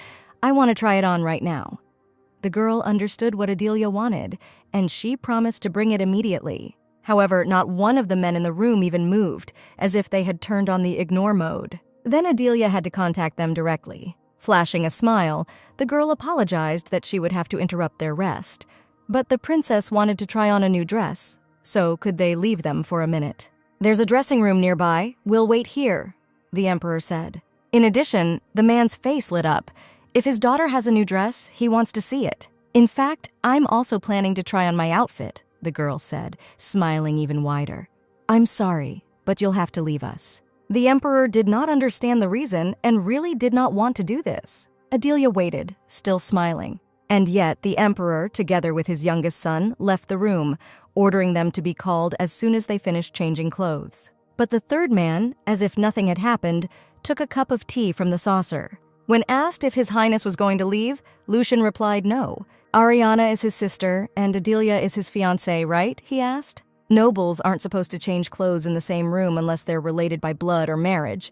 Speaker 1: I want to try it on right now. The girl understood what Adelia wanted, and she promised to bring it immediately. However, not one of the men in the room even moved, as if they had turned on the ignore mode. Then Adelia had to contact them directly. Flashing a smile, the girl apologized that she would have to interrupt their rest. But the princess wanted to try on a new dress, so could they leave them for a minute? There's a dressing room nearby. We'll wait here, the emperor said. In addition, the man's face lit up. If his daughter has a new dress, he wants to see it. In fact, I'm also planning to try on my outfit, the girl said, smiling even wider. I'm sorry, but you'll have to leave us. The emperor did not understand the reason and really did not want to do this. Adelia waited, still smiling. And yet the emperor, together with his youngest son, left the room, ordering them to be called as soon as they finished changing clothes. But the third man, as if nothing had happened, took a cup of tea from the saucer. When asked if His Highness was going to leave, Lucian replied no. Ariana is his sister, and Adelia is his fiancée, right? He asked. Nobles aren't supposed to change clothes in the same room unless they're related by blood or marriage.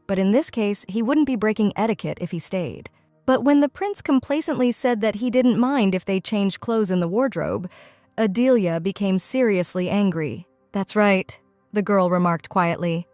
Speaker 1: But in this case, he wouldn't be breaking etiquette if he stayed. But when the prince complacently said that he didn't mind if they changed clothes in the wardrobe, Adelia became seriously angry. "That's right," the girl remarked quietly.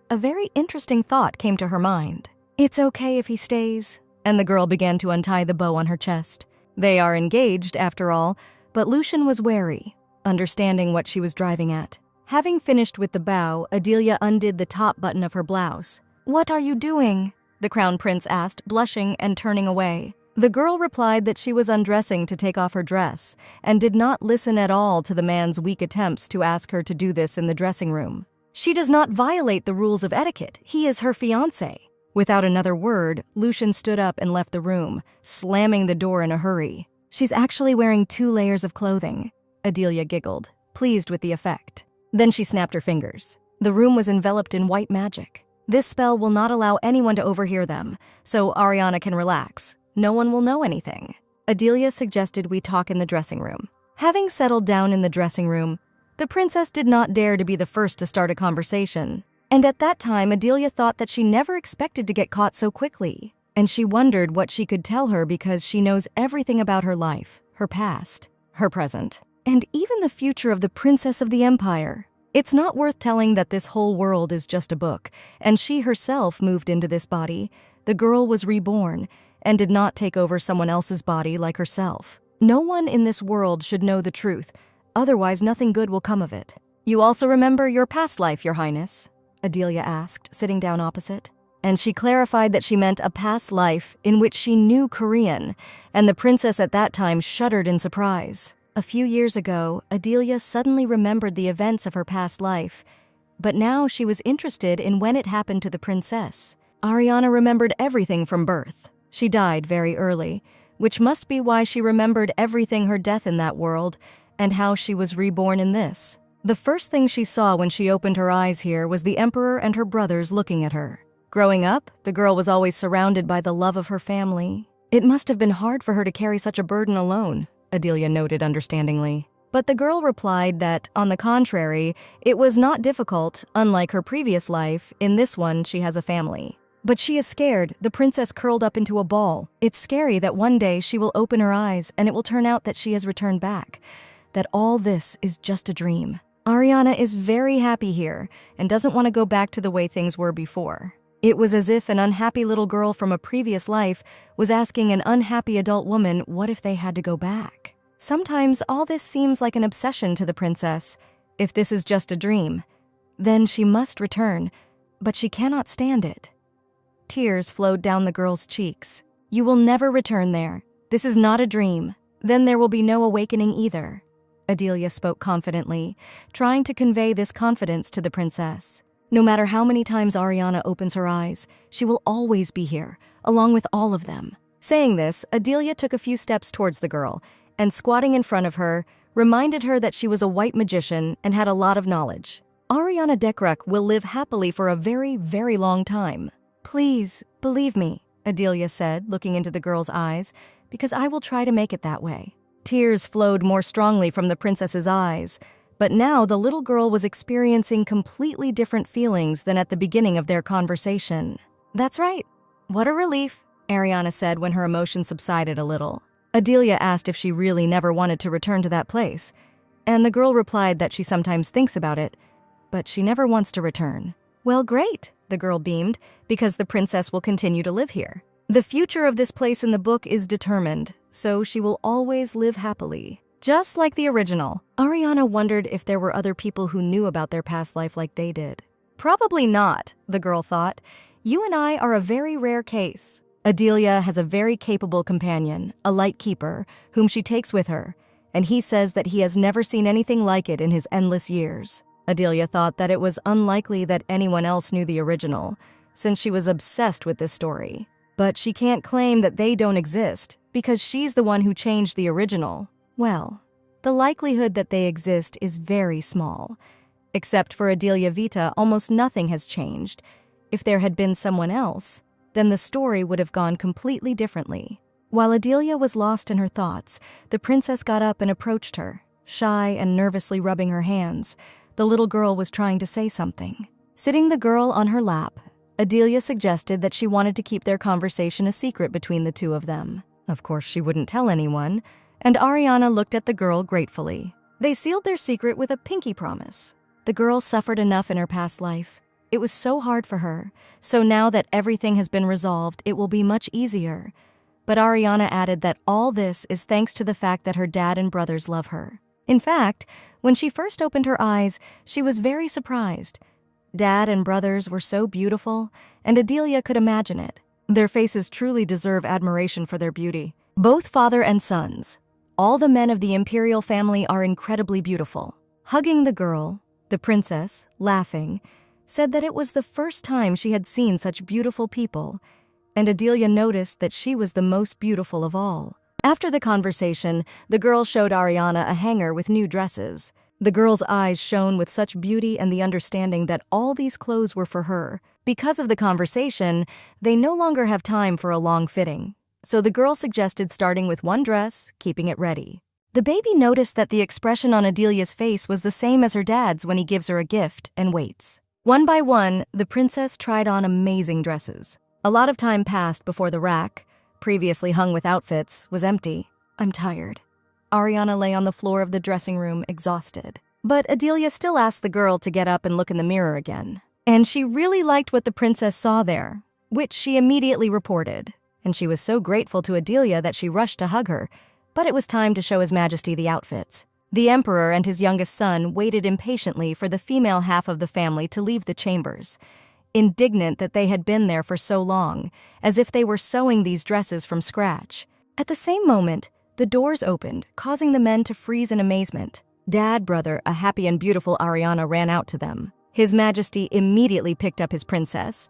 Speaker 1: A very interesting thought came to her mind. "It's okay if he stays," and the girl began to untie the bow on her chest. They are engaged, after all, but Lucian was wary, understanding what she was driving at. Having finished with the bow, Adelia undid the top button of her blouse. "What are you doing?" the crown prince asked, blushing and turning away. The girl replied that she was undressing to take off her dress, and did not listen at all to the man's weak attempts to ask her to do this in the dressing room. She does not violate the rules of etiquette. He is her fiancé. Without another word, Lucian stood up and left the room, slamming the door in a hurry. "She's actually wearing 2 layers of clothing," Adelia giggled, pleased with the effect. Then she snapped her fingers. The room was enveloped in white magic. "This spell will not allow anyone to overhear them, so Ariana can relax. No one will know anything." Adelia suggested we talk in the dressing room. Having settled down in the dressing room, the princess did not dare to be the first to start a conversation. And at that time, Adelia thought that she never expected to get caught so quickly. And she wondered what she could tell her because she knows everything about her life, her past, her present, and even the future of the Princess of the Empire. It's not worth telling that this whole world is just a book, and she herself moved into this body. The girl was reborn and did not take over someone else's body like herself. No one in this world should know the truth, otherwise nothing good will come of it. "You also remember your past life, Your Highness?" Adelia asked, sitting down opposite. And she clarified that she meant a past life in which she knew Korean, and the princess at that time shuddered in surprise. A few years ago, Adelia suddenly remembered the events of her past life, but now she was interested in when it happened to the princess. Ariana remembered everything from birth. She died very early, which must be why she remembered everything her death in that world and how she was reborn in this. The first thing she saw when she opened her eyes here was the emperor and her brothers looking at her. Growing up, the girl was always surrounded by the love of her family. It must have been hard for her to carry such a burden alone, Adelia noted understandingly. But the girl replied that, on the contrary, it was not difficult, unlike her previous life. In this one, she has a family. But she is scared, the princess curled up into a ball. It's scary that one day she will open her eyes and it will turn out that she has returned back, that all this is just a dream. Ariana is very happy here and doesn't want to go back to the way things were before. It was as if an unhappy little girl from a previous life was asking an unhappy adult woman what if they had to go back. Sometimes all this seems like an obsession to the princess. If this is just a dream, then she must return, but she cannot stand it. Tears flowed down the girl's cheeks. "You will never return there. This is not a dream. Then there will be no awakening either." Adelia spoke confidently, trying to convey this confidence to the princess. No matter how many times Ariana opens her eyes, she will always be here, along with all of them. Saying this, Adelia took a few steps towards the girl, and squatting in front of her, reminded her that she was a white magician and had a lot of knowledge. Ariana Dekruk will live happily for a very, very long time. "Please, believe me," Adelia said, looking into the girl's eyes, "because I will try to make it that way." Tears flowed more strongly from the princess's eyes, but now the little girl was experiencing completely different feelings than at the beginning of their conversation. "That's right. What a relief," Ariana said when her emotions subsided a little. Adelia asked if she really never wanted to return to that place, and the girl replied that she sometimes thinks about it, but she never wants to return. "Well, great," the girl beamed, "because the princess will continue to live here. The future of this place in the book is determined, so she will always live happily. Just like the original." Ariana wondered if there were other people who knew about their past life like they did. "Probably not," the girl thought. "You and I are a very rare case." Adelia has a very capable companion, a light keeper, whom she takes with her, and he says that he has never seen anything like it in his endless years. Adelia thought that it was unlikely that anyone else knew the original, since she was obsessed with this story. But she can't claim that they don't exist, because she's the one who changed the original. Well, the likelihood that they exist is very small. Except for Adelia Vita, almost nothing has changed. If there had been someone else, then the story would have gone completely differently. While Adelia was lost in her thoughts, the princess got up and approached her. shy and nervously rubbing her hands. The little girl was trying to say something. Sitting the girl on her lap, Adelia suggested that she wanted to keep their conversation a secret between the two of them. Of course, she wouldn't tell anyone, and Ariana looked at the girl gratefully. They sealed their secret with a pinky promise. The girl suffered enough in her past life. It was so hard for her, so now that everything has been resolved, it will be much easier. But Ariana added that all this is thanks to the fact that her dad and brothers love her. In fact, when she first opened her eyes, she was very surprised. Dad and brothers were so beautiful, and Adelia could imagine it. Their faces truly deserve admiration for their beauty. Both father and sons, all the men of the imperial family, are incredibly beautiful. Hugging the girl, the princess, laughing, said that it was the first time she had seen such beautiful people, and Adelia noticed that she was the most beautiful of all. After the conversation, the girl showed Ariana a hanger with new dresses. The girl's eyes shone with such beauty and the understanding that all these clothes were for her. Because of the conversation, they no longer have time for a long fitting. So the girl suggested starting with one dress, keeping it ready. The baby noticed that the expression on Adelia's face was the same as her dad's when he gives her a gift and waits. One by one, the princess tried on amazing dresses. A lot of time passed before the rack, previously hung with outfits, was empty. I'm tired. Ariana lay on the floor of the dressing room, exhausted. But Adelia still asked the girl to get up and look in the mirror again. And she really liked what the princess saw there, which she immediately reported. And she was so grateful to Adelia that she rushed to hug her, but it was time to show His Majesty the outfits. The emperor and his youngest son waited impatiently for the female half of the family to leave the chambers, indignant that they had been there for so long, as if they were sewing these dresses from scratch. At the same moment, the doors opened, causing the men to freeze in amazement. Dad, brother, a happy and beautiful Ariana ran out to them. His Majesty immediately picked up his princess,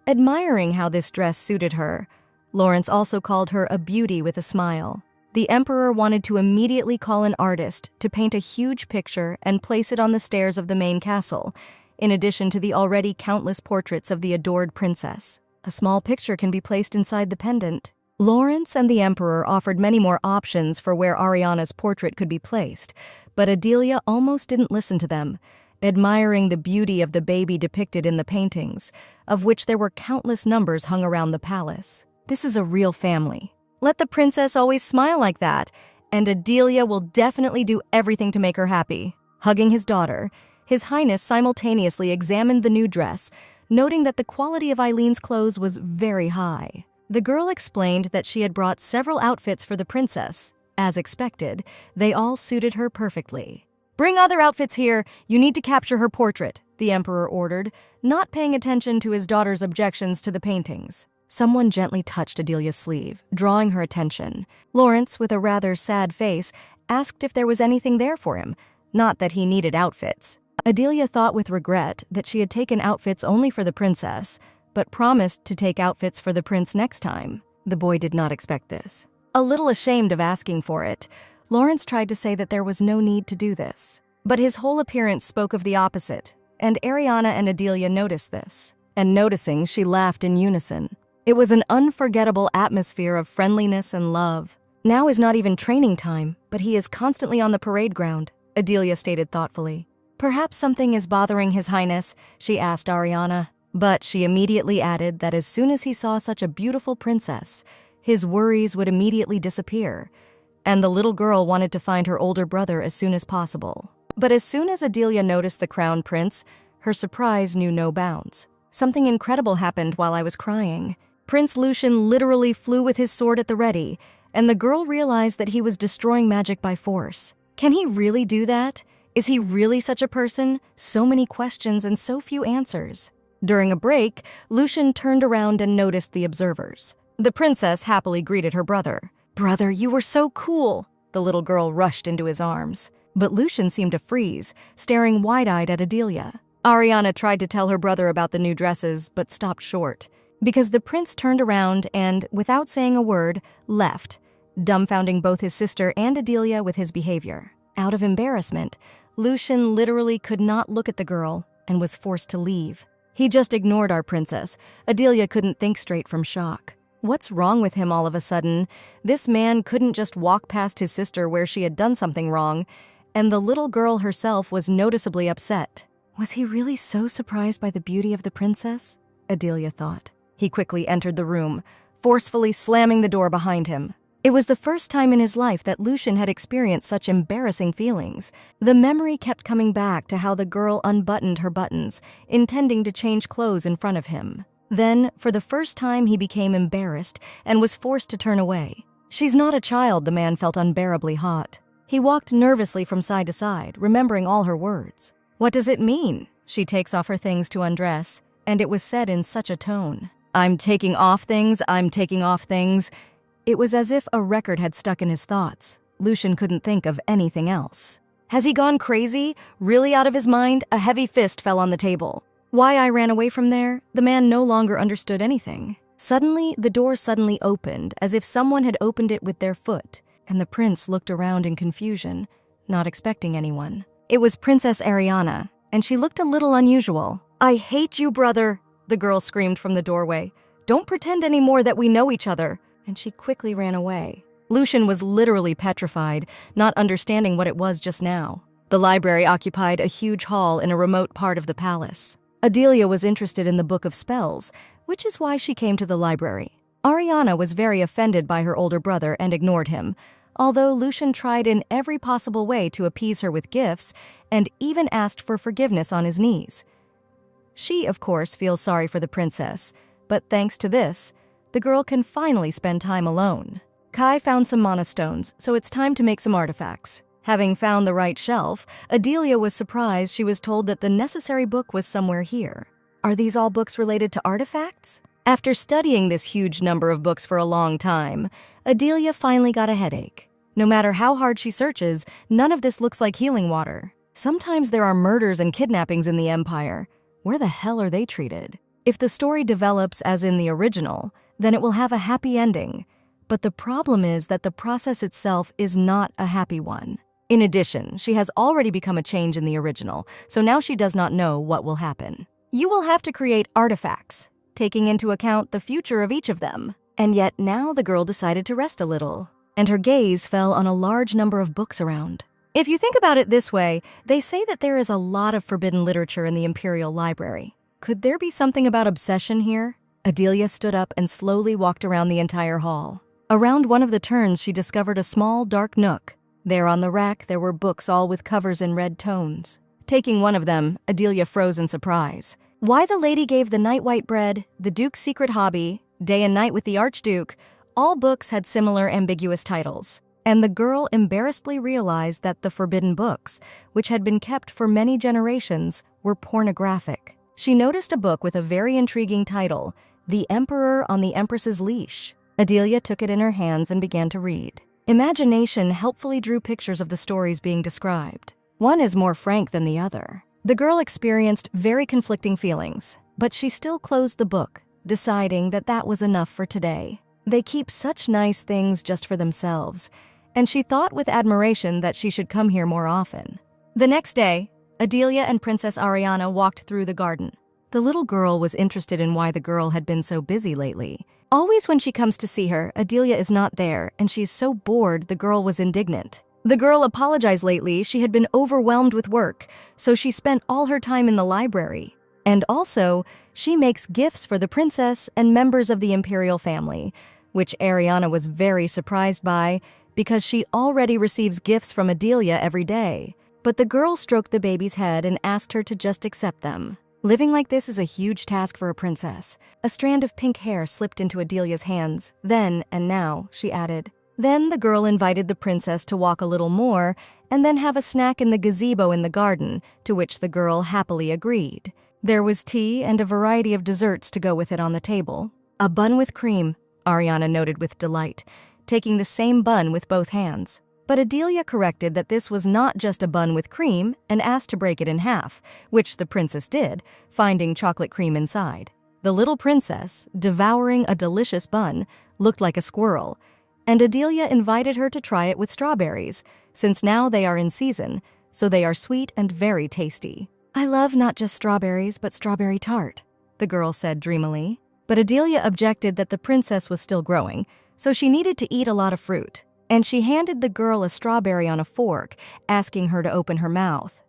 Speaker 1: admiring how this dress suited her. Lawrence also called her a beauty with a smile. The emperor wanted to immediately call an artist to paint a huge picture and place it on the stairs of the main castle, in addition to the already countless portraits of the adored princess. A small picture can be placed inside the pendant. Lawrence and the emperor offered many more options for where Ariana's portrait could be placed, but Adelia almost didn't listen to them, admiring the beauty of the baby depicted in the paintings, of which there were countless numbers hung around the palace. This is a real family. Let the princess always smile like that, and Adelia will definitely do everything to make her happy. Hugging his daughter, His Highness simultaneously examined the new dress, noting that the quality of Eileen's clothes was very high. The girl explained that she had brought several outfits for the princess. As expected, they all suited her perfectly. "Bring other outfits here. You need to capture her portrait," the emperor ordered, not paying attention to his daughter's objections to the paintings. Someone gently touched Adelia's sleeve, drawing her attention. Lawrence, with a rather sad face, asked if there was anything there for him, not that he needed outfits. Adelia thought with regret that she had taken outfits only for the princess, but promised to take outfits for the prince next time. The boy did not expect this. A little ashamed of asking for it, Lawrence tried to say that there was no need to do this. But his whole appearance spoke of the opposite, and Ariana and Adelia noticed this. And noticing, she laughed in unison. It was an unforgettable atmosphere of friendliness and love. "Now is not even training time, but he is constantly on the parade ground," Adelia stated thoughtfully. "Perhaps something is bothering His Highness," she asked Ariana. But she immediately added that as soon as he saw such a beautiful princess, his worries would immediately disappear, and the little girl wanted to find her older brother as soon as possible. But as soon as Adelia noticed the crown prince, her surprise knew no bounds. "Something incredible happened while I was crying. Prince Lucian literally flew with his sword at the ready, and the girl realized that he was destroying magic by force. Can he really do that? Is he really such a person? So many questions and so few answers." During a break, Lucian turned around and noticed the observers. The princess happily greeted her brother. "Brother, you were so cool!" The little girl rushed into his arms. But Lucian seemed to freeze, staring wide-eyed at Adelia. Ariana tried to tell her brother about the new dresses, but stopped short, because the prince turned around and, without saying a word, left, dumbfounding both his sister and Adelia with his behavior. Out of embarrassment, Lucian literally could not look at the girl and was forced to leave. "He just ignored our princess." Adelia couldn't think straight from shock. What's wrong with him all of a sudden? This man couldn't just walk past his sister where she had done something wrong, and the little girl herself was noticeably upset. Was he really so surprised by the beauty of the princess? Adelia thought. He quickly entered the room, forcefully slamming the door behind him. It was the first time in his life that Lucian had experienced such embarrassing feelings. The memory kept coming back to how the girl unbuttoned her buttons, intending to change clothes in front of him. Then, for the first time, he became embarrassed and was forced to turn away. She's not a child, the man felt unbearably hot. He walked nervously from side to side, remembering all her words. What does it mean? She takes off her things to undress, and it was said in such a tone. I'm taking off things. It was as if a record had stuck in his thoughts. Lucian couldn't think of anything else. Has he gone crazy? Really out of his mind? A heavy fist fell on the table. Why I ran away from there? The man no longer understood anything. Suddenly, the door suddenly opened, as if someone had opened it with their foot, and the prince looked around in confusion, not expecting anyone. It was Princess Ariana, and she looked a little unusual. I hate you, brother, the girl screamed from the doorway. Don't pretend anymore that we know each other. And she quickly ran away. Lucian was literally petrified, not understanding what it was just now. The library occupied a huge hall in a remote part of the palace. Adelia was interested in the Book of Spells, which is why she came to the library. Ariana was very offended by her older brother and ignored him, although Lucian tried in every possible way to appease her with gifts and even asked for forgiveness on his knees. She, of course, feels sorry for the princess, but thanks to this, the girl can finally spend time alone. Kai found some mana stones, so it's time to make some artifacts. Having found the right shelf, Adelia was surprised she was told that the necessary book was somewhere here. Are these all books related to artifacts? After studying this huge number of books for a long time, Adelia finally got a headache. No matter how hard she searches, none of this looks like healing water. Sometimes there are murders and kidnappings in the Empire. Where the hell are they treated? If the story develops as in the original, then it will have a happy ending. But the problem is that the process itself is not a happy one. In addition, she has already become a change in the original, so now she does not know what will happen. You will have to create artifacts, taking into account the future of each of them. And yet now the girl decided to rest a little, and her gaze fell on a large number of books around. If you think about it this way, they say that there is a lot of forbidden literature in the Imperial Library. Could there be something about obsession here? Adelia stood up and slowly walked around the entire hall. Around one of the turns, she discovered a small, dark nook. There on the rack, there were books all with covers in red tones. Taking one of them, Adelia froze in surprise. Why the Lady Gave the Night White Bread, The Duke's Secret Hobby, Day and Night with the Archduke, all books had similar ambiguous titles. And the girl embarrassedly realized that the forbidden books, which had been kept for many generations, were pornographic. She noticed a book with a very intriguing title, The Emperor on the Empress's Leash. Adelia took it in her hands and began to read. Imagination helpfully drew pictures of the stories being described. One is more frank than the other. The girl experienced very conflicting feelings, but she still closed the book, deciding that that was enough for today. They keep such nice things just for themselves, and she thought with admiration that she should come here more often. The next day, Adelia and Princess Ariana walked through the garden. The little girl was interested in why the girl had been so busy lately. Always when she comes to see her, Adelia is not there, and she's so bored the girl was indignant. The girl apologized lately she had been overwhelmed with work, so she spent all her time in the library. And also, she makes gifts for the princess and members of the imperial family, which Ariana was very surprised by because she already receives gifts from Adelia every day. But the girl stroked the baby's head and asked her to just accept them. Living like this is a huge task for a princess. A strand of pink hair slipped into Adelia's hands. Then and now, she added. Then the girl invited the princess to walk a little more and then have a snack in the gazebo in the garden, to which the girl happily agreed. There was tea and a variety of desserts to go with it on the table. A bun with cream, Ariana noted with delight, taking the same bun with both hands. But Adelia corrected that this was not just a bun with cream and asked to break it in half, which the princess did, finding chocolate cream inside. The little princess, devouring a delicious bun, looked like a squirrel, and Adelia invited her to try it with strawberries, since now they are in season, so they are sweet and very tasty. I love not just strawberries, but strawberry tart, the girl said dreamily. But Adelia objected that the princess was still growing, so she needed to eat a lot of fruit. and she handed the girl a strawberry on a fork, asking her to open her mouth.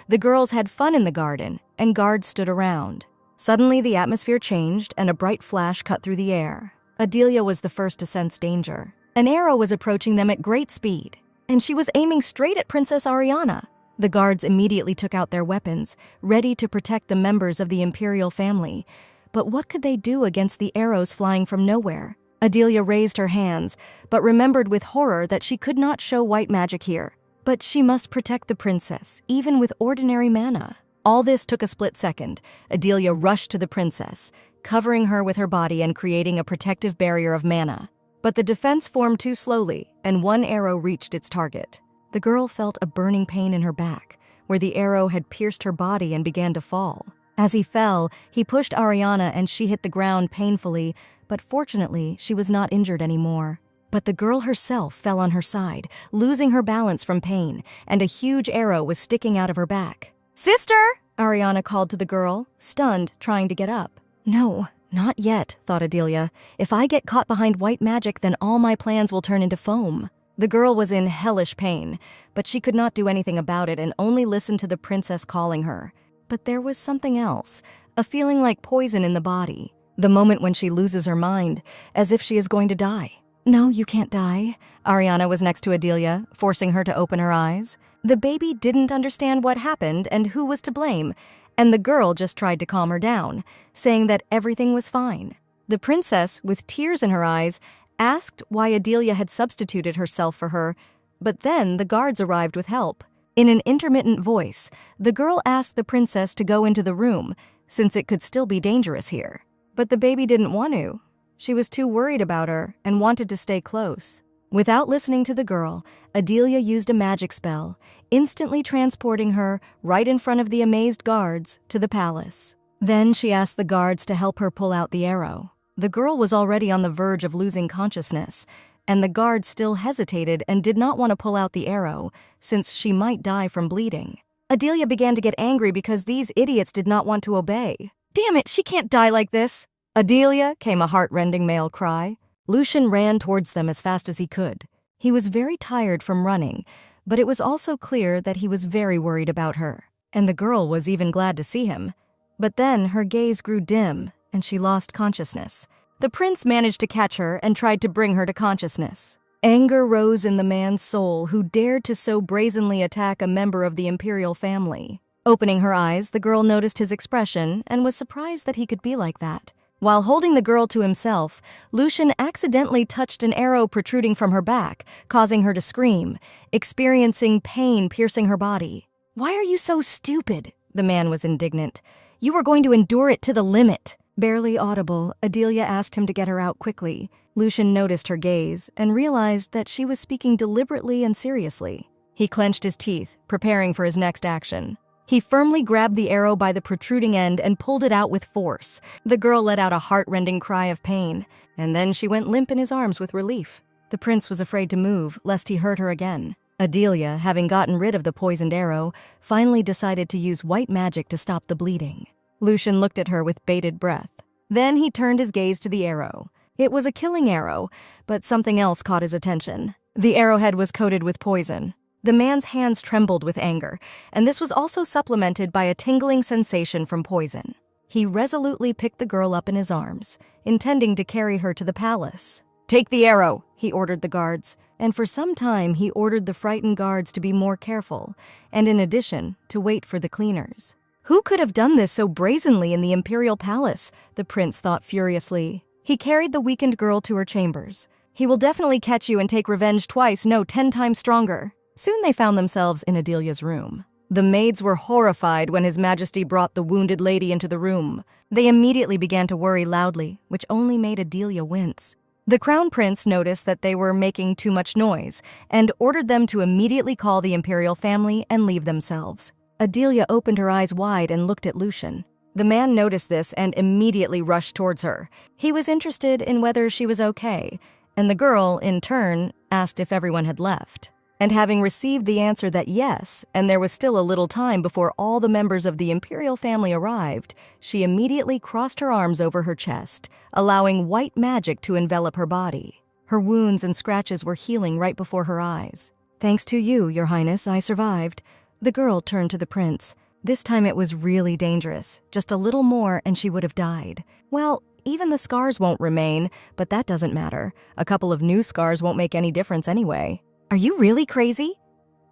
Speaker 1: The girls had fun in the garden, and guards stood around. Suddenly, the atmosphere changed, and a bright flash cut through the air. Adelia was the first to sense danger. An arrow was approaching them at great speed, and she was aiming straight at Princess Ariana. The guards immediately took out their weapons, ready to protect the members of the imperial family. But what could they do against the arrows flying from nowhere? Adelia raised her hands, but remembered with horror that she could not show white magic here. But she must protect the princess, even with ordinary mana. All this took a split second. Adelia rushed to the princess, covering her with her body and creating a protective barrier of mana. But the defense formed too slowly, and one arrow reached its target. The girl felt a burning pain in her back, where the arrow had pierced her body and began to fall. As he fell, he pushed Ariana and she hit the ground painfully, but fortunately, she was not injured anymore. But the girl herself fell on her side, losing her balance from pain, and a huge arrow was sticking out of her back. "Sister!" Ariana called to the girl, stunned, trying to get up. "No, not yet," thought Adelia. "If I get caught behind white magic, then all my plans will turn into foam." The girl was in hellish pain, but she could not do anything about it and only listened to the princess calling her. But there was something else, a feeling like poison in the body. The moment when she loses her mind, as if she is going to die. "No, you can't die." Ariana was next to Adelia, forcing her to open her eyes. The baby didn't understand what happened and who was to blame, and the girl just tried to calm her down, saying that everything was fine. The princess, with tears in her eyes, asked why Adelia had substituted herself for her, but then the guards arrived with help. In an intermittent voice, the girl asked the princess to go into the room, since it could still be dangerous here. But the baby didn't want to. She was too worried about her and wanted to stay close. Without listening to the girl, Adelia used a magic spell, instantly transporting her, right in front of the amazed guards, to the palace. Then she asked the guards to help her pull out the arrow. The girl was already on the verge of losing consciousness, and the guards still hesitated and did not want to pull out the arrow, since she might die from bleeding. Adelia began to get angry because these idiots did not want to obey. "Damn it, she can't die like this!" "Adelia!" came a heart-rending male cry. Lucian ran towards them as fast as he could. He was very tired from running, but it was also clear that he was very worried about her, and the girl was even glad to see him. But then her gaze grew dim, and she lost consciousness. The prince managed to catch her and tried to bring her to consciousness. Anger rose in the man's soul who dared to so brazenly attack a member of the imperial family. Opening her eyes, the girl noticed his expression and was surprised that he could be like that. While holding the girl to himself, Lucian accidentally touched an arrow protruding from her back, causing her to scream, experiencing pain piercing her body. "Why are you so stupid?" The man was indignant. "You were going to endure it to the limit." Barely audible, Adelia asked him to get her out quickly. Lucian noticed her gaze and realized that she was speaking deliberately and seriously. He clenched his teeth, preparing for his next action. He firmly grabbed the arrow by the protruding end and pulled it out with force. The girl let out a heart-rending cry of pain, and then she went limp in his arms with relief. The prince was afraid to move, lest he hurt her again. Adelia, having gotten rid of the poisoned arrow, finally decided to use white magic to stop the bleeding. Lucian looked at her with bated breath. Then he turned his gaze to the arrow. It was a killing arrow, but something else caught his attention. The arrowhead was coated with poison. The man's hands trembled with anger, and this was also supplemented by a tingling sensation from poison. He resolutely picked the girl up in his arms, intending to carry her to the palace. "Take the arrow," he ordered the guards, and for some time he ordered the frightened guards to be more careful, and in addition, to wait for the cleaners. Who could have done this so brazenly in the imperial palace? The prince thought furiously. He carried the weakened girl to her chambers. "He will definitely catch you and take revenge twice, no, 10 times stronger." Soon they found themselves in Adelia's room. The maids were horrified when His Majesty brought the wounded lady into the room. They immediately began to worry loudly, which only made Adelia wince. The crown prince noticed that they were making too much noise and ordered them to immediately call the imperial family and leave themselves. Adelia opened her eyes wide and looked at Lucian. The man noticed this and immediately rushed towards her. He was interested in whether she was okay, and the girl, in turn, asked if everyone had left. And having received the answer that yes, and there was still a little time before all the members of the imperial family arrived, she immediately crossed her arms over her chest, allowing white magic to envelop her body. Her wounds and scratches were healing right before her eyes. "Thanks to you, Your Highness, I survived." The girl turned to the prince. This time it was really dangerous. Just a little more and she would have died. "Well, even the scars won't remain, but that doesn't matter. A couple of new scars won't make any difference anyway." "Are you really crazy?"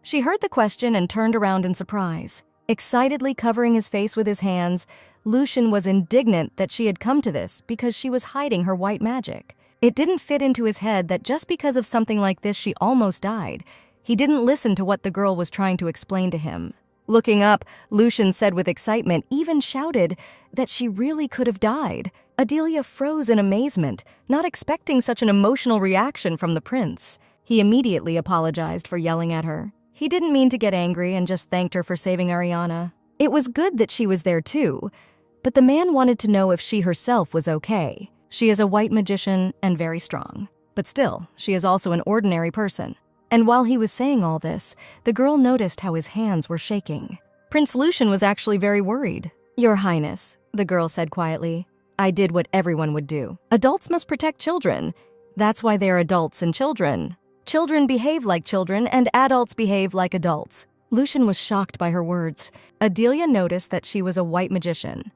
Speaker 1: She heard the question and turned around in surprise. Excitedly covering his face with his hands, Lucian was indignant that she had come to this because she was hiding her white magic. It didn't fit into his head that just because of something like this she almost died. He didn't listen to what the girl was trying to explain to him. Looking up, Lucian said with excitement, even shouted, that she really could have died. Adelia froze in amazement, not expecting such an emotional reaction from the prince. He immediately apologized for yelling at her. He didn't mean to get angry and just thanked her for saving Ariana. It was good that she was there too, but the man wanted to know if she herself was okay. She is a white magician and very strong, but still, she is also an ordinary person. And while he was saying all this, the girl noticed how his hands were shaking. Prince Lucian was actually very worried. "Your Highness," the girl said quietly, "I did what everyone would do. Adults must protect children. That's why they're adults and children. Children behave like children and adults behave like adults." Lucian was shocked by her words. Adelia noticed that she was a white magician.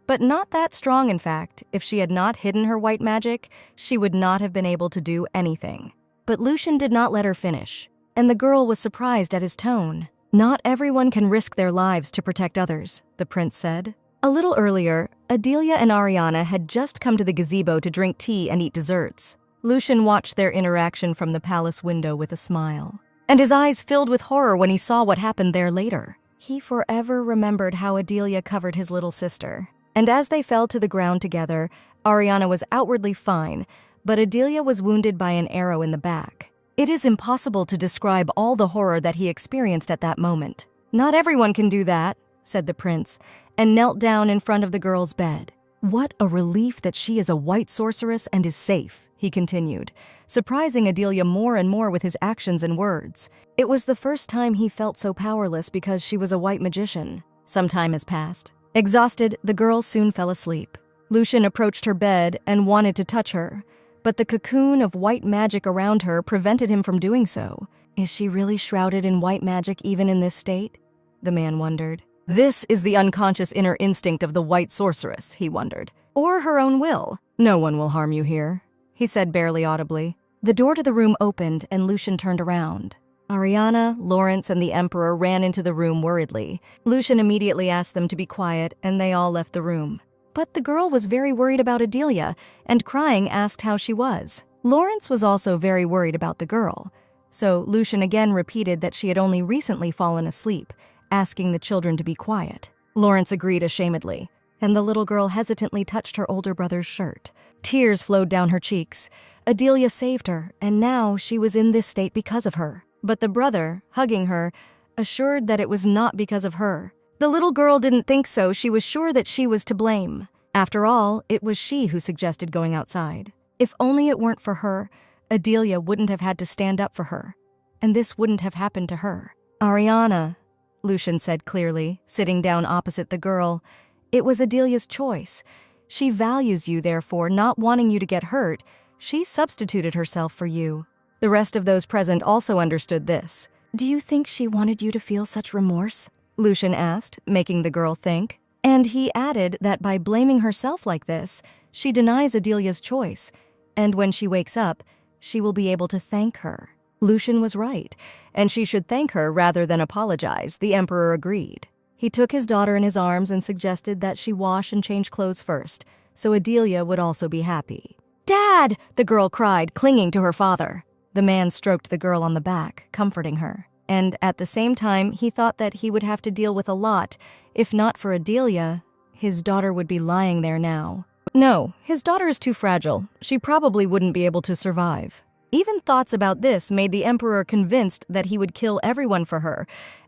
Speaker 1: But not that strong, in fact. If she had not hidden her white magic, she would not have been able to do anything. But Lucian did not let her finish, and the girl was surprised at his tone. "Not everyone can risk their lives to protect others," the prince said. A little earlier, Adelia and Ariana had just come to the gazebo to drink tea and eat desserts. Lucian watched their interaction from the palace window with a smile, and his eyes filled with horror when he saw what happened there later. He forever remembered how Adelia covered his little sister. And as they fell to the ground together, Ariana was outwardly fine, but Adelia was wounded by an arrow in the back. It is impossible to describe all the horror that he experienced at that moment. "Not everyone can do that," said the prince, and knelt down in front of the girl's bed. "What a relief that she is a white sorceress and is safe," he continued, surprising Adelia more and more with his actions and words. It was the first time he felt so powerless because she was a white magician. Some time has passed. Exhausted, the girl soon fell asleep. Lucian approached her bed and wanted to touch her, but the cocoon of white magic around her prevented him from doing so. Is she really shrouded in white magic even in this state? The man wondered. This is the unconscious inner instinct of the white sorceress, he wondered. Or her own will. "No one will harm you here," he said barely audibly. The door to the room opened and Lucian turned around. Ariana, Lawrence, and the Emperor ran into the room worriedly. Lucian immediately asked them to be quiet, and they all left the room. But the girl was very worried about Adelia, and crying asked how she was. Lawrence was also very worried about the girl, so Lucian again repeated that she had only recently fallen asleep, asking the children to be quiet. Lawrence agreed ashamedly, and the little girl hesitantly touched her older brother's shirt. Tears flowed down her cheeks. Adelia saved her, and now she was in this state because of her. But the brother, hugging her, assured that it was not because of her. The little girl didn't think so. She was sure that she was to blame. After all, it was she who suggested going outside. If only it weren't for her, Adelia wouldn't have had to stand up for her, and this wouldn't have happened to her. "Ariana," Lucian said clearly, sitting down opposite the girl, "it was Adelia's choice. She values you, therefore, not wanting you to get hurt. She substituted herself for you." The rest of those present also understood this. "Do you think she wanted you to feel such remorse?" Lucian asked, making the girl think. And he added that by blaming herself like this, she denies Adelia's choice, and when she wakes up, she will be able to thank her. Lucian was right, and she should thank her rather than apologize, the Emperor agreed. He took his daughter in his arms and suggested that she wash and change clothes first, so Adelia would also be happy. "Dad!" the girl cried, clinging to her father. The man stroked the girl on the back, comforting her. And at the same time, he thought that he would have to deal with a lot. If not for Adelia, his daughter would be lying there now. No, his daughter is too fragile. She probably wouldn't be able to survive. Even thoughts about this made the Emperor convinced that he would kill everyone for her,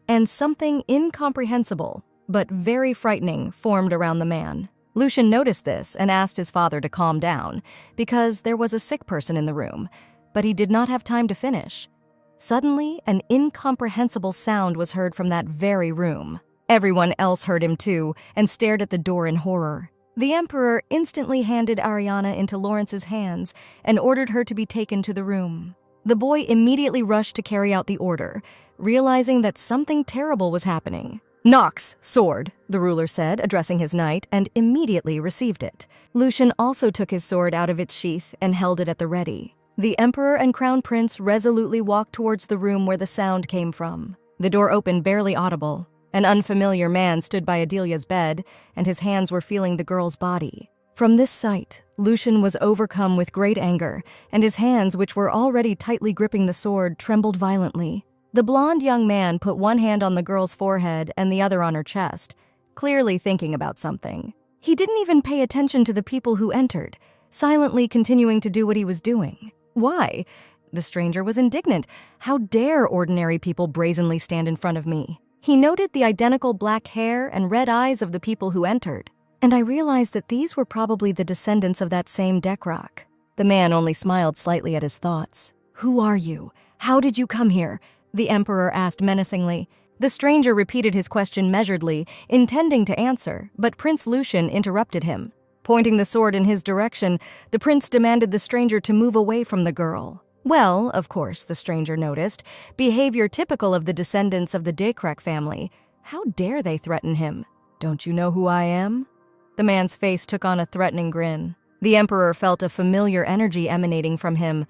Speaker 1: and something incomprehensible, but very frightening, formed around the man. Lucian noticed this and asked his father to calm down, because there was a sick person in the room, but he did not have time to finish. Suddenly, an incomprehensible sound was heard from that very room. Everyone else heard him too, and stared at the door in horror. The Emperor instantly handed Ariana into Lawrence's hands and ordered her to be taken to the room. The boy immediately rushed to carry out the order, realizing that something terrible was happening. "Nox, sword," the ruler said, addressing his knight, and immediately received it. Lucian also took his sword out of its sheath and held it at the ready. The Emperor and Crown Prince resolutely walked towards the room where the sound came from. The door opened barely audible. An unfamiliar man stood by Adelia's bed, and his hands were feeling the girl's body. From this sight, Lucian was overcome with great anger, and his hands, which were already tightly gripping the sword, trembled violently. The blonde young man put one hand on the girl's forehead and the other on her chest, clearly thinking about something. He didn't even pay attention to the people who entered, silently continuing to do what he was doing. Why? The stranger was indignant. How dare ordinary people brazenly stand in front of me? He noted the identical black hair and red eyes of the people who entered, and I realized that these were probably the descendants of that same Dekrak. The man only smiled slightly at his thoughts. "Who are you? How did you come here?" the Emperor asked menacingly. The stranger repeated his question measuredly, intending to answer, but Prince Lucian interrupted him. Pointing the sword in his direction, the prince demanded the stranger to move away from the girl. Well, of course, the stranger noticed, behavior typical of the descendants of the Dekrak family. How dare they threaten him? "Don't you know who I am?" The man's face took on a threatening grin. The Emperor felt a familiar energy emanating from him.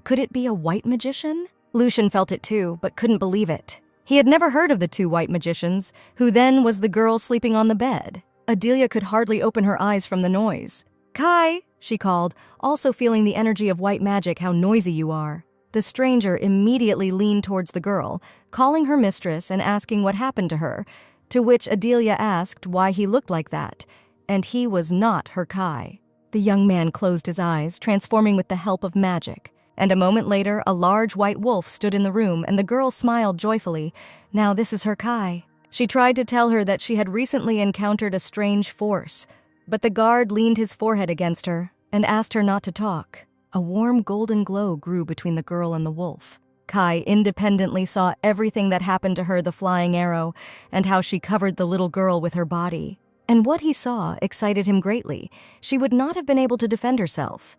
Speaker 1: Could it be a white magician? Lucian felt it too, but couldn't believe it. He had never heard of the two white magicians. Who then was the girl sleeping on the bed? Adelia could hardly open her eyes from the noise. "Kai," she called, also feeling the energy of white magic. "How noisy you are." The stranger immediately leaned towards the girl, calling her mistress and asking what happened to her, to which Adelia asked why he looked like that, and he was not her Kai. The young man closed his eyes, transforming with the help of magic. And a moment later, a large white wolf stood in the room, and the girl smiled joyfully. Now this is her Kai. She tried to tell her that she had recently encountered a strange force, but the guard leaned his forehead against her and asked her not to talk. A warm golden glow grew between the girl and the wolf. Kai independently saw everything that happened to her, the flying arrow, and how she covered the little girl with her body. And what he saw excited him greatly. She would not have been able to defend herself.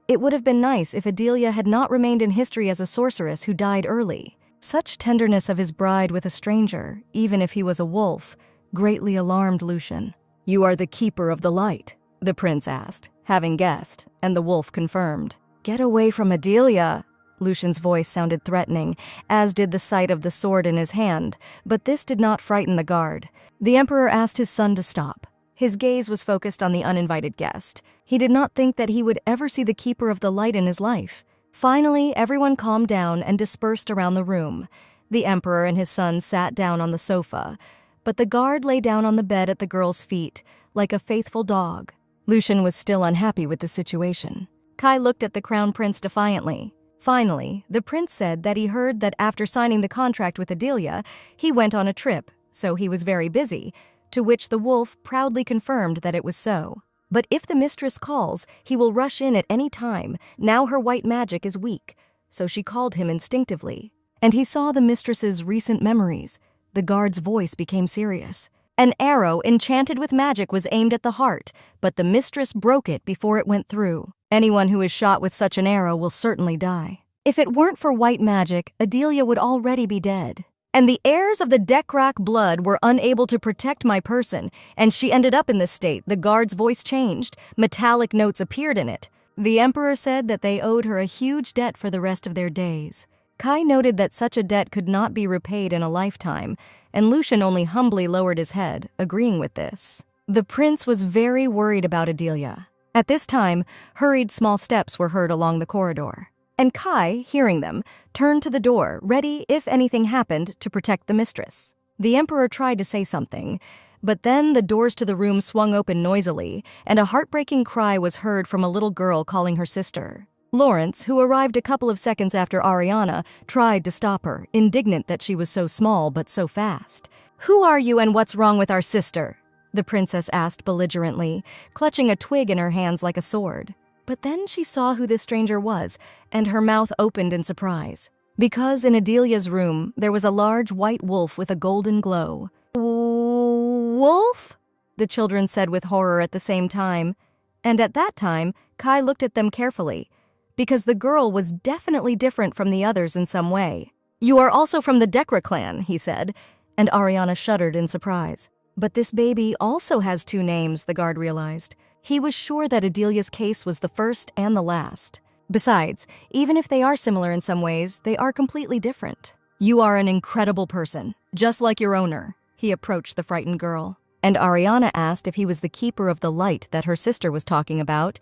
Speaker 1: It would have been nice if Adelia had not remained in history as a sorceress who died early. Such tenderness of his bride with a stranger, even if he was a wolf, greatly alarmed Lucian. "You are the keeper of the light?" the prince asked, having guessed, and the wolf confirmed. "Get away from Adelia!" Lucian's voice sounded threatening, as did the sight of the sword in his hand, but this did not frighten the guard. The Emperor asked his son to stop. His gaze was focused on the uninvited guest. He did not think that he would ever see the keeper of the light in his life. Finally, everyone calmed down and dispersed around the room. The Emperor and his son sat down on the sofa, but the guard lay down on the bed at the girl's feet, like a faithful dog. Lucian was still unhappy with the situation. Kai looked at the crown prince defiantly. Finally, the prince said that he heard that after signing the contract with Adelia, he went on a trip, so he was very busy, to which the wolf proudly confirmed that it was so. But if the mistress calls, he will rush in at any time. Now her white magic is weak, so she called him instinctively. And he saw the mistress's recent memories. The guard's voice became serious. An arrow enchanted with magic was aimed at the heart, but the mistress broke it before it went through. Anyone who is shot with such an arrow will certainly die. If it weren't for white magic, Adelia would already be dead. And the heirs of the Dekrak blood were unable to protect my person, and she ended up in this state. The guard's voice changed. Metallic notes appeared in it. The Emperor said that they owed her a huge debt for the rest of their days. Kai noted that such a debt could not be repaid in a lifetime, and Lucian only humbly lowered his head, agreeing with this. The prince was very worried about Adelia. At this time, hurried small steps were heard along the corridor. And Kai, hearing them, turned to the door, ready, if anything happened, to protect the mistress. The Emperor tried to say something, but then the doors to the room swung open noisily, and a heartbreaking cry was heard from a little girl calling her sister. Lawrence, who arrived a couple of seconds after Ariana, tried to stop her, indignant that she was so small but so fast. "Who are you and what's wrong with our sister?" the princess asked belligerently, clutching a twig in her hands like a sword. But then she saw who this stranger was, and her mouth opened in surprise. Because in Adelia's room, there was a large white wolf with a golden glow. "Wolf?" the children said with horror at the same time. And at that time, Kai looked at them carefully, because the girl was definitely different from the others in some way. "You are also from the Dekra clan," he said, and Ariana shuddered in surprise. But this baby also has 2 names, the guard realized. He was sure that Adelia's case was the first and the last. Besides, even if they are similar in some ways, they are completely different. "You are an incredible person, just like your owner," he approached the frightened girl. And Ariana asked if he was the keeper of the light that her sister was talking about,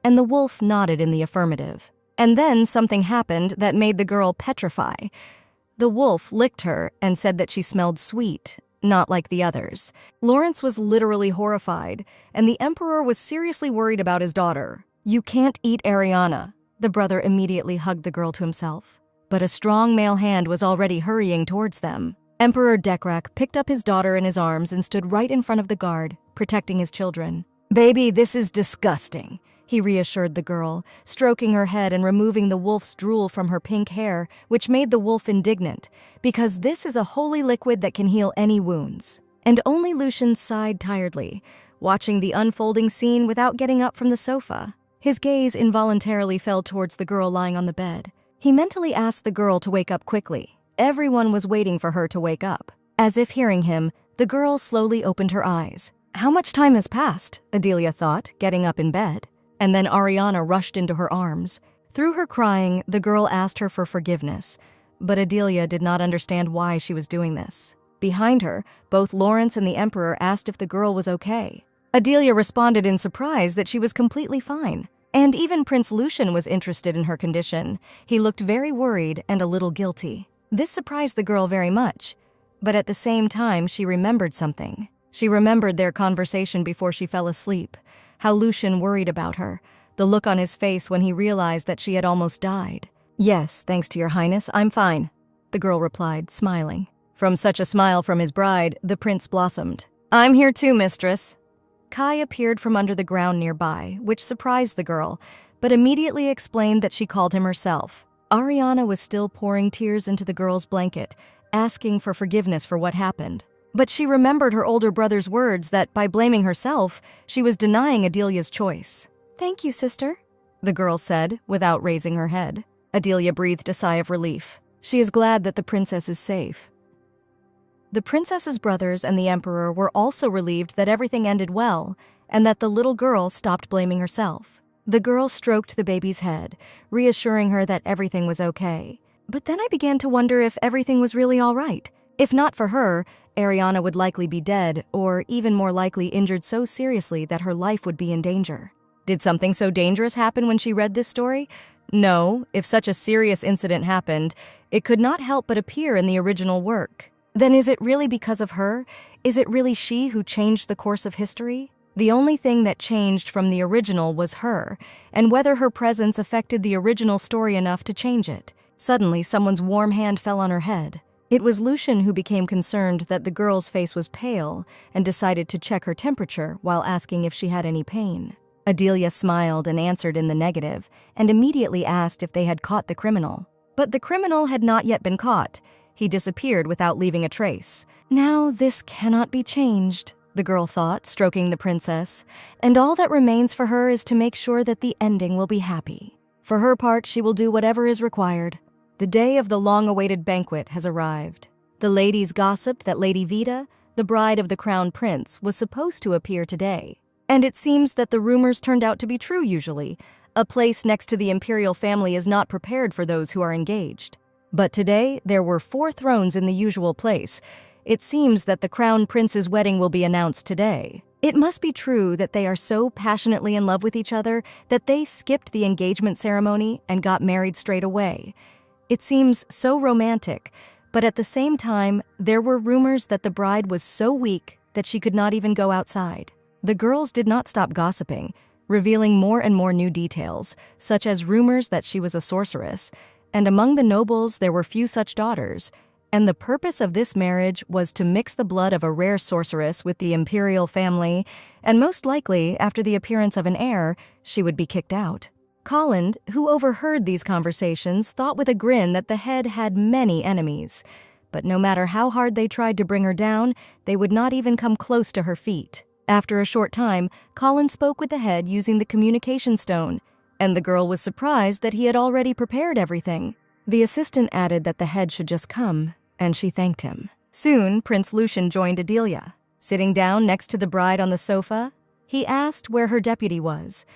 Speaker 1: and the wolf nodded in the affirmative. And then something happened that made the girl petrify. The wolf licked her and said that she smelled sweet, not like the others. Lawrence was literally horrified, and the Emperor was seriously worried about his daughter. "You can't eat Ariana." The brother immediately hugged the girl to himself. But a strong male hand was already hurrying towards them. Emperor Dekrak picked up his daughter in his arms and stood right in front of the guard, protecting his children. "Baby, this is disgusting," he reassured the girl, stroking her head and removing the wolf's drool from her pink hair, which made the wolf indignant, because this is a holy liquid that can heal any wounds. And only Lucian sighed tiredly, watching the unfolding scene without getting up from the sofa. His gaze involuntarily fell towards the girl lying on the bed. He mentally asked the girl to wake up quickly. Everyone was waiting for her to wake up. As if hearing him, the girl slowly opened her eyes. How much time has passed? Adelia thought, getting up in bed. And then Ariana rushed into her arms. Through her crying, the girl asked her for forgiveness, but Adelia did not understand why she was doing this. Behind her, both Lawrence and the Emperor asked if the girl was okay. Adelia responded in surprise that she was completely fine. And even Prince Lucian was interested in her condition. He looked very worried and a little guilty. This surprised the girl very much, but at the same time she remembered something. She remembered their conversation before she fell asleep, how Lucian worried about her, the look on his face when he realized that she had almost died. "Yes, thanks to your highness, I'm fine," the girl replied, smiling. From such a smile from his bride, the prince blossomed. "I'm here too, mistress." Kai appeared from under the ground nearby, which surprised the girl, but immediately explained that she called him herself. Ariana was still pouring tears into the girl's blanket, asking for forgiveness for what happened. But she remembered her older brother's words that by blaming herself, she was denying Adelia's choice. "Thank you, sister," the girl said, without raising her head. Adelia breathed a sigh of relief. She is glad that the princess is safe. The princess's brothers and the emperor were also relieved that everything ended well and that the little girl stopped blaming herself. The girl stroked the baby's head, reassuring her that everything was okay. But then I began to wonder if everything was really all right. If not for her, Ariana would likely be dead, or even more likely injured so seriously that her life would be in danger. Did something so dangerous happen when she read this story? No, if such a serious incident happened, it could not help but appear in the original work. Then is it really because of her? Is it really she who changed the course of history? The only thing that changed from the original was her, and whether her presence affected the original story enough to change it. Suddenly, someone's warm hand fell on her head. It was Lucian who became concerned that the girl's face was pale and decided to check her temperature while asking if she had any pain. Adelia smiled and answered in the negative, and immediately asked if they had caught the criminal. But the criminal had not yet been caught. He disappeared without leaving a trace. "Now this cannot be changed," the girl thought, stroking the princess, "and all that remains for her is to make sure that the ending will be happy. For her part, she will do whatever is required." The day of the long-awaited banquet has arrived. The ladies gossiped that Lady Vita, the bride of the crown prince, was supposed to appear today. And it seems that the rumors turned out to be true usually. A place next to the imperial family is not prepared for those who are engaged. But today, there were 4 thrones in the usual place. It seems that the crown prince's wedding will be announced today. It must be true that they are so passionately in love with each other that they skipped the engagement ceremony and got married straight away. It seems so romantic, but at the same time, there were rumors that the bride was so weak that she could not even go outside. The girls did not stop gossiping, revealing more and more new details, such as rumors that she was a sorceress, and among the nobles there were few such daughters, and the purpose of this marriage was to mix the blood of a rare sorceress with the imperial family, and most likely, after the appearance of an heir, she would be kicked out. Colin, who overheard these conversations, thought with a grin that the head had many enemies, but no matter how hard they tried to bring her down, they would not even come close to her feet. After a short time, Colin spoke with the head using the communication stone, and the girl was surprised that he had already prepared everything. The assistant added that the head should just come, and she thanked him. Soon, Prince Lucian joined Adelia. Sitting down next to the bride on the sofa, he asked where her deputy was,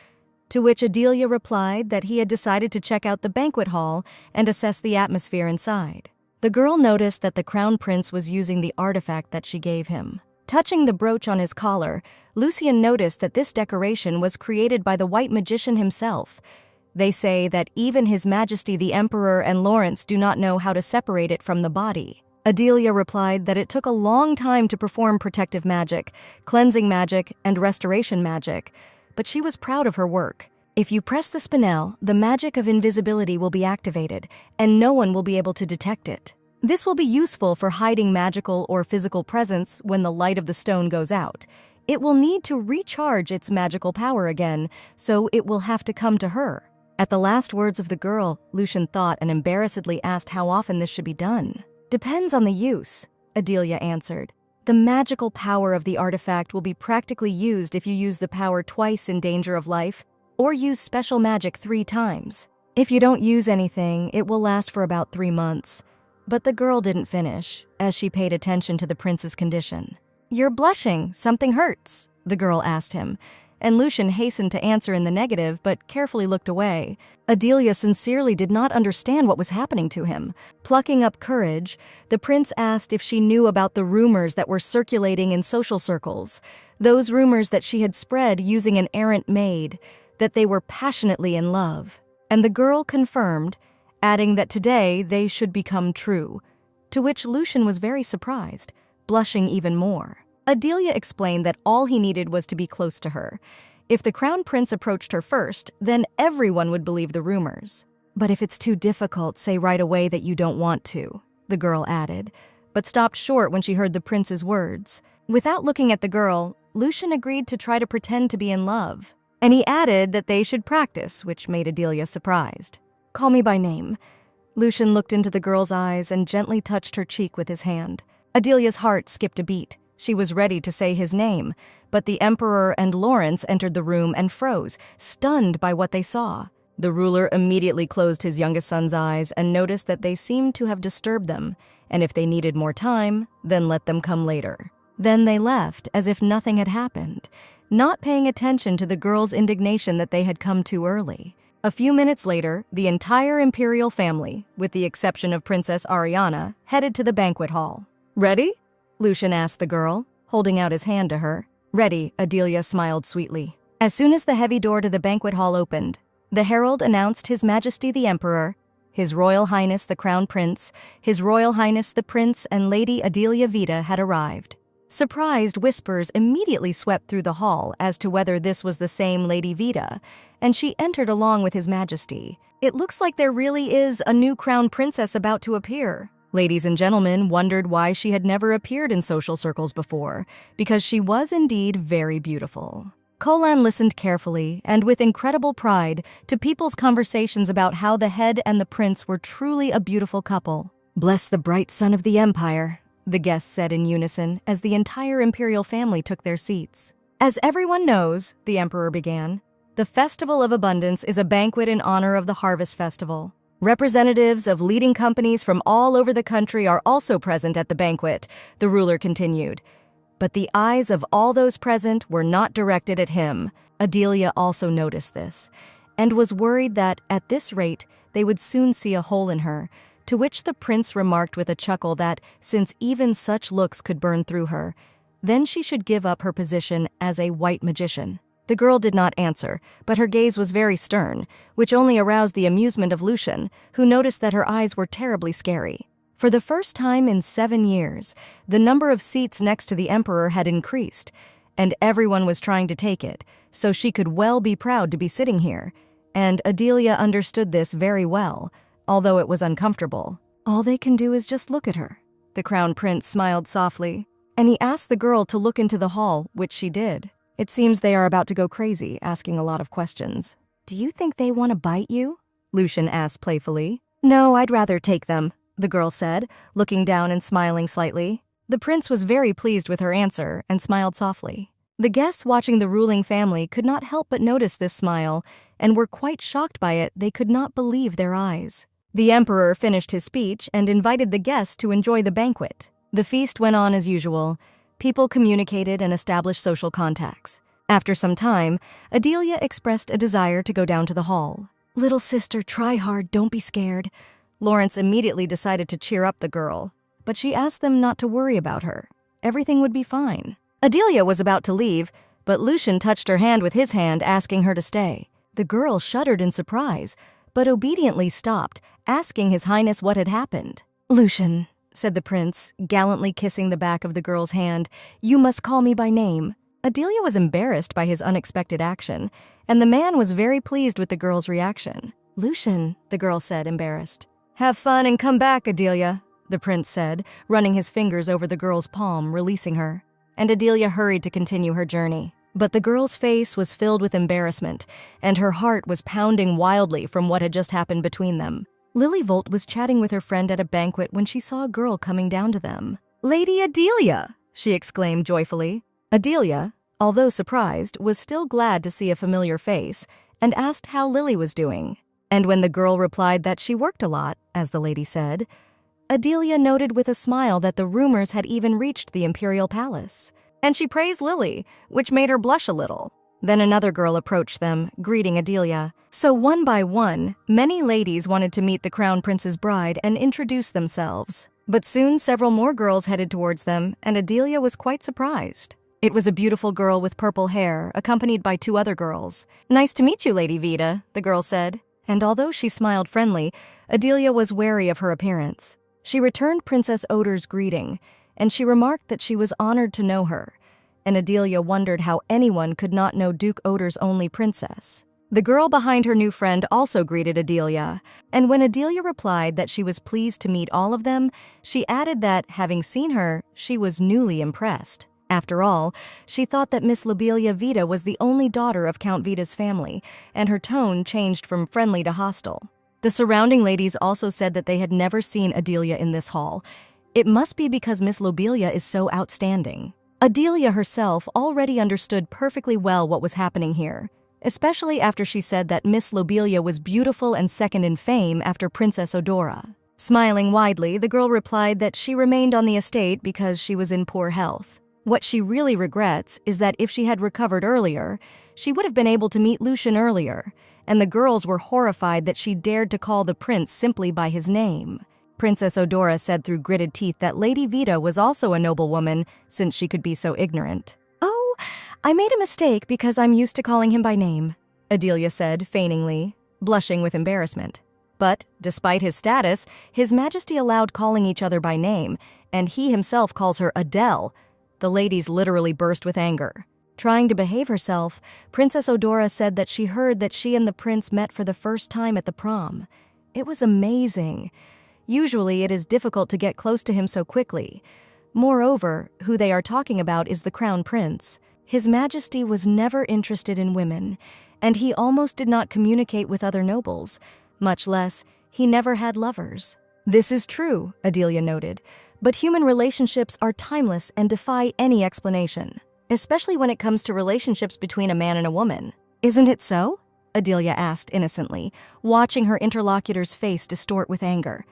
Speaker 1: to which Adelia replied that he had decided to check out the banquet hall and assess the atmosphere inside. The girl noticed that the crown prince was using the artifact that she gave him. Touching the brooch on his collar, Lucian noticed that this decoration was created by the white magician himself. They say that even His Majesty the Emperor and Lawrence do not know how to separate it from the body. Adelia replied that it took a long time to perform protective magic, cleansing magic, and restoration magic, but she was proud of her work. If you press the spinel, the magic of invisibility will be activated, and no one will be able to detect it. This will be useful for hiding magical or physical presence when the light of the stone goes out. It will need to recharge its magical power again, so it will have to come to her. At the last words of the girl, Lucian thought and embarrassedly asked how often this should be done. Depends on the use, Adelia answered. The magical power of the artifact will be practically used if you use the power twice in danger of life, or use special magic 3 times. If you don't use anything, it will last for about 3 months. But the girl didn't finish, as she paid attention to the prince's condition. "You're blushing, something hurts," the girl asked him, and Lucian hastened to answer in the negative but carefully looked away. Adelia sincerely did not understand what was happening to him. Plucking up courage, the prince asked if she knew about the rumors that were circulating in social circles, those rumors that she had spread using an errant maid, that they were passionately in love. And the girl confirmed, adding that today they should become true, to which Lucian was very surprised, blushing even more. Adelia explained that all he needed was to be close to her. If the crown prince approached her first, then everyone would believe the rumors. "But if it's too difficult, say right away that you don't want to," the girl added, but stopped short when she heard the prince's words. Without looking at the girl, Lucian agreed to try to pretend to be in love, and he added that they should practice, which made Adelia surprised. "Call me by name." Lucian looked into the girl's eyes and gently touched her cheek with his hand. Adelia's heart skipped a beat. She was ready to say his name, but the Emperor and Lawrence entered the room and froze, stunned by what they saw. The ruler immediately closed his youngest son's eyes and noticed that they seemed to have disturbed them, and if they needed more time, then let them come later. Then they left as if nothing had happened, not paying attention to the girl's indignation that they had come too early. A few minutes later, the entire imperial family, with the exception of Princess Ariana, headed to the banquet hall. "Ready?" Lucian asked the girl, holding out his hand to her. "Ready," Adelia smiled sweetly. As soon as the heavy door to the banquet hall opened, the herald announced His Majesty the Emperor, His Royal Highness the Crown Prince, His Royal Highness the Prince, and Lady Adelia Vita had arrived. Surprised whispers immediately swept through the hall as to whether this was the same Lady Vita, and she entered along with His Majesty. "It looks like there really is a new crown princess about to appear." Ladies and gentlemen wondered why she had never appeared in social circles before, because she was indeed very beautiful. Colin listened carefully and with incredible pride to people's conversations about how the head and the prince were truly a beautiful couple. "Bless the bright sun of the empire," the guests said in unison as the entire imperial family took their seats. "As everyone knows," the emperor began, "the Festival of Abundance is a banquet in honor of the Harvest Festival. Representatives of leading companies from all over the country are also present at the banquet," the ruler continued. But the eyes of all those present were not directed at him. Adelia also noticed this, and was worried that, at this rate, they would soon see a hole in her, to which the prince remarked with a chuckle that, since even such looks could burn through her, then she should give up her position as a white magician. The girl did not answer, but her gaze was very stern, which only aroused the amusement of Lucian, who noticed that her eyes were terribly scary. For the first time in 7 years, the number of seats next to the emperor had increased, and everyone was trying to take it, so she could well be proud to be sitting here, and Adelia understood this very well, although it was uncomfortable. "All they can do is just look at her." The crown prince smiled softly, and he asked the girl to look into the hall, which she did. "It seems they are about to go crazy, asking a lot of questions." "Do you think they want to bite you?" Lucian asked playfully. "No, I'd rather take them," the girl said, looking down and smiling slightly. The prince was very pleased with her answer and smiled softly. The guests watching the ruling family could not help but notice this smile, and were quite shocked by it. They could not believe their eyes. The emperor finished his speech and invited the guests to enjoy the banquet. The feast went on as usual. People communicated and established social contacts. After some time, Adelia expressed a desire to go down to the hall. "Little sister, try hard, don't be scared." Lawrence immediately decided to cheer up the girl, but she asked them not to worry about her. Everything would be fine. Adelia was about to leave, but Lucian touched her hand with his hand, asking her to stay. The girl shuddered in surprise, but obediently stopped, asking His Highness what had happened. "Lucian," said the prince, gallantly kissing the back of the girl's hand, "you must call me by name." Adelia was embarrassed by his unexpected action, and the man was very pleased with the girl's reaction. "Lucian," the girl said, embarrassed. "Have fun and come back, Adelia," the prince said, running his fingers over the girl's palm, releasing her. And Adelia hurried to continue her journey. But the girl's face was filled with embarrassment, and her heart was pounding wildly from what had just happened between them. Lily Volt was chatting with her friend at a banquet when she saw a girl coming down to them. "Lady Adelia!" she exclaimed joyfully. Adelia, although surprised, was still glad to see a familiar face, and asked how Lily was doing. And when the girl replied that she worked a lot, as the lady said, Adelia noted with a smile that the rumors had even reached the imperial palace. And she praised Lily, which made her blush a little. Then another girl approached them, greeting Adelia. So one by one, many ladies wanted to meet the crown prince's bride and introduce themselves. But soon several more girls headed towards them, and Adelia was quite surprised. It was a beautiful girl with purple hair, accompanied by two other girls. "Nice to meet you, Lady Vida," the girl said. And although she smiled friendly, Adelia was wary of her appearance. She returned Princess Oder's greeting, and she remarked that she was honored to know her. And Adelia wondered how anyone could not know Duke Oder's only princess. The girl behind her new friend also greeted Adelia, and when Adelia replied that she was pleased to meet all of them, she added that, having seen her, she was newly impressed. After all, she thought that Miss Lobelia Vida was the only daughter of Count Vida's family, and her tone changed from friendly to hostile. The surrounding ladies also said that they had never seen Adelia in this hall. It must be because Miss Lobelia is so outstanding. Adelia herself already understood perfectly well what was happening here, especially after she said that Miss Lobelia was beautiful and second in fame after Princess Odora. Smiling widely, the girl replied that she remained on the estate because she was in poor health. What she really regrets is that if she had recovered earlier, she would have been able to meet Lucian earlier, and the girls were horrified that she dared to call the prince simply by his name. Princess Odora said through gritted teeth that Lady Vida was also a noble woman, since she could be so ignorant. "Oh, I made a mistake because I'm used to calling him by name," Adelia said, feigningly, blushing with embarrassment. But, despite his status, His Majesty allowed calling each other by name, and he himself calls her Adele. The ladies literally burst with anger. Trying to behave herself, Princess Odora said that she heard that she and the prince met for the first time at the prom. It was amazing. Usually, it is difficult to get close to him so quickly. Moreover, who they are talking about is the crown prince. His Majesty was never interested in women, and he almost did not communicate with other nobles. Much less, he never had lovers. This is true, Adelia noted, but human relationships are timeless and defy any explanation, especially when it comes to relationships between a man and a woman. Isn't it so? Adelia asked innocently, watching her interlocutor's face distort with anger.